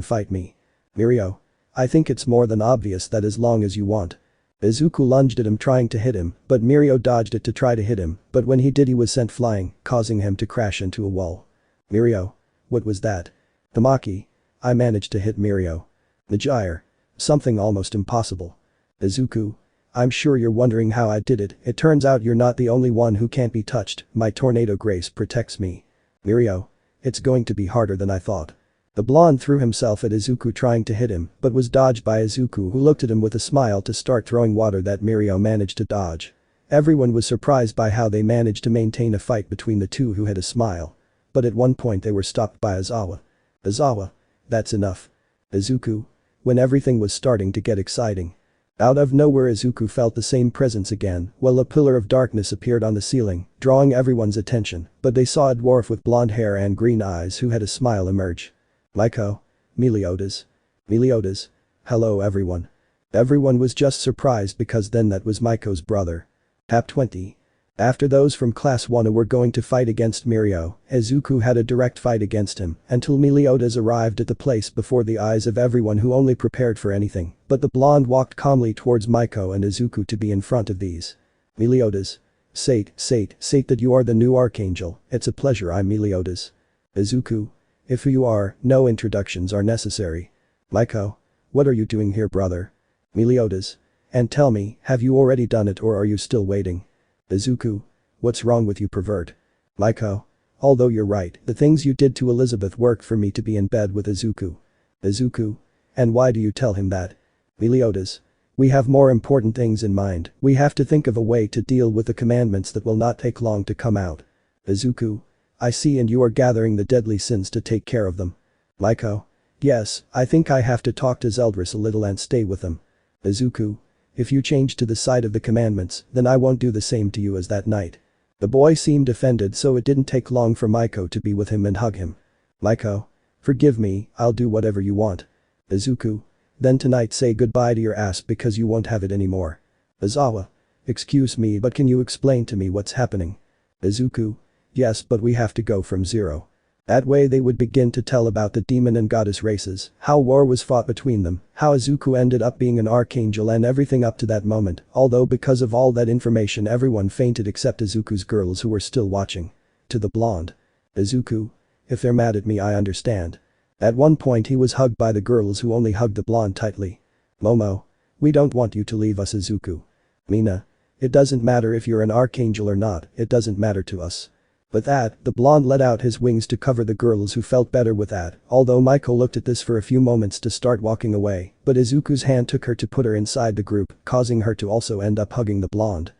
fight me. Mirio. I think it's more than obvious that as long as you want. Izuku lunged at him trying to hit him, but Mirio dodged it to try to hit him, but when he did he was sent flying, causing him to crash into a wall. Mirio. What was that? Tamaki. I managed to hit Mirio. Najire. Something almost impossible. Izuku. I'm sure you're wondering how I did it, it turns out you're not the only one who can't be touched, my tornado grace protects me. Mirio. It's going to be harder than I thought. The blonde threw himself at Izuku trying to hit him, but was dodged by Izuku, who looked at him with a smile to start throwing water that Mirio managed to dodge. Everyone was surprised by how they managed to maintain a fight between the two who had a smile. But at one point they were stopped by Izawa. Izawa. That's enough. Izuku. When everything was starting to get exciting. Out of nowhere Izuku felt the same presence again, while a pillar of darkness appeared on the ceiling, drawing everyone's attention, but they saw a dwarf with blonde hair and green eyes who had a smile emerge. Maiko. Meliodas. Meliodas. Hello everyone. Everyone was just surprised because then that was Maiko's brother. Chap 20. After those from class 1 were going to fight against Mirio, Izuku had a direct fight against him until Meliodas arrived at the place before the eyes of everyone who only prepared for anything, but the blonde walked calmly towards Maiko and Izuku to be in front of these. Meliodas. Sate that you are the new archangel, it's a pleasure. I'm Meliodas. Izuku. If you are, no introductions are necessary. Maiko. What are you doing here, brother? Meliodas. And tell me, have you already done it or are you still waiting? Izuku. What's wrong with you, pervert? Maiko. Although you're right, the things you did to Elizabeth worked for me to be in bed with Izuku. Izuku. And why do you tell him that? Meliodas. We have more important things in mind, we have to think of a way to deal with the commandments that will not take long to come out. Izuku. I see, and you are gathering the deadly sins to take care of them. Maiko. Yes, I think I have to talk to Zeldris a little and stay with them. Izuku. If you change to the side of the commandments, then I won't do the same to you as that night. The boy seemed offended, so it didn't take long for Maiko to be with him and hug him. Maiko. Forgive me, I'll do whatever you want. Izuku. Then tonight say goodbye to your ass because you won't have it anymore. Izawa. Excuse me, but can you explain to me what's happening? Izuku. Yes, but we have to go from zero. That way they would begin to tell about the demon and goddess races, how war was fought between them, how Izuku ended up being an archangel and everything up to that moment, although because of all that information everyone fainted except Izuku's girls who were still watching. To the blonde. Izuku. If they're mad at me I understand. At one point he was hugged by the girls who only hugged the blonde tightly. Momo. We don't want you to leave us, Izuku. Mina. It doesn't matter if you're an archangel or not, it doesn't matter to us. With that, the blonde let out his wings to cover the girls who felt better with that, although Maiko looked at this for a few moments to start walking away, but Izuku's hand took her to put her inside the group, causing her to also end up hugging the blonde.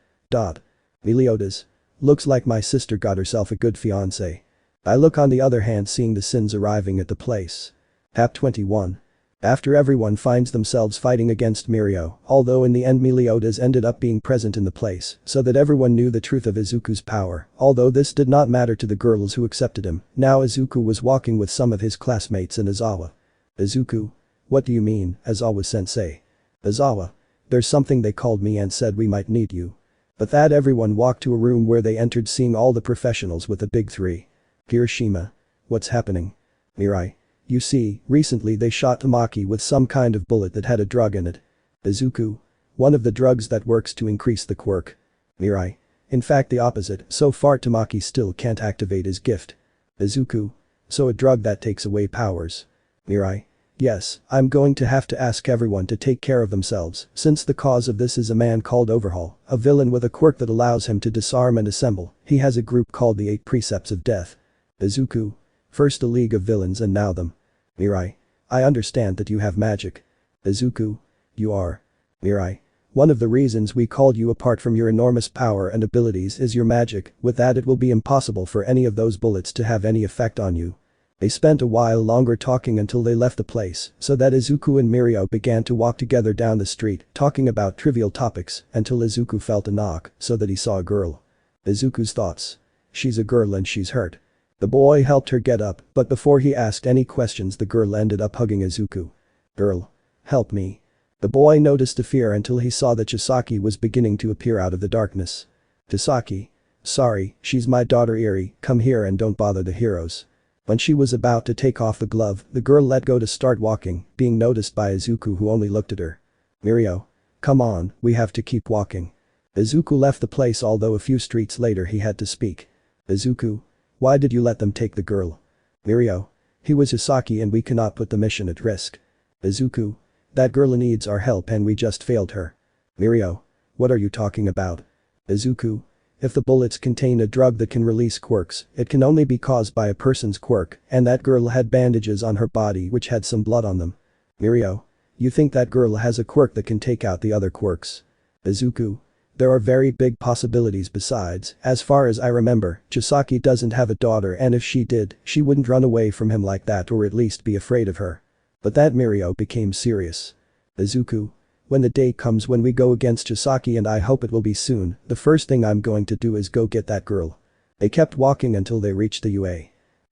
Meliodas. Looks like my sister got herself a good fiancé. I look on the other hand seeing the sins arriving at the place. Chap 21. After everyone finds themselves fighting against Mirio, although in the end Meliodas ended up being present in the place, so that everyone knew the truth of Izuku's power, although this did not matter to the girls who accepted him. Now Izuku was walking with some of his classmates in Izawa. Izuku? What do you mean, Izawa-sensei? Izawa. There's something they called me and said we might need you. But that everyone walked to a room where they entered seeing all the professionals with the big three. Hiroshima. What's happening? Mirai. You see, recently they shot Tamaki with some kind of bullet that had a drug in it. Izuku. One of the drugs that works to increase the quirk. Mirai. In fact the opposite, so far Tamaki still can't activate his gift. Izuku. So a drug that takes away powers. Mirai. Yes, I'm going to have to ask everyone to take care of themselves, since the cause of this is a man called Overhaul, a villain with a quirk that allows him to disarm and assemble. He has a group called the 8 Precepts of Death. Izuku. First a league of villains and now them. Mirai. I understand that you have magic. Izuku. You are. Mirai. One of the reasons we called you apart from your enormous power and abilities is your magic, with that it will be impossible for any of those bullets to have any effect on you. They spent a while longer talking until they left the place, so that Izuku and Mirio began to walk together down the street, talking about trivial topics, until Izuku felt a knock, so that he saw a girl. Izuku's thoughts. She's a girl and she's hurt. The boy helped her get up, but before he asked any questions the girl ended up hugging Izuku. Girl. Help me. The boy noticed the fear until he saw that Chisaki was beginning to appear out of the darkness. Chisaki. Sorry, she's my daughter Eri, come here and don't bother the heroes. When she was about to take off the glove, the girl let go to start walking, being noticed by Izuku who only looked at her. Mirio. Come on, we have to keep walking. Izuku left the place although a few streets later he had to speak. Izuku. Why did you let them take the girl? Mirio. He was Hisaki and we cannot put the mission at risk. Izuku. That girl needs our help and we just failed her. Mirio. What are you talking about? Izuku. If the bullets contain a drug that can release quirks, it can only be caused by a person's quirk, and that girl had bandages on her body which had some blood on them. Mirio. You think that girl has a quirk that can take out the other quirks? Izuku. There are very big possibilities besides, as far as I remember, Chisaki doesn't have a daughter and if she did, she wouldn't run away from him like that or at least be afraid of her. But that Mirio became serious. Izuku. When the day comes when we go against Chisaki and I hope it will be soon, the first thing I'm going to do is go get that girl. They kept walking until they reached the UA.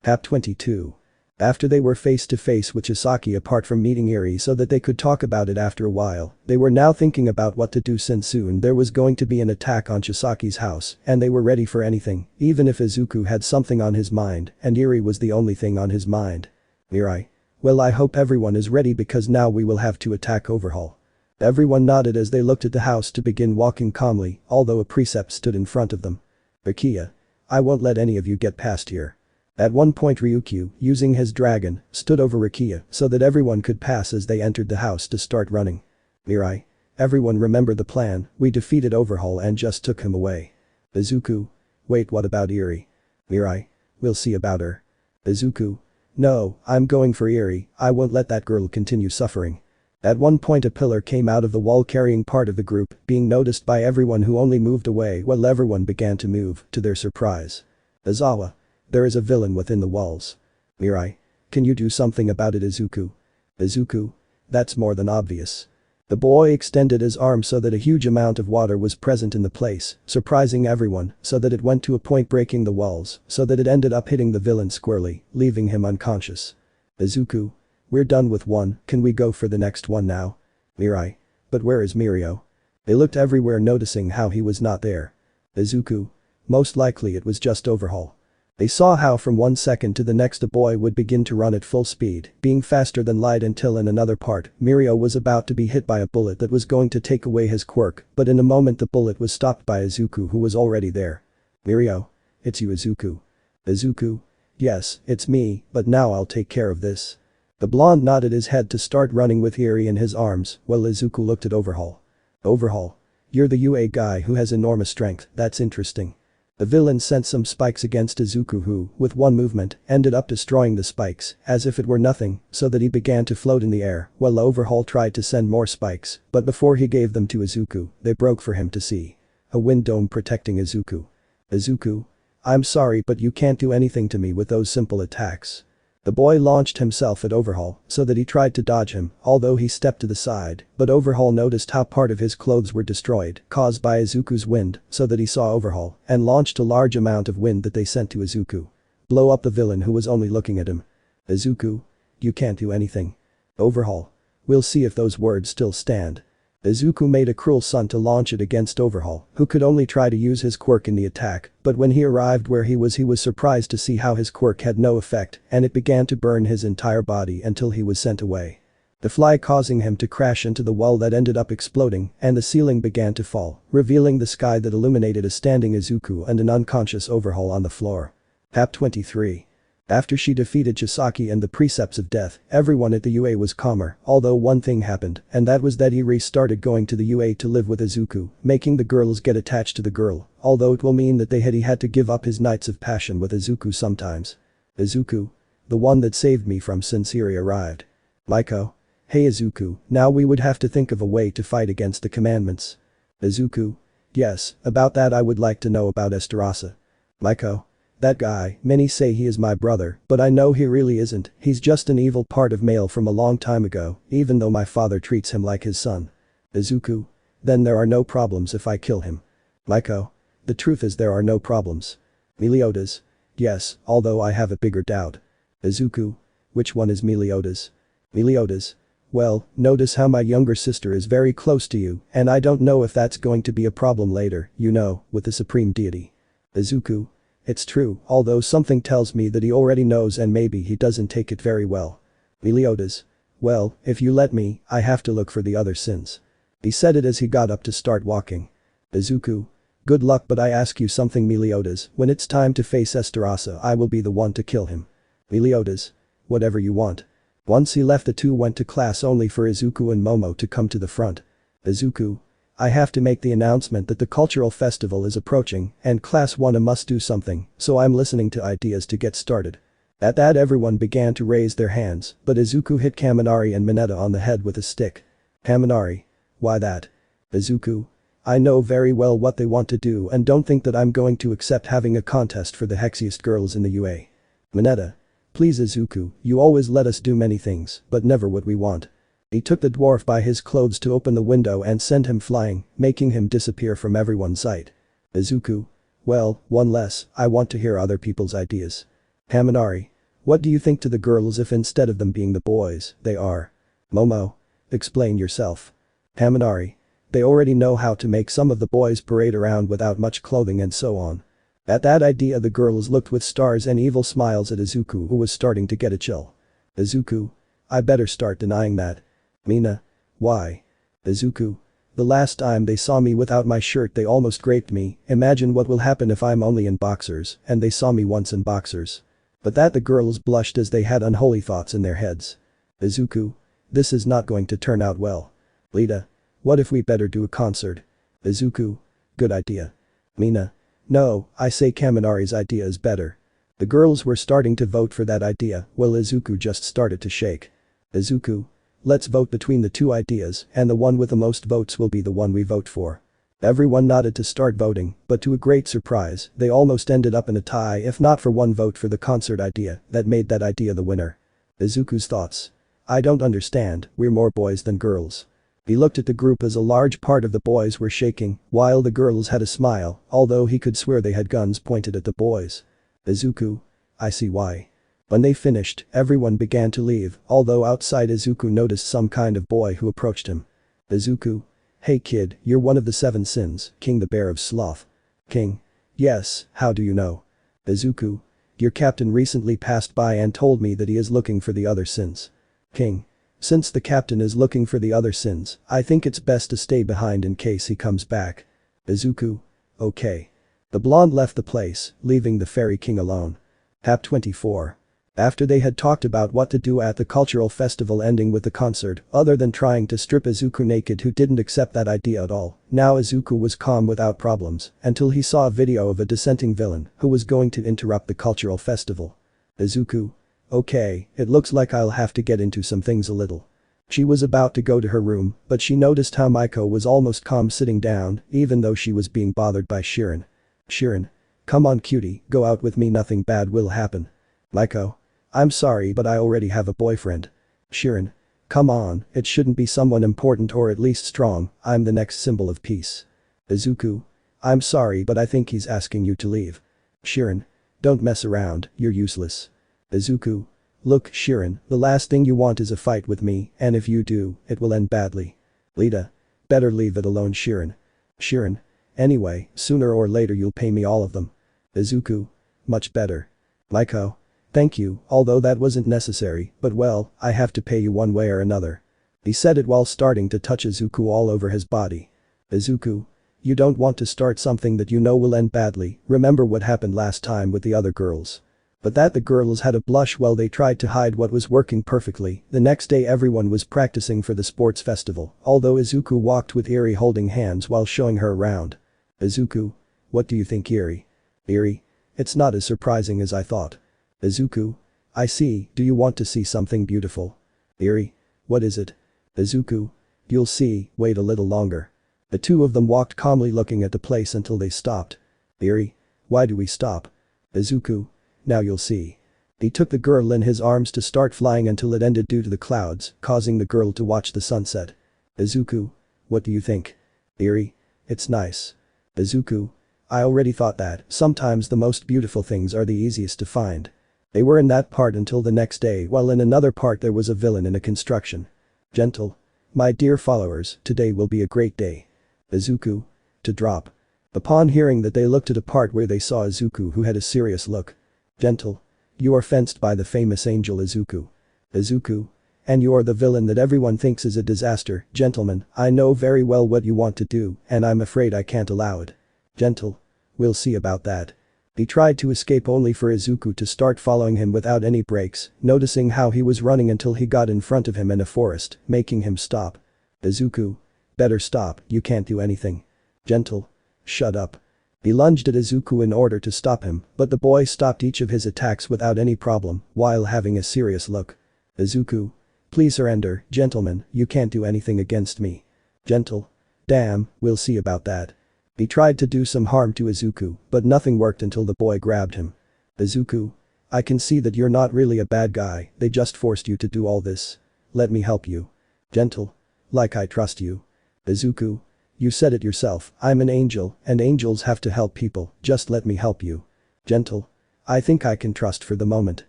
Hap 22. After they were face to face with Chisaki apart from meeting Eri so that they could talk about it after a while, they were now thinking about what to do since soon there was going to be an attack on Chisaki's house and they were ready for anything, even if Izuku had something on his mind and Eri was the only thing on his mind. Mirai. Well I hope everyone is ready because now we will have to attack Overhaul. Everyone nodded as they looked at the house to begin walking calmly, although a precept stood in front of them. Rikiya. I won't let any of you get past here. At one point Ryukyu, using his dragon, stood over Rikiya so that everyone could pass as they entered the house to start running. Mirai. Everyone remember the plan, we defeated Overhaul and just took him away. Izuku. Wait, what about Eri? Mirai. We'll see about her. Izuku. No, I'm going for Eri, I won't let that girl continue suffering. At one point a pillar came out of the wall carrying part of the group, being noticed by everyone who only moved away while everyone began to move, to their surprise. Izawa. There is a villain within the walls. Mirai. Can you do something about it Izuku? Izuku. That's more than obvious. The boy extended his arm so that a huge amount of water was present in the place, surprising everyone, so that it went to a point breaking the walls, so that it ended up hitting the villain squarely, leaving him unconscious. Izuku. We're done with one, can we go for the next one now? Mirai. But where is Mirio? They looked everywhere noticing how he was not there. Izuku. Most likely it was just Overhaul. They saw how from 1 second to the next a boy would begin to run at full speed, being faster than light until in another part, Mirio was about to be hit by a bullet that was going to take away his quirk, but in a moment the bullet was stopped by Izuku who was already there. Mirio. It's you Izuku. Izuku. Yes, it's me, but now I'll take care of this. The blonde nodded his head to start running with Eri in his arms, while Izuku looked at Overhaul. Overhaul. You're the UA guy who has enormous strength, that's interesting. The villain sent some spikes against Izuku who, with one movement, ended up destroying the spikes, as if it were nothing, so that he began to float in the air, while Overhaul tried to send more spikes, but before he gave them to Izuku, they broke for him to see. A wind dome protecting Izuku. Izuku. I'm sorry but you can't do anything to me with those simple attacks. The boy launched himself at Overhaul so that he tried to dodge him, although he stepped to the side, but Overhaul noticed how part of his clothes were destroyed, caused by Izuku's wind, so that he saw Overhaul and launched a large amount of wind that they sent to Izuku. Blow up the villain who was only looking at him. Izuku. You can't do anything. Overhaul. We'll see if those words still stand. Izuku made a cruel son to launch it against Overhaul, who could only try to use his quirk in the attack, but when he arrived where he was surprised to see how his quirk had no effect and it began to burn his entire body until he was sent away. The fly causing him to crash into the wall that ended up exploding and the ceiling began to fall, revealing the sky that illuminated a standing Izuku and an unconscious Overhaul on the floor. Chapter 23. After she defeated Chisaki and the precepts of death, everyone at the UA was calmer, although one thing happened, and that was that he restarted going to the UA to live with Izuku, making the girls get attached to the girl, although it will mean that he had to give up his nights of passion with Izuku sometimes. Izuku. The one that saved me from Sincere arrived. Maiko. Hey Izuku, now we would have to think of a way to fight against the commandments. Izuku. Yes, about that I would like to know about Estarossa. Maiko. That guy, many say he is my brother, but I know he really isn't, he's just an evil part of male from a long time ago, even though my father treats him like his son. Izuku. Then there are no problems if I kill him. Maiko. The truth is there are no problems. Meliodas. Yes, although I have a bigger doubt. Izuku. Which one is Meliodas? Meliodas. Well, notice how my younger sister is very close to you, and I don't know if that's going to be a problem later, you know, with the supreme deity. Izuku. It's true, although something tells me that he already knows and maybe he doesn't take it very well. Meliodas. Well, if you let me, I have to look for the other sins. He said it as he got up to start walking. Izuku. Good luck, but I ask you something, Meliodas, when it's time to face Estarossa I will be the one to kill him. Meliodas. Whatever you want. Once he left, the two went to class only for Izuku and Momo to come to the front. Izuku. I have to make the announcement that the cultural festival is approaching and class 1 must do something, so I'm listening to ideas to get started. At that everyone began to raise their hands, but Izuku hit Kaminari and Mineta on the head with a stick. Kaminari. Why that? Izuku. I know very well what they want to do and don't think that I'm going to accept having a contest for the hexiest girls in the UA. Mineta. Please Izuku, you always let us do many things, but never what we want. He took the dwarf by his clothes to open the window and send him flying, making him disappear from everyone's sight. Izuku. Well, one less, I want to hear other people's ideas. Kaminari. What do you think to the girls if instead of them being the boys, they are? Momo. Explain yourself. Kaminari. They already know how to make some of the boys parade around without much clothing and so on. At that idea the girls looked with stars and evil smiles at Izuku, who was starting to get a chill. Izuku. I better start denying that. Mina. Why? Izuku. The last time they saw me without my shirt they almost raped me, imagine what will happen if I'm only in boxers, and they saw me once in boxers. But that the girls blushed as they had unholy thoughts in their heads. Izuku. This is not going to turn out well. Lita. What if we better do a concert? Izuku. Good idea. Mina. No, I say Kaminari's idea is better. The girls were starting to vote for that idea, while Izuku just started to shake. Izuku. Let's vote between the two ideas and the one with the most votes will be the one we vote for. Everyone nodded to start voting, but to a great surprise, they almost ended up in a tie if not for one vote for the concert idea that made that idea the winner. Izuku's thoughts. I don't understand, we're more boys than girls. He looked at the group as a large part of the boys were shaking, while the girls had a smile, although he could swear they had guns pointed at the boys. Izuku. I see why. When they finished, everyone began to leave, although outside Izuku noticed some kind of boy who approached him. Izuku. Hey kid, you're one of the 7 sins, King the Bear of Sloth. King. Yes, how do you know? Izuku. Your captain recently passed by and told me that he is looking for the other sins. King. Since the captain is looking for the other sins, I think it's best to stay behind in case he comes back. Izuku. Okay. The blonde left the place, leaving the fairy king alone. Chapter 24. After they had talked about what to do at the cultural festival ending with the concert, other than trying to strip Izuku naked who didn't accept that idea at all, now Izuku was calm without problems, until he saw a video of a dissenting villain who was going to interrupt the cultural festival. Izuku. Okay, it looks like I'll have to get into some things a little. She was about to go to her room, but she noticed how Maiko was almost calm sitting down, even though she was being bothered by Shirin. Shirin. Come on cutie, go out with me, nothing bad will happen. Maiko. I'm sorry but I already have a boyfriend. Shirin. Come on, it shouldn't be someone important or at least strong, I'm the next symbol of peace. Izuku. I'm sorry but I think he's asking you to leave. Shirin. Don't mess around, you're useless. Izuku. Look, Shirin, the last thing you want is a fight with me, and if you do, it will end badly. Lita. Better leave it alone, Shirin. Shirin. Anyway, sooner or later you'll pay me all of them. Izuku. Much better. Maiko. Thank you, although that wasn't necessary, but well, I have to pay you one way or another. He said it while starting to touch Izuku all over his body. Izuku. You don't want to start something that you know will end badly, remember what happened last time with the other girls. But that the girls had a blush while they tried to hide what was working perfectly. The next day everyone was practicing for the sports festival, although Izuku walked with Eri holding hands while showing her around. Izuku. What do you think, Eri? Eri. It's not as surprising as I thought. Izuku. I see, do you want to see something beautiful? Eri. What is it? Izuku. You'll see, wait a little longer. The two of them walked calmly looking at the place until they stopped. Eri. Why do we stop? Izuku. Now you'll see. He took the girl in his arms to start flying until it ended due to the clouds, causing the girl to watch the sunset. Izuku. What do you think? Eri. It's nice. Izuku. I already thought that, sometimes the most beautiful things are the easiest to find. They were in that part until the next day while in another part there was a villain in a construction. Gentle. My dear followers, today will be a great day. Izuku. To drop. Upon hearing that they looked at a part where they saw Izuku who had a serious look. Gentle. You are fenced by the famous angel Izuku. Izuku. And you are the villain that everyone thinks is a disaster. Gentlemen, I know very well what you want to do and I'm afraid I can't allow it. Gentle. We'll see about that. He tried to escape only for Izuku to start following him without any breaks, noticing how he was running until he got in front of him in a forest, making him stop. Izuku. Better stop, you can't do anything. Gentle. Shut up. He lunged at Izuku in order to stop him, but the boy stopped each of his attacks without any problem, while having a serious look. Izuku. Please surrender, gentlemen, you can't do anything against me. Gentle. Damn, we'll see about that. He tried to do some harm to Izuku, but nothing worked until the boy grabbed him. Izuku. I can see that you're not really a bad guy, they just forced you to do all this. Let me help you. Gentle. Like I trust you. Izuku. You said it yourself, I'm an angel, and angels have to help people, just let me help you. Gentle. I think I can trust for the moment.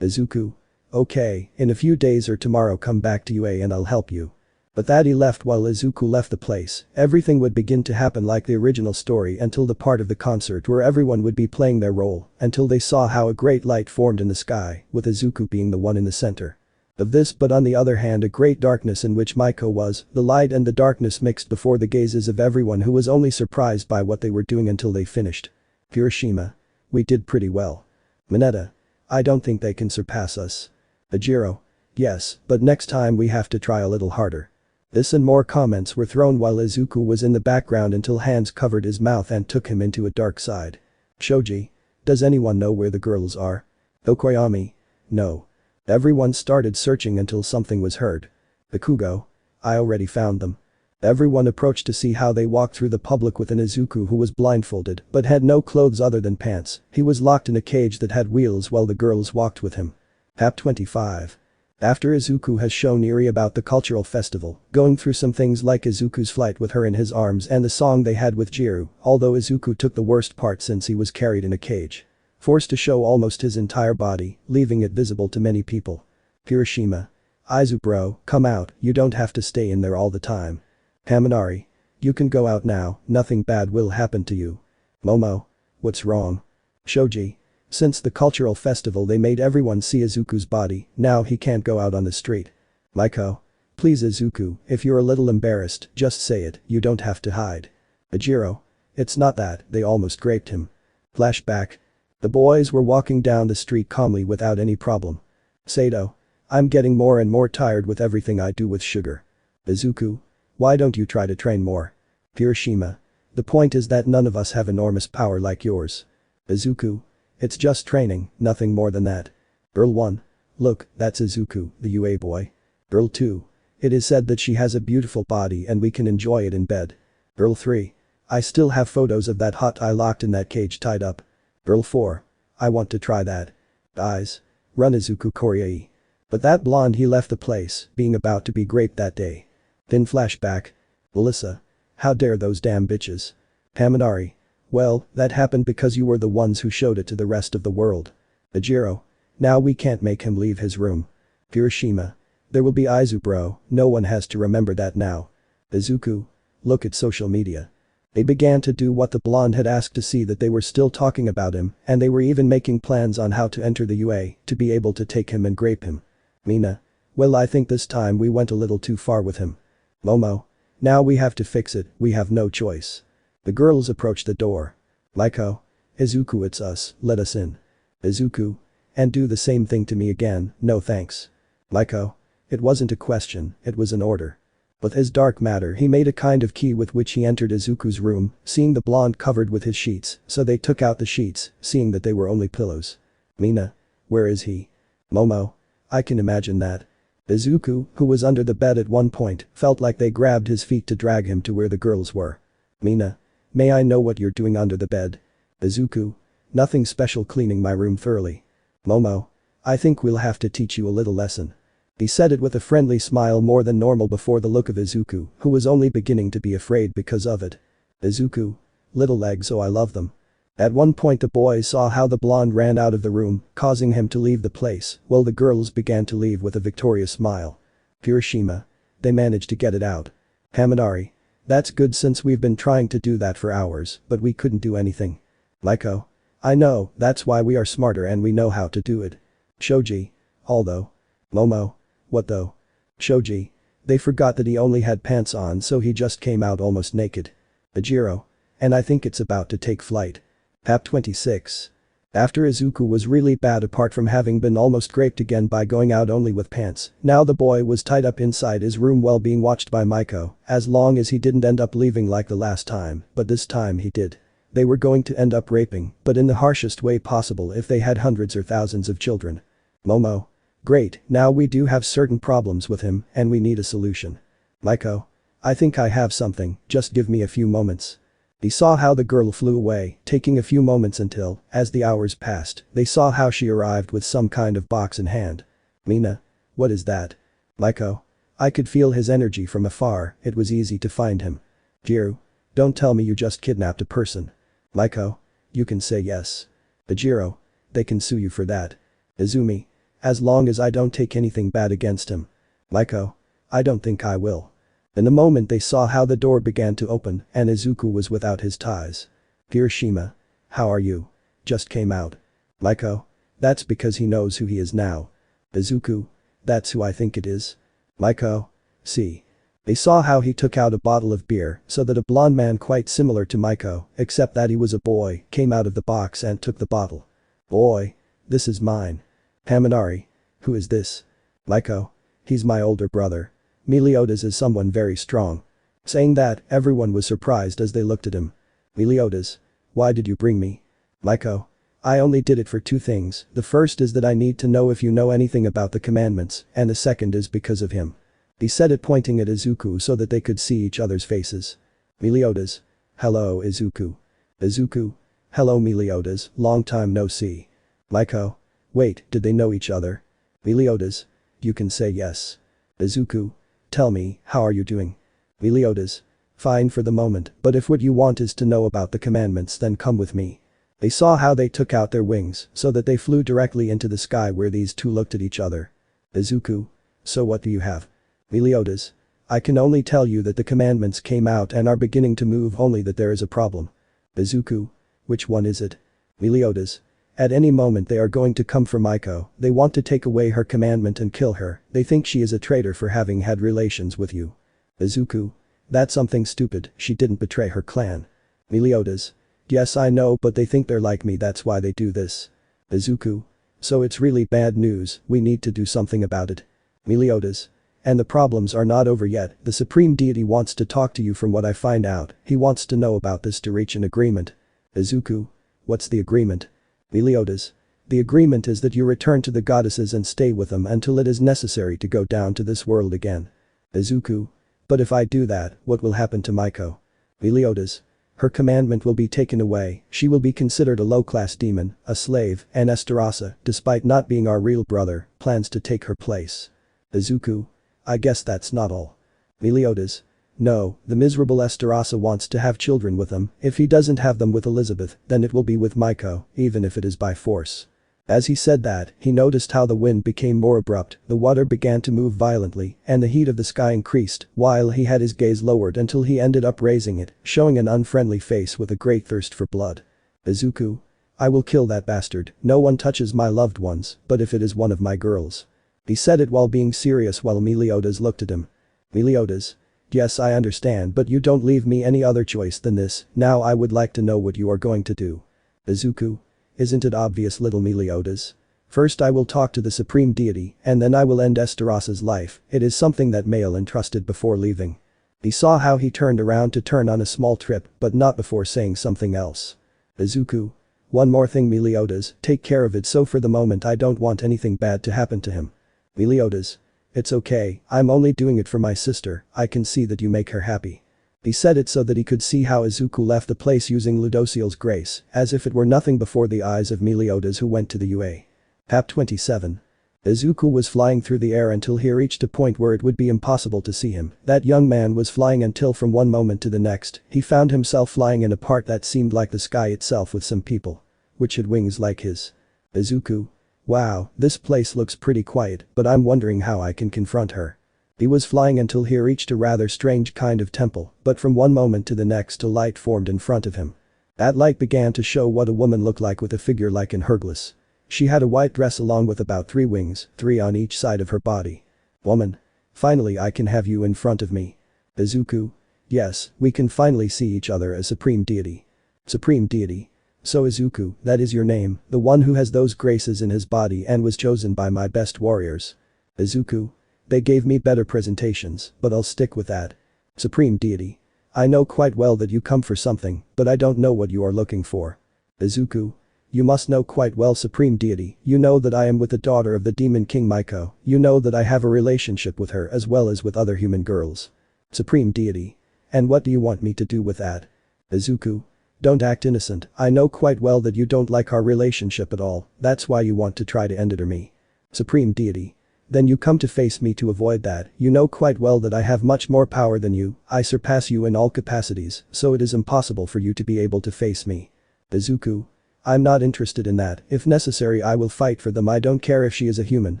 Izuku. Okay, in a few days or tomorrow come back to UA and I'll help you. But that he left while Izuku left the place, everything would begin to happen like the original story until the part of the concert where everyone would be playing their role, until they saw how a great light formed in the sky, with Izuku being the one in the center. Of this but on the other hand a great darkness in which Maiko was, the light and the darkness mixed before the gazes of everyone who was only surprised by what they were doing until they finished. Hiroshima. We did pretty well. Mineta. I don't think they can surpass us. Ajiro. Yes, but next time we have to try a little harder. This and more comments were thrown while Izuku was in the background until hands covered his mouth and took him into a dark side. Shoji. Does anyone know where the girls are? Okoyami. No. Everyone started searching until something was heard. Bakugo. I already found them. Everyone approached to see how they walked through the public with an Izuku who was blindfolded but had no clothes other than pants. He was locked in a cage that had wheels while the girls walked with him. Hap 25. After Izuku has shown Eri about the cultural festival, going through some things like Izuku's flight with her in his arms and the song they had with Jiru, although Izuku took the worst part since he was carried in a cage. Forced to show almost his entire body, leaving it visible to many people. Hiroshima. Izu bro, come out, you don't have to stay in there all the time. Haminari. You can go out now, nothing bad will happen to you. Momo. What's wrong? Shoji. Since the cultural festival they made everyone see Izuku's body, now he can't go out on the street. Maiko. Please Izuku, if you're a little embarrassed, just say it, you don't have to hide. Ajiro. It's not that, they almost raped him. Flashback. The boys were walking down the street calmly without any problem. Sato. I'm getting more and more tired with everything I do with sugar. Izuku. Why don't you try to train more? Hiroshima. The point is that none of us have enormous power like yours. Izuku. It's just training, nothing more than that. Girl 1. Look, that's Izuku, the UA boy. Girl 2. It is said that she has a beautiful body and we can enjoy it in bed. Girl 3. I still have photos of that hot eye locked in that cage tied up. Girl 4. I want to try that. Guys. Run Izuku Koryai. But that blonde he left the place, being about to be raped that day. Then flashback. Melissa. How dare those damn bitches. Haminari. Well, that happened because you were the ones who showed it to the rest of the world. Ajiro. Now we can't make him leave his room. Hiroshima. There will be Izu bro, no one has to remember that now. Izuku. Look at social media. They began to do what the blonde had asked to see that they were still talking about him and they were even making plans on how to enter the UA to be able to take him and grape him. Mina. Well, I think this time we went a little too far with him. Momo. Now we have to fix it, we have no choice. The girls approached the door. Maiko. Izuku, it's us, let us in. Izuku. And do the same thing to me again, no thanks. Maiko. It wasn't a question, it was an order. With his dark matter he made a kind of key with which he entered Izuku's room, seeing the blonde covered with his sheets, so they took out the sheets, seeing that they were only pillows. Mina. Where is he? Momo. I can imagine that. Izuku, who was under the bed at one point, felt like they grabbed his feet to drag him to where the girls were. Mina. May I know what you're doing under the bed? Izuku. Nothing special, cleaning my room thoroughly. Momo. I think we'll have to teach you a little lesson. He said it with a friendly smile more than normal before the look of Izuku, who was only beginning to be afraid because of it. Izuku. Little legs, oh I love them. At one point the boys saw how the blonde ran out of the room, causing him to leave the place, while the girls began to leave with a victorious smile. Hiroshima. They managed to get it out. Haminari. That's good since we've been trying to do that for hours, but we couldn't do anything. Maiko. I know, that's why we are smarter and we know how to do it. Shoji. Although. Momo. What though? Shoji. They forgot that he only had pants on so he just came out almost naked. Ajiro. And I think it's about to take flight. Pap 26. After Izuku was really bad apart from having been almost raped again by going out only with pants, now the boy was tied up inside his room while being watched by Maiko, as long as he didn't end up leaving like the last time, but this time he did. They were going to end up raping, but in the harshest way possible if they had hundreds or thousands of children. Momo. Great, now we do have certain problems with him and we need a solution. Maiko. I think I have something, just give me a few moments. He saw how the girl flew away, taking a few moments until, as the hours passed, they saw how she arrived with some kind of box in hand. Mina. What is that? Maiko. I could feel his energy from afar, it was easy to find him. Jiro. Don't tell me you just kidnapped a person. Maiko. You can say yes. Ajiro. They can sue you for that. Izumi. As long as I don't take anything bad against him. Maiko. I don't think I will. In a moment they saw how the door began to open and Izuku was without his ties. Hiroshima. How are you? Just came out. Maiko. That's because he knows who he is now. Izuku. That's who I think it is. Maiko. See. They saw how he took out a bottle of beer so that a blonde man quite similar to Maiko, except that he was a boy, came out of the box and took the bottle. Boy. This is mine. Haminari. Who is this? Maiko. He's my older brother. Meliodas is someone very strong. Saying that, everyone was surprised as they looked at him. Meliodas. Why did you bring me? Maiko. I only did it for two things, the first is that I need to know if you know anything about the commandments, and the second is because of him. He said it pointing at Izuku so that they could see each other's faces. Meliodas. Hello Izuku. Izuku. Hello Meliodas, long time no see. Maiko. Wait, did they know each other? Meliodas. You can say yes. Izuku. Tell me, how are you doing? Meliodas. Fine for the moment, but if what you want is to know about the commandments then come with me. They saw how they took out their wings so that they flew directly into the sky where these two looked at each other. Izuku. So what do you have? Meliodas. I can only tell you that the commandments came out and are beginning to move, only that there is a problem. Izuku. Which one is it? Meliodas. At any moment they are going to come for Maiko, they want to take away her commandment and kill her, they think she is a traitor for having had relations with you. Izuku. That's something stupid, she didn't betray her clan. Meliodas. Yes I know but they think they're like me, that's why they do this. Izuku. So it's really bad news, we need to do something about it. Meliodas. And the problems are not over yet, the supreme deity wants to talk to you from what I find out, he wants to know about this to reach an agreement. Izuku. What's the agreement? Meliodas. The agreement is that you return to the goddesses and stay with them until it is necessary to go down to this world again. Izuku. But if I do that, what will happen to Maiko? Meliodas. Her commandment will be taken away, she will be considered a low-class demon, a slave, and Estarossa, despite not being our real brother, plans to take her place. Izuku? I guess that's not all. Meliodas? No, the miserable Estarossa wants to have children with him, if he doesn't have them with Elizabeth, then it will be with Maiko, even if it is by force. As he said that, he noticed how the wind became more abrupt, the water began to move violently, and the heat of the sky increased, while he had his gaze lowered until he ended up raising it, showing an unfriendly face with a great thirst for blood. Izuku? I will kill that bastard, no one touches my loved ones, but if it is one of my girls. He said it while being serious while Meliodas looked at him. Meliodas? Yes, I understand, but you don't leave me any other choice than this, now I would like to know what you are going to do. Izuku? Isn't it obvious, little Meliodas? First I will talk to the supreme deity, and then I will end Estarossa's life, it is something that Mael entrusted before leaving. He saw how he turned around to turn on a small trip, but not before saying something else. Izuku? One more thing, Meliodas, take care of it, so for the moment I don't want anything bad to happen to him. Meliodas? It's okay, I'm only doing it for my sister, I can see that you make her happy. He said it so that he could see how Izuku left the place using Ludociel's grace, as if it were nothing before the eyes of Meliodas, who went to the UA. Pap 27. Izuku was flying through the air until he reached a point where it would be impossible to see him. That young man was flying until from one moment to the next, he found himself flying in a part that seemed like the sky itself with some people. Which had wings like his. Izuku? Wow, this place looks pretty quiet, but I'm wondering how I can confront her. He was flying until he reached a rather strange kind of temple, but from one moment to the next a light formed in front of him. That light began to show what a woman looked like with a figure like an Hercules. She had a white dress along with about 3 wings, 3 on each side of her body. Woman. Finally I can have you in front of me. Izuku? Yes, we can finally see each other as supreme deity. Supreme deity? So Izuku, that is your name, the one who has those graces in his body and was chosen by my best warriors. Izuku? They gave me better presentations, but I'll stick with that. Supreme deity. I know quite well that you come for something, but I don't know what you are looking for. Izuku? You must know quite well, supreme deity, you know that I am with the daughter of the demon king Maiko, you know that I have a relationship with her as well as with other human girls. Supreme deity. And what do you want me to do with that? Izuku? Don't act innocent, I know quite well that you don't like our relationship at all, that's why you want to try to end it or me. Supreme deity. Then you come to face me to avoid that, you know quite well that I have much more power than you, I surpass you in all capacities, so it is impossible for you to be able to face me. Izuku? I'm not interested in that, if necessary I will fight for them, I don't care if she is a human,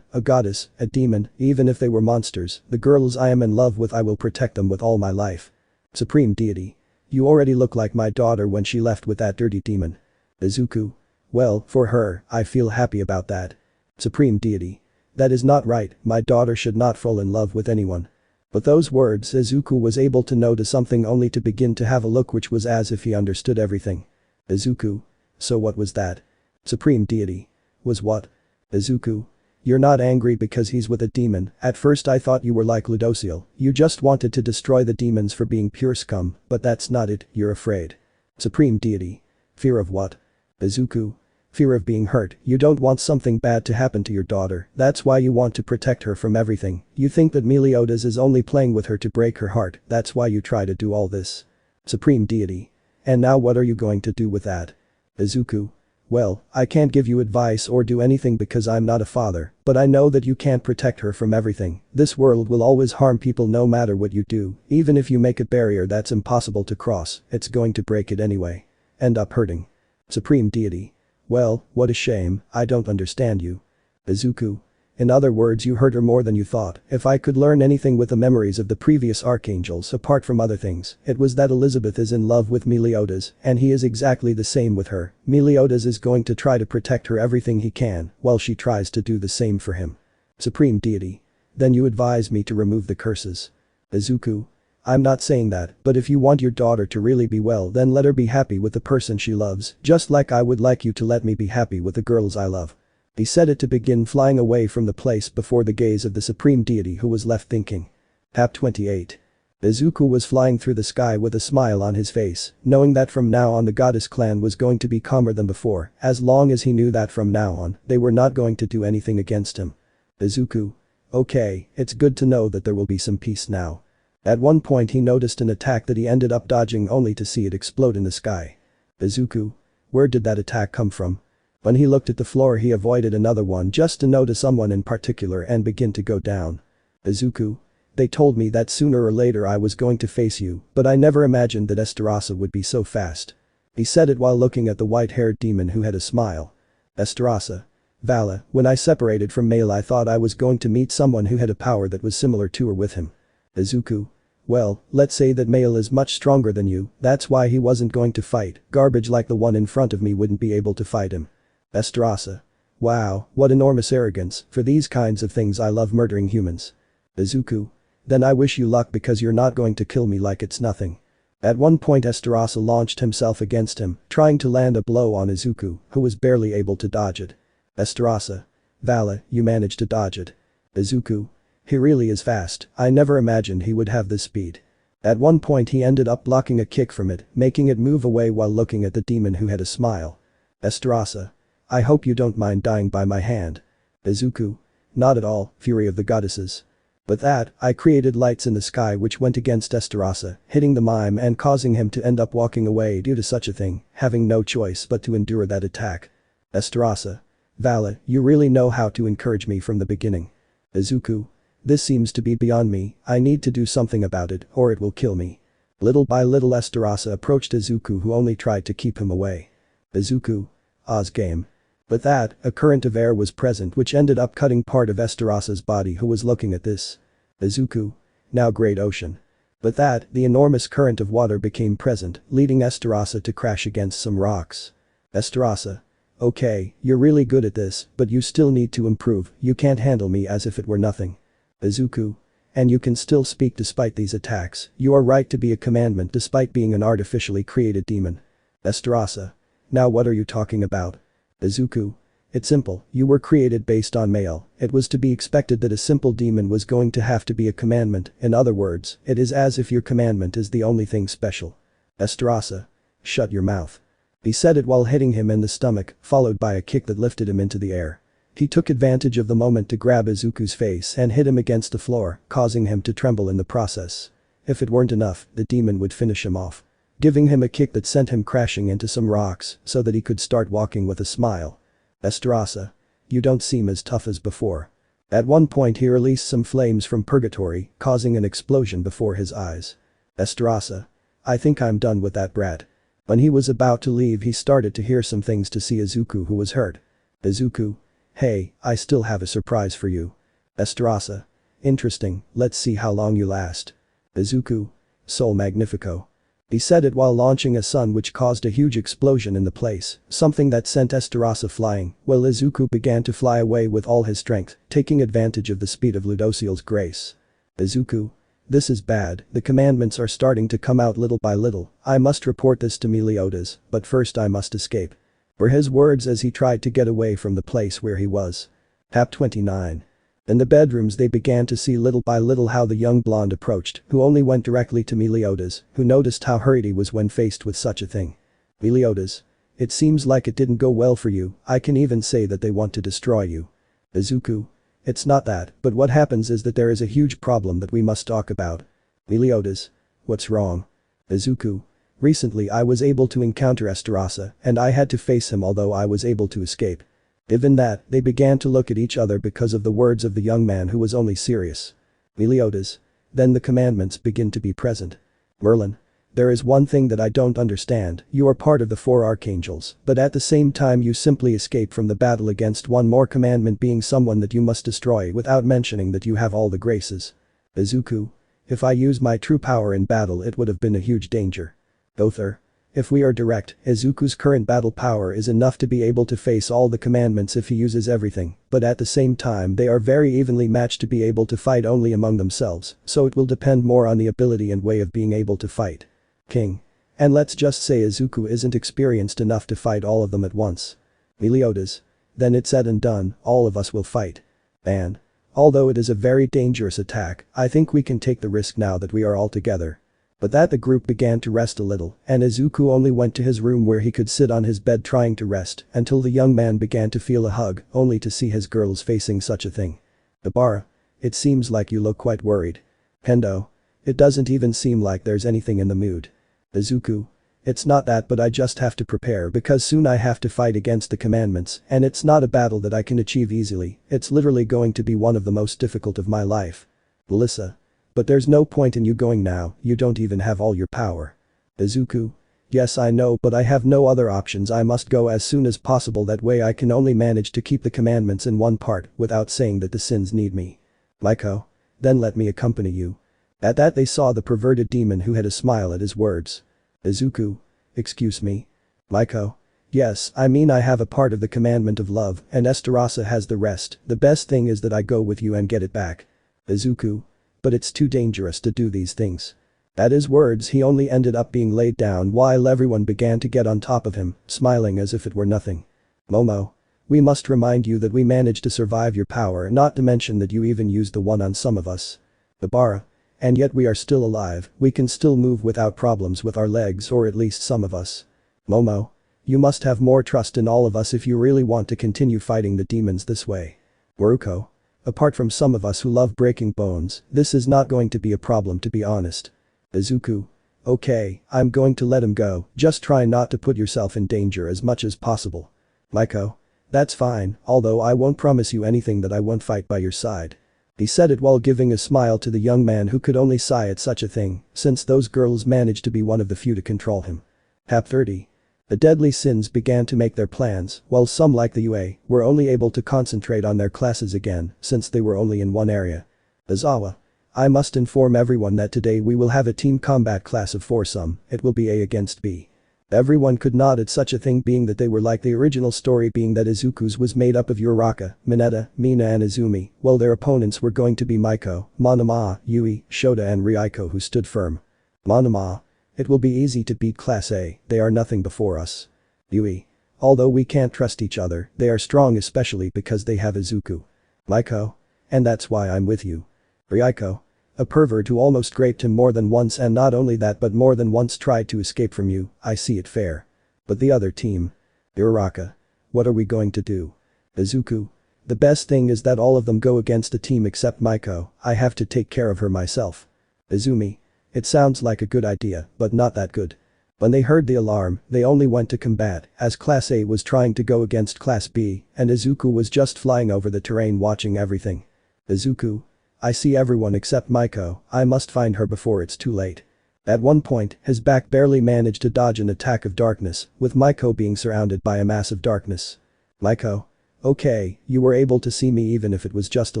a goddess, a demon, even if they were monsters, the girls I am in love with I will protect them with all my life. Supreme deity. You already look like my daughter when she left with that dirty demon. Izuku? Well, for her, I feel happy about that. Supreme deity. That is not right, my daughter should not fall in love with anyone. But those words Izuku was able to notice something only to begin to have a look which was as if he understood everything. Izuku? So what was that? Supreme deity. Was what? Izuku? You're not angry because he's with a demon, at first I thought you were like Ludociel, you just wanted to destroy the demons for being pure scum, but that's not it, you're afraid. Supreme deity. Fear of what? Izuku? Fear of being hurt, you don't want something bad to happen to your daughter, that's why you want to protect her from everything, you think that Meliodas is only playing with her to break her heart, that's why you try to do all this. Supreme deity. And now what are you going to do with that? Izuku? Well, I can't give you advice or do anything because I'm not a father, but I know that you can't protect her from everything, this world will always harm people no matter what you do, even if you make a barrier that's impossible to cross, it's going to break it anyway. End up hurting. Supreme deity. Well, what a shame, I don't understand you. Izuku? In other words, you hurt her more than you thought, if I could learn anything with the memories of the previous archangels apart from other things, it was that Elizabeth is in love with Meliodas, and he is exactly the same with her, Meliodas is going to try to protect her everything he can, while she tries to do the same for him. Supreme deity. Then you advise me to remove the curses. Izuku? I'm not saying that, but if you want your daughter to really be well then let her be happy with the person she loves, just like I would like you to let me be happy with the girls I love. He said it to begin flying away from the place before the gaze of the supreme deity who was left thinking. Pap 28. Izuku was flying through the sky with a smile on his face, knowing that from now on the goddess clan was going to be calmer than before, as long as he knew that from now on, they were not going to do anything against him. Izuku? Okay, it's good to know that there will be some peace now. At one point he noticed an attack that he ended up dodging only to see it explode in the sky. Izuku. Where did that attack come from? When he looked at the floor he avoided another one just to notice someone in particular and begin to go down. Izuku. They told me that sooner or later I was going to face you, but I never imagined that Estarossa would be so fast. He said it while looking at the white-haired demon who had a smile. Estarossa. Vala, when I separated from Mail I thought I was going to meet someone who had a power that was similar to or with him. Izuku. Well, let's say that Mail is much stronger than you, that's why he wasn't going to fight, garbage like the one in front of me wouldn't be able to fight him. Estarossa. Wow, what enormous arrogance, for these kinds of things I love murdering humans. Izuku. Then I wish you luck because you're not going to kill me like it's nothing. At one point Estarossa launched himself against him, trying to land a blow on Izuku, who was barely able to dodge it. Estarossa. Vala, you managed to dodge it. Izuku. He really is fast, I never imagined he would have this speed. At one point he ended up blocking a kick from it, making it move away while looking at the demon who had a smile. Estarossa. I hope you don't mind dying by my hand. Izuku. Not at all, fury of the goddesses. With that, I created lights in the sky which went against Estarossa, hitting the mime and causing him to end up walking away due to such a thing, having no choice but to endure that attack. Estarossa. Vala, you really know how to encourage me from the beginning. Izuku. This seems to be beyond me, I need to do something about it or it will kill me. Little by little Estarossa approached Izuku who only tried to keep him away. Izuku. Oz game. With that, a current of air was present which ended up cutting part of Estarossa's body who was looking at this. Izuku. Now great ocean. With that, the enormous current of water became present, leading Estarossa to crash against some rocks. Estarossa. Okay, you're really good at this, but you still need to improve, you can't handle me as if it were nothing. Izuku. And you can still speak despite these attacks, you are right to be a commandment despite being an artificially created demon. Estarossa. Now what are you talking about? Izuku. It's simple, you were created based on male, it was to be expected that a simple demon was going to have to be a commandment, in other words, it is as if your commandment is the only thing special. Estarossa. Shut your mouth. He said it while hitting him in the stomach, followed by a kick that lifted him into the air. He took advantage of the moment to grab Izuku's face and hit him against the floor, causing him to tremble in the process. If it weren't enough, the demon would finish him off. Giving him a kick that sent him crashing into some rocks so that he could start walking with a smile. Estarossa. You don't seem as tough as before. At one point he released some flames from purgatory, causing an explosion before his eyes. Estarossa. I think I'm done with that brat. When he was about to leave he started to hear some things to see Izuku who was hurt. Izuku. Hey, I still have a surprise for you. Estarossa. Interesting, let's see how long you last. Izuku. Sol Magnifico. He said it while launching a sun which caused a huge explosion in the place, something that sent Estarossa flying, while Izuku began to fly away with all his strength, taking advantage of the speed of Ludociel's grace. Izuku. This is bad, the commandments are starting to come out little by little, I must report this to Meliodas, but first I must escape. Were his words as he tried to get away from the place where he was. Chap 29. In the bedrooms they began to see little by little how the young blonde approached, who only went directly to Meliodas, who noticed how hurried he was when faced with such a thing. Meliodas. It seems like it didn't go well for you, I can even say that they want to destroy you. Izuku. It's not that, but what happens is that there is a huge problem that we must talk about. Meliodas. What's wrong? Izuku. Recently I was able to encounter Estarossa, and I had to face him although I was able to escape. Given that, they began to look at each other because of the words of the young man who was only serious. Meliodas. Then the commandments begin to be present. Merlin. There is one thing that I don't understand, you are part of the 4 archangels, but at the same time you simply escape from the battle against one more commandment being someone that you must destroy without mentioning that you have all the graces. Izuku. If I use my true power in battle it would have been a huge danger. Gother. If we are direct, Izuku's current battle power is enough to be able to face all the commandments if he uses everything, but at the same time they are very evenly matched to be able to fight only among themselves, so it will depend more on the ability and way of being able to fight. King. And let's just say Izuku isn't experienced enough to fight all of them at once. Meliodas. Then it's said and done, all of us will fight. And. Although it is a very dangerous attack, I think we can take the risk now that we are all together. But that the group began to rest a little, and Izuku only went to his room where he could sit on his bed trying to rest until the young man began to feel a hug, only to see his girls facing such a thing. Ibarra. It seems like you look quite worried. Pendo. It doesn't even seem like there's anything in the mood. Izuku. It's not that, but I just have to prepare because soon I have to fight against the commandments and it's not a battle that I can achieve easily, it's literally going to be one of the most difficult of my life. Melissa. But there's no point in you going now, you don't even have all your power. Izuku. Yes I know, but I have no other options, I must go as soon as possible, that way I can only manage to keep the commandments in one part without saying that the sins need me. Maiko. Then let me accompany you. At that they saw the perverted demon, who had a smile at his words. Izuku. Excuse me. Maiko. Yes, I mean I have a part of the commandment of love and Estarossa has the rest, the best thing is that I go with you and get it back. Izuku. But it's too dangerous to do these things. At his words he only ended up being laid down while everyone began to get on top of him, smiling as if it were nothing. Momo. We must remind you that we managed to survive your power, not to mention that you even used the one on some of us. Ibara. And yet we are still alive, we can still move without problems with our legs, or at least some of us. Momo. You must have more trust in all of us if you really want to continue fighting the demons this way. Waruko. Apart from some of us who love breaking bones, this is not going to be a problem, to be honest. Izuku. Okay, I'm going to let him go, just try not to put yourself in danger as much as possible. Maiko. That's fine, although I won't promise you anything that I won't fight by your side. He said it while giving a smile to the young man, who could only sigh at such a thing, since those girls managed to be one of the few to control him. Hap 30. The deadly sins began to make their plans, while some, like the UA, were only able to concentrate on their classes again since they were only in one area. Izawa. I must inform everyone that today we will have a team combat class of foursome, it will be A against B. Everyone could nod at such a thing, being that they were like the original story, being that Izuku's was made up of Uraraka, Mineta, Mina and Izumi, while their opponents were going to be Maiko, Monoma, Yui, Shota and Ryuko, who stood firm. Monoma. It will be easy to beat Class A, they are nothing before us. Yui. Although we can't trust each other, they are strong, especially because they have Izuku. Maiko. And that's why I'm with you. Ryuko. A pervert who almost raped him more than once, and not only that but more than once tried to escape from you, I see it fair. But the other team. Uraraka. What are we going to do? Izuku. The best thing is that all of them go against a team except Maiko, I have to take care of her myself. Izumi. It sounds like a good idea, but not that good. When they heard the alarm, they only went to combat, as Class A was trying to go against Class B, and Izuku was just flying over the terrain watching everything. Izuku. I see everyone except Maiko, I must find her before it's too late. At one point, his back barely managed to dodge an attack of darkness, with Maiko being surrounded by a mass of darkness. Maiko. Okay, you were able to see me even if it was just a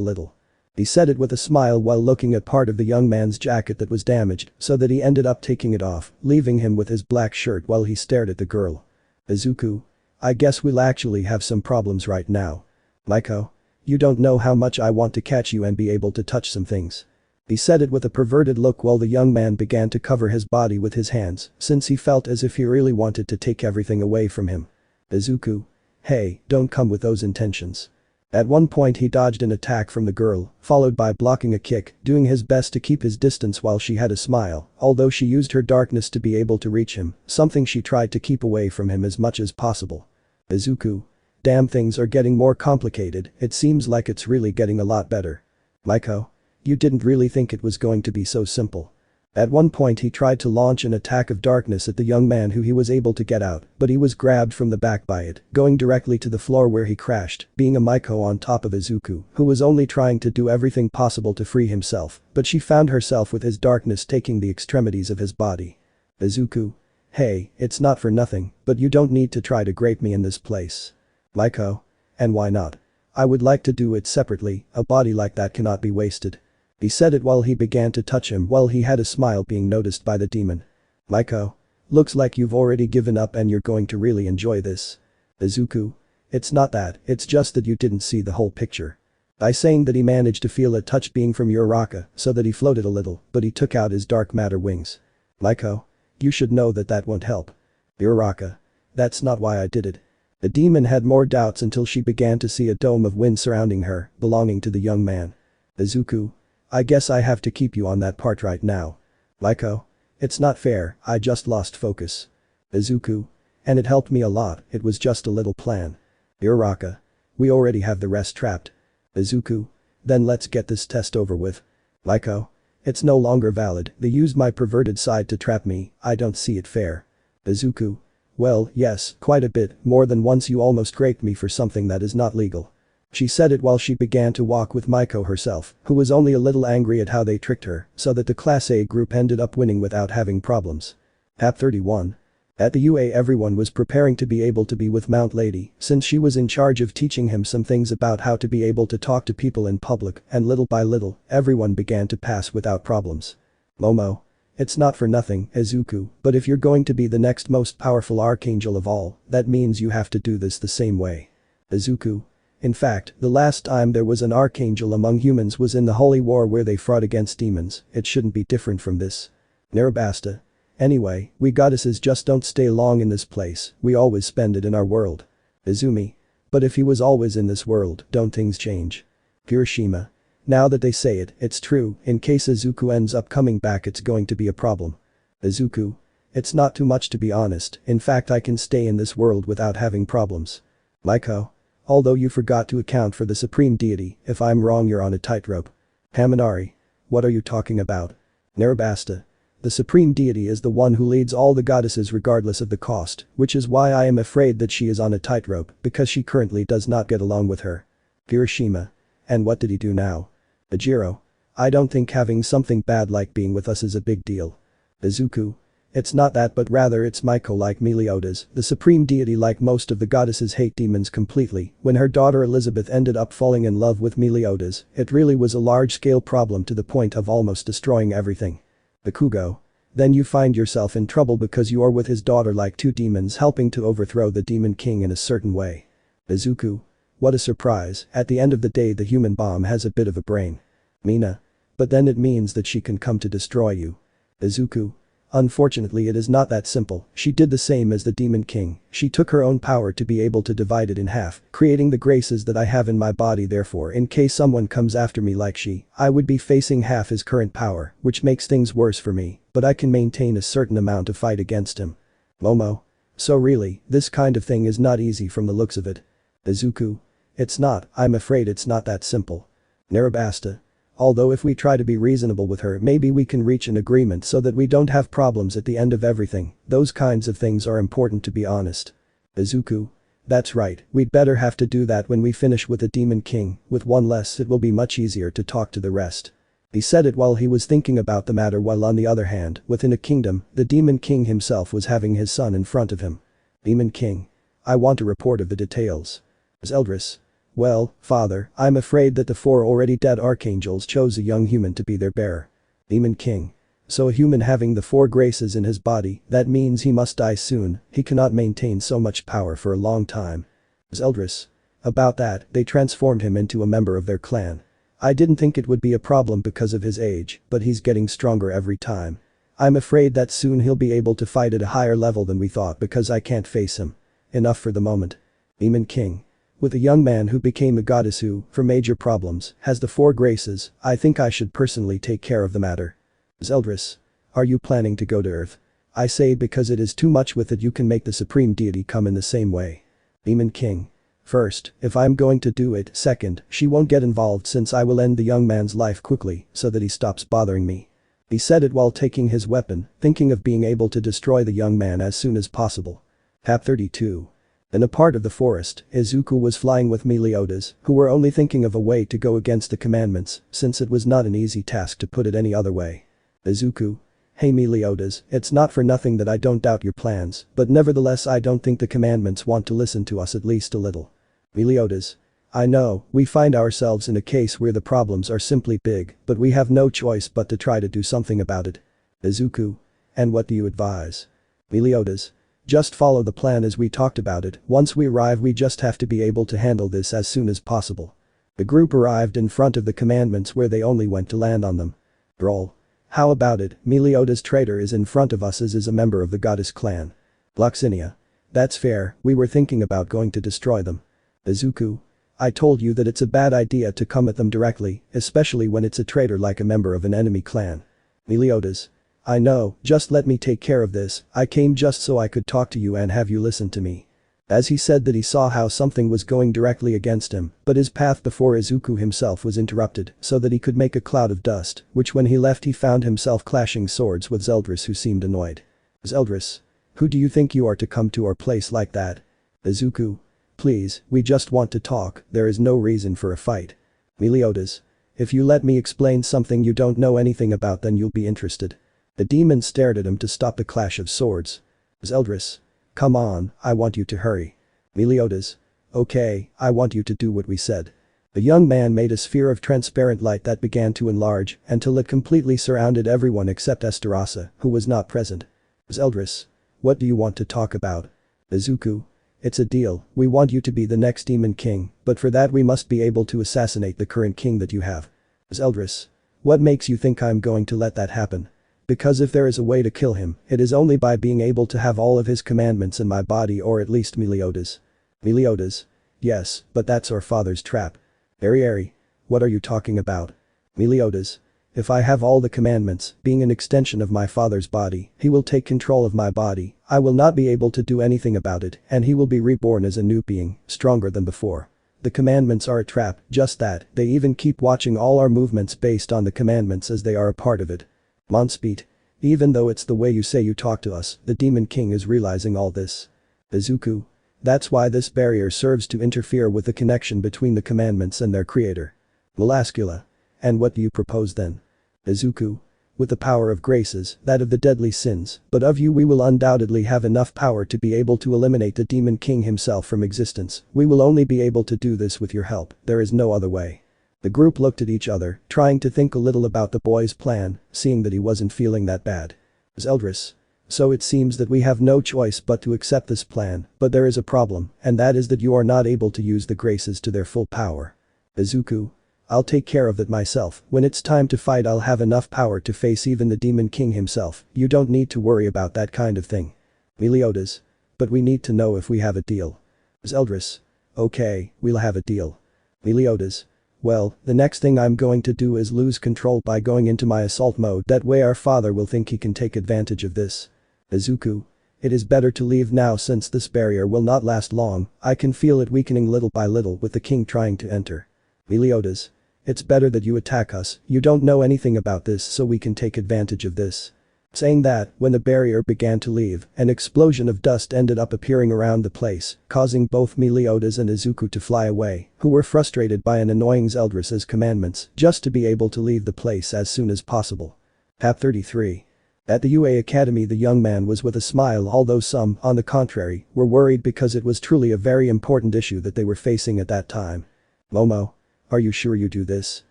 little. He said it with a smile while looking at part of the young man's jacket that was damaged, so that he ended up taking it off, leaving him with his black shirt while he stared at the girl. Izuku. I guess we'll actually have some problems right now. Maiko. You don't know how much I want to catch you and be able to touch some things. He said it with a perverted look while the young man began to cover his body with his hands, since he felt as if he really wanted to take everything away from him. Izuku. Hey, don't come with those intentions. At one point he dodged an attack from the girl, followed by blocking a kick, doing his best to keep his distance while she had a smile, although she used her darkness to be able to reach him, something she tried to keep away from him as much as possible. Izuku. Damn, things are getting more complicated, it seems like it's really getting a lot better. Maiko. You didn't really think it was going to be so simple. At one point he tried to launch an attack of darkness at the young man, who he was able to get out, but he was grabbed from the back by it, going directly to the floor where he crashed, being a Maiko on top of Izuku, who was only trying to do everything possible to free himself, but she found herself with his darkness taking the extremities of his body. Izuku. Hey, it's not for nothing, but you don't need to try to grape me in this place. Maiko. And why not? I would like to do it separately, a body like that cannot be wasted. He said it while he began to touch him while he had a smile being noticed by the demon. Maiko. Looks like you've already given up and you're going to really enjoy this. Izuku. It's not that, it's just that you didn't see the whole picture. By saying that he managed to feel a touch being from Uraraka, so that he floated a little, but he took out his dark matter wings. Maiko. You should know that that won't help. Uraraka. That's not why I did it. The demon had more doubts until she began to see a dome of wind surrounding her, belonging to the young man. Izuku. I guess I have to keep you on that part right now. Maiko. It's not fair, I just lost focus. Izuku. And it helped me a lot, it was just a little plan. Uraraka. We already have the rest trapped. Izuku. Then let's get this test over with. Maiko. It's no longer valid, they used my perverted side to trap me, I don't see it fair. Izuku. Well, yes, quite a bit, more than once you almost raped me for something that is not legal. She said it while she began to walk with Maiko herself, who was only a little angry at how they tricked her, so that the Class A group ended up winning without having problems. App 31. At the UA everyone was preparing to be able to be with Mount Lady, since she was in charge of teaching him some things about how to be able to talk to people in public, and little by little, everyone began to pass without problems. Momo. It's not for nothing, Izuku, but if you're going to be the next most powerful archangel of all, that means you have to do this the same way. Izuku. In fact, the last time there was an archangel among humans was in the Holy War where they fought against demons, it shouldn't be different from this. Narabasta. Anyway, we goddesses just don't stay long in this place, we always spend it in our world. Izumi. But if he was always in this world, don't things change? Kirishima. Now that they say it, it's true, in case Izuku ends up coming back it's going to be a problem. Izuku. It's not too much to be honest, in fact I can stay in this world without having problems. Maiko. Although you forgot to account for the supreme deity, if I'm wrong you're on a tightrope. Haminari. What are you talking about? Narabasta. The supreme deity is the one who leads all the goddesses regardless of the cost, which is why I am afraid that she is on a tightrope, because she currently does not get along with her. Kirishima. And what did he do now? Ajiro. I don't think having something bad like being with us is a big deal. Izuku. It's not that but rather it's Maiko like Meliodas, the supreme deity like most of the goddesses hate demons completely, when her daughter Elizabeth ended up falling in love with Meliodas, it really was a large-scale problem to the point of almost destroying everything. Bakugo. Then you find yourself in trouble because you are with his daughter like two demons helping to overthrow the demon king in a certain way. Izuku. What a surprise, at the end of the day the human bomb has a bit of a brain. Mina. But then it means that she can come to destroy you. Izuku. Unfortunately it is not that simple, she did the same as the Demon King, she took her own power to be able to divide it in half, creating the graces that I have in my body therefore in case someone comes after me like she, I would be facing half his current power, which makes things worse for me, but I can maintain a certain amount of fight against him. Momo. So really, this kind of thing is not easy from the looks of it. Izuku. It's not, I'm afraid it's not that simple. Narabasta. Although if we try to be reasonable with her maybe we can reach an agreement so that we don't have problems at the end of everything, those kinds of things are important to be honest. Izuku. That's right, we'd better have to do that when we finish with the Demon King, with one less it will be much easier to talk to the rest. He said it while he was thinking about the matter while on the other hand, within a kingdom, the Demon King himself was having his son in front of him. Demon King. I want a report of the details. Zeldris. Well, father, I'm afraid that the 4 already dead archangels chose a young human to be their bearer. Demon King. So a human having the 4 graces in his body, that means he must die soon, he cannot maintain so much power for a long time. Zeldris. About that, they transformed him into a member of their clan. I didn't think it would be a problem because of his age, but he's getting stronger every time. I'm afraid that soon he'll be able to fight at a higher level than we thought because I can't face him. Enough for the moment. Demon King. With a young man who became a goddess who, for major problems, has the 4 graces, I think I should personally take care of the matter. Zeldris. Are you planning to go to Earth? I say because it is too much with it you can make the supreme deity come in the same way. Demon King. First, if I'm going to do it, second, she won't get involved since I will end the young man's life quickly so that he stops bothering me. He said it while taking his weapon, thinking of being able to destroy the young man as soon as possible. App 32. In a part of the forest, Izuku was flying with Meliodas, who were only thinking of a way to go against the commandments, since it was not an easy task to put it any other way. Izuku. Hey Meliodas, it's not for nothing that I don't doubt your plans, but nevertheless I don't think the commandments want to listen to us at least a little. Meliodas. I know, we find ourselves in a case where the problems are simply big, but we have no choice but to try to do something about it. Izuku. And what do you advise? Meliodas. Just follow the plan as we talked about it, once we arrive we just have to be able to handle this as soon as possible. The group arrived in front of the commandments where they only went to land on them. Roll. How about it, Meliodas traitor is in front of us as is a member of the goddess clan. Luxinia. That's fair, we were thinking about going to destroy them. Izuku. I told you that it's a bad idea to come at them directly, especially when it's a traitor like a member of an enemy clan. Meliodas. I know, just let me take care of this, I came just so I could talk to you and have you listen to me. As he said that he saw how something was going directly against him, but his path before Izuku himself was interrupted so that he could make a cloud of dust, which when he left he found himself clashing swords with Zeldris, who seemed annoyed. Zeldris. Who do you think you are to come to our place like that? Izuku. Please, we just want to talk, there is no reason for a fight. Meliodas. If you let me explain something you don't know anything about, then you'll be interested. The demon stared at him to stop the clash of swords. Zeldris. Come on, I want you to hurry. Meliodas. Okay, I want you to do what we said. The young man made a sphere of transparent light that began to enlarge until it completely surrounded everyone except Estarossa, who was not present. Zeldris. What do you want to talk about? Izuku. It's a deal, we want you to be the next demon king, but for that we must be able to assassinate the current king that you have. Zeldris. What makes you think I'm going to let that happen? Because if there is a way to kill him, it is only by being able to have all of his commandments in my body, or at least Meliodas. Meliodas. Yes, but that's our father's trap. Eri. What are you talking about? Meliodas. If I have all the commandments, being an extension of my father's body, he will take control of my body, I will not be able to do anything about it, and he will be reborn as a new being, stronger than before. The commandments are a trap, just that, they even keep watching all our movements based on the commandments as they are a part of it. Monspeed. Even though it's the way you say you talk to us, the Demon King is realizing all this. Izuku. That's why this barrier serves to interfere with the connection between the commandments and their creator. Melascula. And what do you propose then? Izuku. With the power of graces, that of the deadly sins, but of you we will undoubtedly have enough power to be able to eliminate the Demon King himself from existence, we will only be able to do this with your help, there is no other way. The group looked at each other, trying to think a little about the boy's plan, seeing that he wasn't feeling that bad. Zeldris. So it seems that we have no choice but to accept this plan, but there is a problem, and that is that you are not able to use the graces to their full power. Izuku. I'll take care of that myself, when it's time to fight I'll have enough power to face even the Demon King himself, you don't need to worry about that kind of thing. Meliodas. But we need to know if we have a deal. Zeldris. Okay, we'll have a deal. Meliodas. Well, the next thing I'm going to do is lose control by going into my assault mode, that way our father will think he can take advantage of this. Izuku. It is better to leave now since this barrier will not last long, I can feel it weakening little by little with the king trying to enter. Meliodas. It's better that you attack us, you don't know anything about this so we can take advantage of this. Saying that, when the barrier began to leave, an explosion of dust ended up appearing around the place, causing both Meliodas and Izuku to fly away, who were frustrated by an annoying Zeldris' commandments just to be able to leave the place as soon as possible. Pap 33. At the UA Academy the young man was with a smile, although some, on the contrary, were worried because it was truly a very important issue that they were facing at that time. Momo. Are you sure you do this?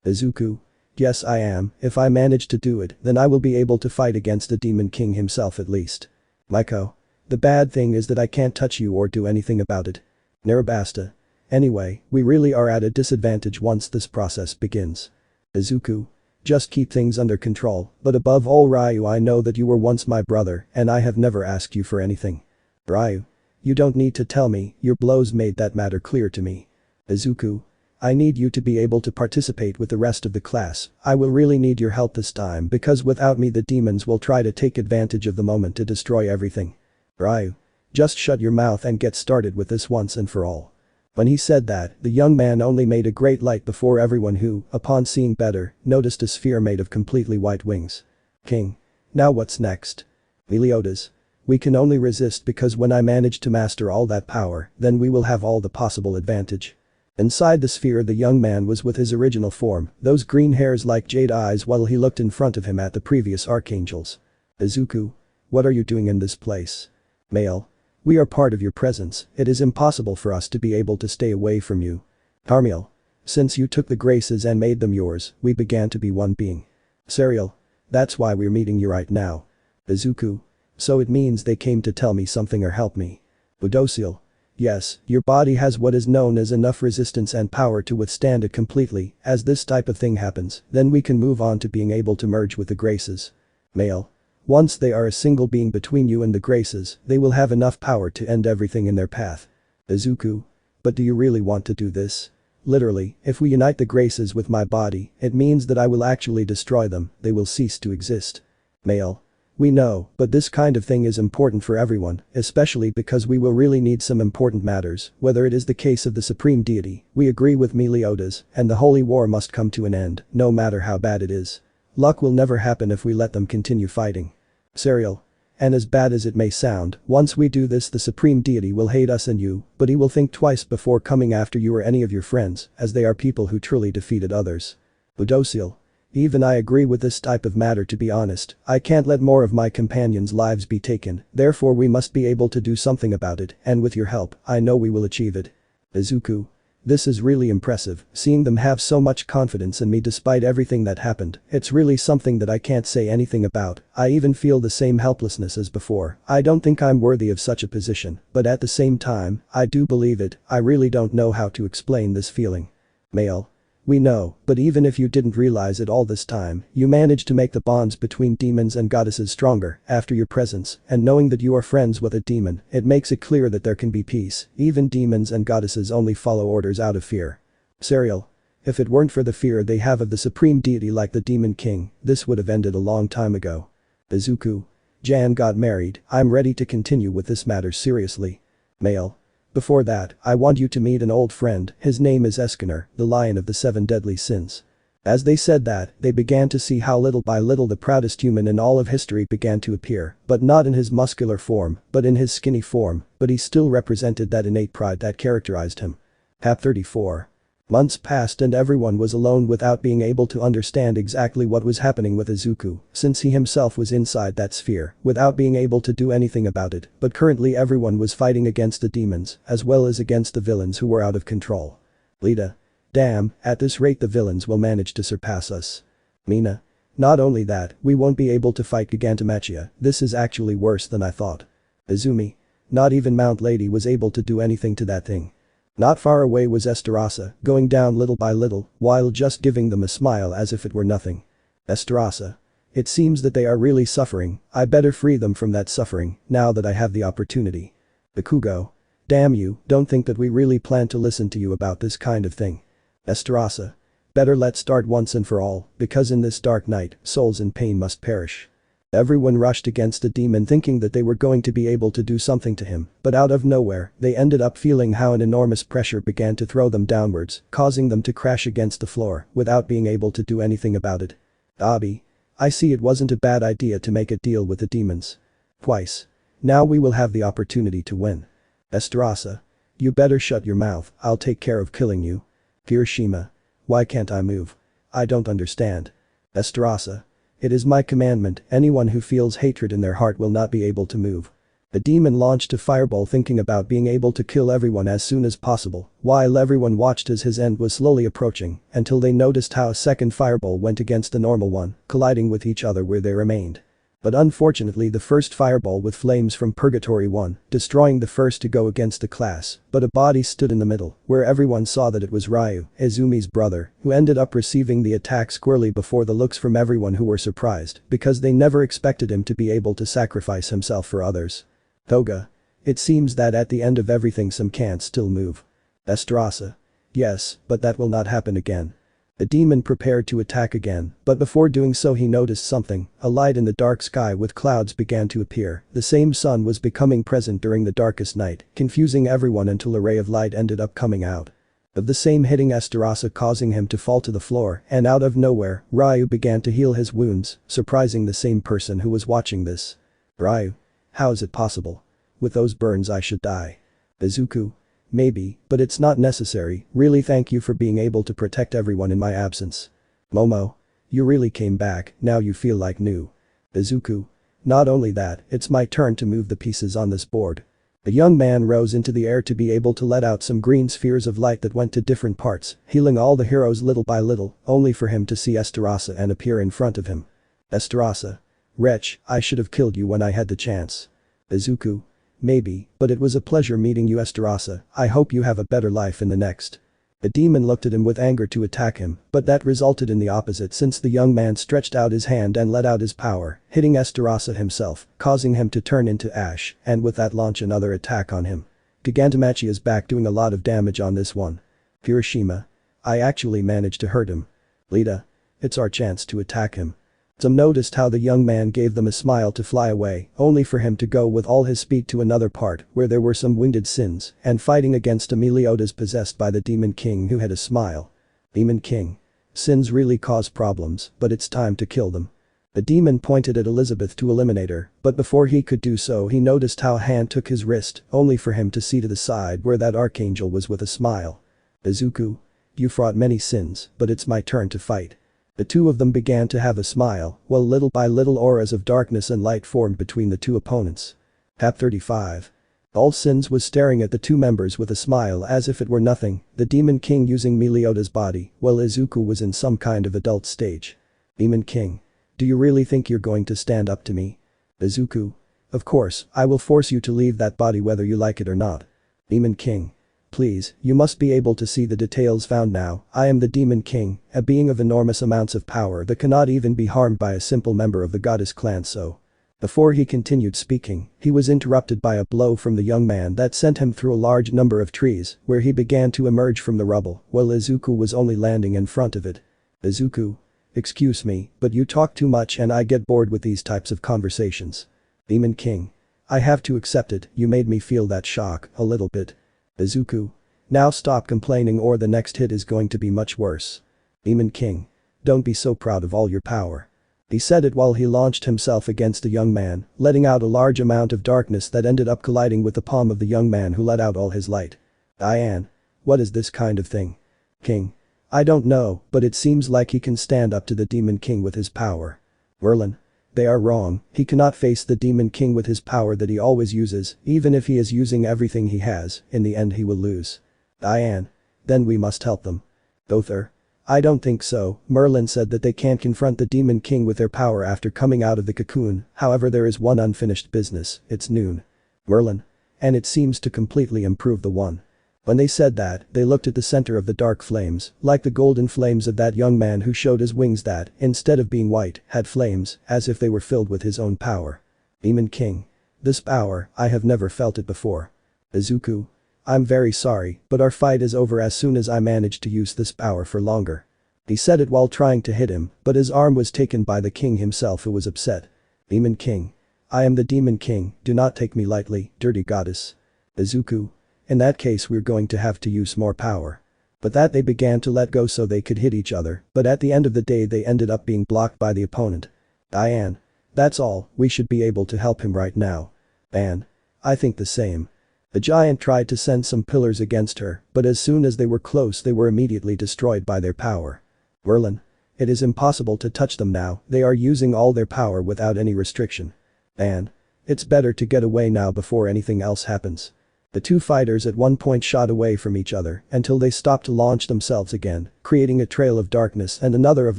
Izuku. Yes I am, if I manage to do it, then I will be able to fight against the Demon King himself at least. Maiko. The bad thing is that I can't touch you or do anything about it. Narabasta. Anyway, we really are at a disadvantage once this process begins. Izuku. Just keep things under control, but above all Ryu, I know that you were once my brother and I have never asked you for anything. Ryu. You don't need to tell me, your blows made that matter clear to me. Izuku. I need you to be able to participate with the rest of the class, I will really need your help this time because without me the demons will try to take advantage of the moment to destroy everything. Ryu. Just shut your mouth and get started with this once and for all. When he said that, the young man only made a great light before everyone who, upon seeing better, noticed a sphere made of completely white wings. King. Now what's next? Meliodas. We can only resist because when I manage to master all that power, then we will have all the possible advantage. Inside the sphere the young man was with his original form, those green hairs like jade eyes while he looked in front of him at the previous archangels. Izuku. What are you doing in this place? Male. We are part of your presence, it is impossible for us to be able to stay away from you. Carmiel. Since you took the graces and made them yours, we began to be one being. Serial. That's why we're meeting you right now. Izuku. So it means they came to tell me something or help me. Udosiel. Yes, your body has what is known as enough resistance and power to withstand it completely, as this type of thing happens, then we can move on to being able to merge with the graces. Male. Once they are a single being between you and the graces, they will have enough power to end everything in their path. Izuku. But do you really want to do this? Literally, if we unite the graces with my body, it means that I will actually destroy them, they will cease to exist. Male. We know, but this kind of thing is important for everyone, especially because we will really need some important matters, whether it is the case of the supreme deity, we agree with Meliodas, and the holy war must come to an end, no matter how bad it is. Luck will never happen if we let them continue fighting. Serial. And as bad as it may sound, once we do this the supreme deity will hate us and you, but he will think twice before coming after you or any of your friends, as they are people who truly defeated others. Udosiel. Even I agree with this type of matter to be honest, I can't let more of my companions' lives be taken, therefore we must be able to do something about it, and with your help, I know we will achieve it. Izuku. This is really impressive, seeing them have so much confidence in me despite everything that happened, it's really something that I can't say anything about, I even feel the same helplessness as before, I don't think I'm worthy of such a position, but at the same time, I do believe it, I really don't know how to explain this feeling. Male. We know, but even if you didn't realize it all this time, you managed to make the bonds between demons and goddesses stronger after your presence, and knowing that you are friends with a demon, it makes it clear that there can be peace, even demons and goddesses only follow orders out of fear. Serial. If it weren't for the fear they have of the supreme deity like the Demon King, this would have ended a long time ago. Izuku. Jan got married, I'm ready to continue with this matter seriously. Male. Before that, I want you to meet an old friend, his name is Escanor, the lion of the 7 deadly sins. As they said that, they began to see how little by little the proudest human in all of history began to appear, but not in his muscular form, but in his skinny form, but he still represented that innate pride that characterized him. Hap 34. Months passed and everyone was alone without being able to understand exactly what was happening with Izuku, since he himself was inside that sphere, without being able to do anything about it, but currently everyone was fighting against the demons, as well as against the villains who were out of control. Lita. Damn, at this rate the villains will manage to surpass us. Mina. Not only that, we won't be able to fight Gigantomachia, this is actually worse than I thought. Izumi. Not even Mount Lady was able to do anything to that thing. Not far away was Estarossa, going down little by little, while just giving them a smile as if it were nothing. Estarossa. It seems that they are really suffering, I better free them from that suffering, now that I have the opportunity. Bakugo. Damn you, don't think that we really plan to listen to you about this kind of thing. Estarossa. Better let's start once and for all, because in this dark night, souls in pain must perish. Everyone rushed against the demon thinking that they were going to be able to do something to him, but out of nowhere, they ended up feeling how an enormous pressure began to throw them downwards, causing them to crash against the floor, without being able to do anything about it. Abi. I see it wasn't a bad idea to make a deal with the demons. Twice. Now we will have the opportunity to win. Estarossa. You better shut your mouth, I'll take care of killing you. Kirishima. Why can't I move? I don't understand. Estarossa. It is my commandment, anyone who feels hatred in their heart will not be able to move. The demon launched a fireball thinking about being able to kill everyone as soon as possible, while everyone watched as his end was slowly approaching, until they noticed how a second fireball went against the normal one, colliding with each other where they remained. But unfortunately the first fireball with flames from Purgatory won, destroying the first to go against the class, but a body stood in the middle, where everyone saw that it was Ryu, Izumi's brother, who ended up receiving the attack squarely before the looks from everyone who were surprised, because they never expected him to be able to sacrifice himself for others. Toga. It seems that at the end of everything some can't still move. Estarossa. Yes, but that will not happen again. The demon prepared to attack again, but before doing so he noticed something, a light in the dark sky with clouds began to appear, the same sun was becoming present during the darkest night, confusing everyone until a ray of light ended up coming out. Of the same hitting Estarossa causing him to fall to the floor, and out of nowhere, Ryu began to heal his wounds, surprising the same person who was watching this. Ryu. How is it possible? With those burns I should die. Izuku. Maybe, but it's not necessary, really thank you for being able to protect everyone in my absence. Momo. You really came back, now you feel like new. Izuku. Not only that, it's my turn to move the pieces on this board. The young man rose into the air to be able to let out some green spheres of light that went to different parts, healing all the heroes little by little, only for him to see Estarossa and appear in front of him. Estarossa. Wretch, I should have killed you when I had the chance. Izuku. Maybe, but it was a pleasure meeting you Estarossa, I hope you have a better life in the next. The demon looked at him with anger to attack him, but that resulted in the opposite since the young man stretched out his hand and let out his power, hitting Estarossa himself, causing him to turn into ash, and with that launch another attack on him. Gigantomachia is back doing a lot of damage on this one. Kirishima. I actually managed to hurt him. Lita. It's our chance to attack him. Some noticed how the young man gave them a smile to fly away, only for him to go with all his speed to another part where there were some winged sins and fighting against a Meliodas possessed by the Demon King who had a smile. Demon King. Sins really cause problems, but it's time to kill them. The demon pointed at Elizabeth to eliminate her, but before he could do so he noticed how a hand took his wrist, only for him to see to the side where that archangel was with a smile. Izuku. You fought many sins, but it's my turn to fight. The two of them began to have a smile, while little by little auras of darkness and light formed between the two opponents. Chapter 35. All Sins was staring at the two members with a smile as if it were nothing, the Demon King using Meliodas' body, while Izuku was in some kind of adult stage. Demon King. Do you really think you're going to stand up to me? Izuku. Of course, I will force you to leave that body whether you like it or not. Demon King. Please, you must be able to see the details found now. I am the Demon King, a being of enormous amounts of power that cannot even be harmed by a simple member of the goddess clan so. Before he continued speaking, he was interrupted by a blow from the young man that sent him through a large number of trees where he began to emerge from the rubble while Izuku was only landing in front of it. Izuku. Excuse me, but you talk too much and I get bored with these types of conversations. Demon King. I have to accept it, you made me feel that shock, a little bit. Izuku. Now stop complaining or the next hit is going to be much worse. Demon King. Don't be so proud of all your power. He said it while he launched himself against the young man, letting out a large amount of darkness that ended up colliding with the palm of the young man who let out all his light. Diane. What is this kind of thing? King. I don't know, but it seems like he can stand up to the Demon King with his power. Merlin. They are wrong, he cannot face the Demon King with his power that he always uses, even if he is using everything he has, in the end he will lose. Diane. Then we must help them. Dother. I don't think so, Merlin said that they can't confront the Demon King with their power after coming out of the cocoon, however there is one unfinished business, it's noon. Merlin. And it seems to completely improve the one. When they said that, they looked at the center of the dark flames, like the golden flames of that young man who showed his wings that, instead of being white, had flames, as if they were filled with his own power. Demon King. This power, I have never felt it before. Izuku. I'm very sorry, but our fight is over as soon as I manage to use this power for longer. He said it while trying to hit him, but his arm was taken by the king himself who was upset. Demon King. I am the Demon King, do not take me lightly, dirty goddess. Izuku. In that case we're going to have to use more power. But that they began to let go so they could hit each other, but at the end of the day they ended up being blocked by the opponent. Diane. That's all, we should be able to help him right now. Anne. I think the same. The giant tried to send some pillars against her, but as soon as they were close they were immediately destroyed by their power. Merlin. It is impossible to touch them now, they are using all their power without any restriction. Anne. It's better to get away now before anything else happens. The two fighters at one point shot away from each other until they stopped to launch themselves again, creating a trail of darkness and another of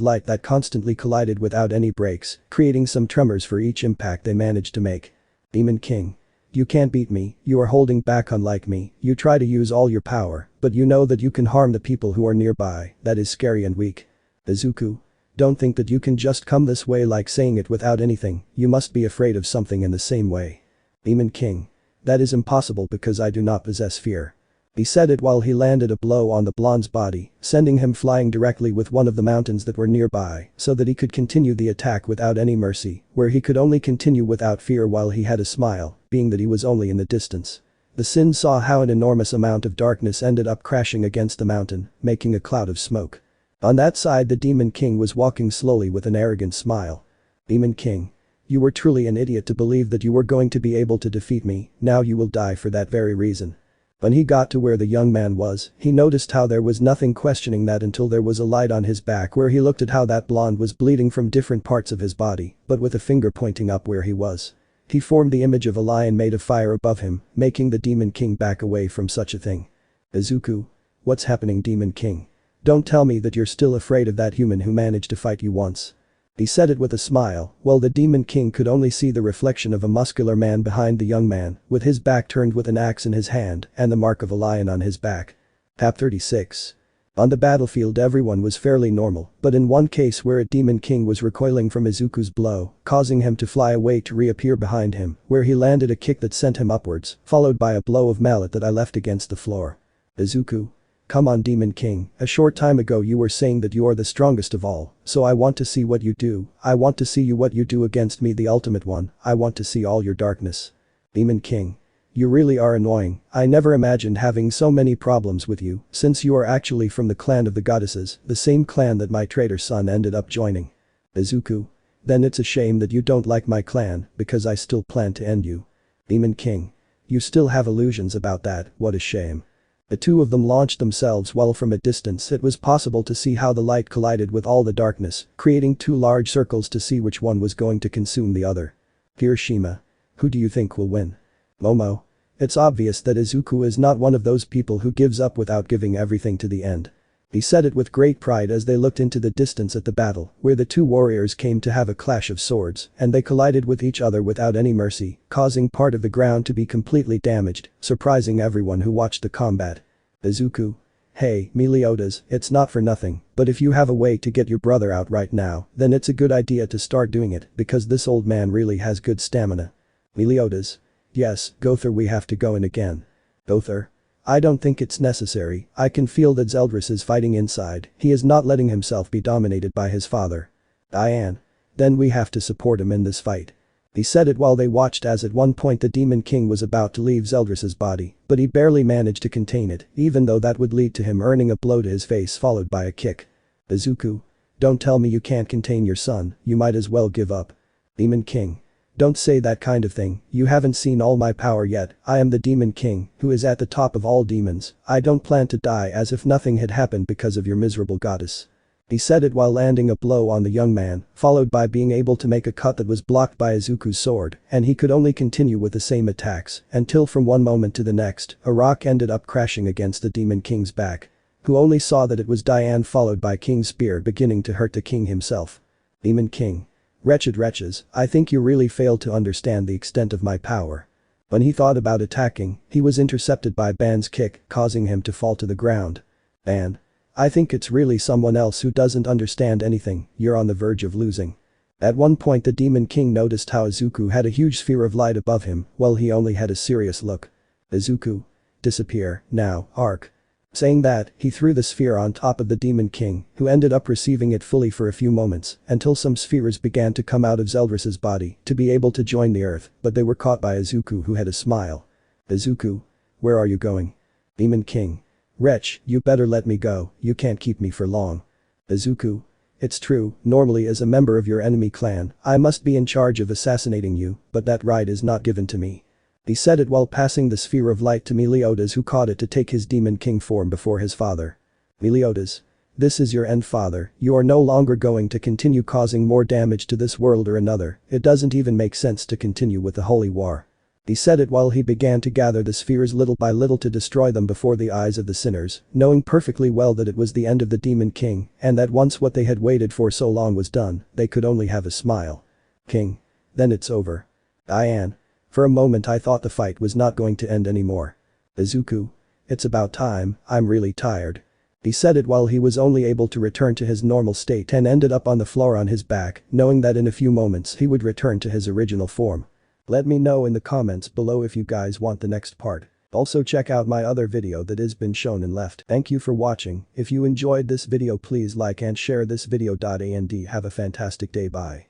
light that constantly collided without any breaks, creating some tremors for each impact they managed to make. Demon King. You can't beat me, you are holding back unlike me, you try to use all your power, but you know that you can harm the people who are nearby, that is scary and weak. Izuku. Don't think that you can just come this way like saying it without anything, you must be afraid of something in the same way. Demon King. That is impossible because I do not possess fear. He said it while he landed a blow on the blonde's body, sending him flying directly with one of the mountains that were nearby so that he could continue the attack without any mercy, where he could only continue without fear while he had a smile, being that he was only in the distance. The Sin saw how an enormous amount of darkness ended up crashing against the mountain, making a cloud of smoke. On that side the Demon King was walking slowly with an arrogant smile. Demon King. You were truly an idiot to believe that you were going to be able to defeat me, now you will die for that very reason. When he got to where the young man was, he noticed how there was nothing questioning that until there was a light on his back where he looked at how that blonde was bleeding from different parts of his body, but with a finger pointing up where he was. He formed the image of a lion made of fire above him, making the Demon King back away from such a thing. Izuku. What's happening, Demon King? Don't tell me that you're still afraid of that human who managed to fight you once. He said it with a smile, while the Demon King could only see the reflection of a muscular man behind the young man, with his back turned with an axe in his hand and the mark of a lion on his back. Chapter 36. On the battlefield everyone was fairly normal, but in one case where a Demon King was recoiling from Izuku's blow, causing him to fly away to reappear behind him, where he landed a kick that sent him upwards, followed by a blow of mallet that I left against the floor. Izuku. Come on Demon King, a short time ago you were saying that you are the strongest of all, so I want to see what you do, I want to see what you do against me the ultimate one, I want to see all your darkness. Demon King. You really are annoying, I never imagined having so many problems with you, since you are actually from the clan of the goddesses, the same clan that my traitor son ended up joining. Izuku. Then it's a shame that you don't like my clan, because I still plan to end you. Demon King. You still have illusions about that, what a shame. The two of them launched themselves while from a distance it was possible to see how the light collided with all the darkness, creating two large circles to see which one was going to consume the other. Hiroshima. Who do you think will win? Momo. It's obvious that Izuku is not one of those people who gives up without giving everything to the end. He said it with great pride as they looked into the distance at the battle, where the two warriors came to have a clash of swords, and they collided with each other without any mercy, causing part of the ground to be completely damaged, surprising everyone who watched the combat. Izuku. Hey, Meliodas, it's not for nothing, but if you have a way to get your brother out right now, then it's a good idea to start doing it, because this old man really has good stamina. Meliodas. Yes, Gother, we have to go in again. Gother. I don't think it's necessary, I can feel that Zeldris is fighting inside, he is not letting himself be dominated by his father. Diane. Then we have to support him in this fight. He said it while they watched as at one point the Demon King was about to leave Zeldris's body, but he barely managed to contain it, even though that would lead to him earning a blow to his face followed by a kick. Izuku. Don't tell me you can't contain your son, you might as well give up. Demon King. Don't say that kind of thing, you haven't seen all my power yet, I am the Demon King, who is at the top of all demons, I don't plan to die as if nothing had happened because of your miserable goddess. He said it while landing a blow on the young man, followed by being able to make a cut that was blocked by Izuku's sword, and he could only continue with the same attacks, until from one moment to the next, a rock ended up crashing against the Demon King's back. Who only saw that it was Diane followed by King's spear beginning to hurt the king himself. Demon King. Wretched wretches, I think you really failed to understand the extent of my power. When he thought about attacking, he was intercepted by Ban's kick, causing him to fall to the ground. Ban. I think it's really someone else who doesn't understand anything, you're on the verge of losing. At one point the Demon King noticed how Izuku had a huge sphere of light above him, while he only had a serious look. Izuku. Disappear, now, Arc. Saying that, he threw the sphere on top of the Demon King, who ended up receiving it fully for a few moments, until some spheres began to come out of Zeldris's body to be able to join the earth, but they were caught by Izuku who had a smile. Izuku. Where are you going? Demon King. Wretch, you better let me go, you can't keep me for long. Izuku. It's true, normally as a member of your enemy clan, I must be in charge of assassinating you, but that right is not given to me. He said it while passing the sphere of light to Meliodas who caught it to take his Demon King form before his father. Meliodas. This is your end, father, you are no longer going to continue causing more damage to this world or another, it doesn't even make sense to continue with the holy war. He said it while he began to gather the spheres little by little to destroy them before the eyes of the sinners, knowing perfectly well that it was the end of the Demon King, and that once what they had waited for so long was done, they could only have a smile. King. Then it's over. Diane. For a moment I thought the fight was not going to end anymore. Izuku. It's about time, I'm really tired. He said it while he was only able to return to his normal state and ended up on the floor on his back, knowing that in a few moments he would return to his original form. Let me know in the comments below if you guys want the next part. Also check out my other video that has been shown and left. Thank you for watching, if you enjoyed this video please like and share this video. And have a fantastic day, bye.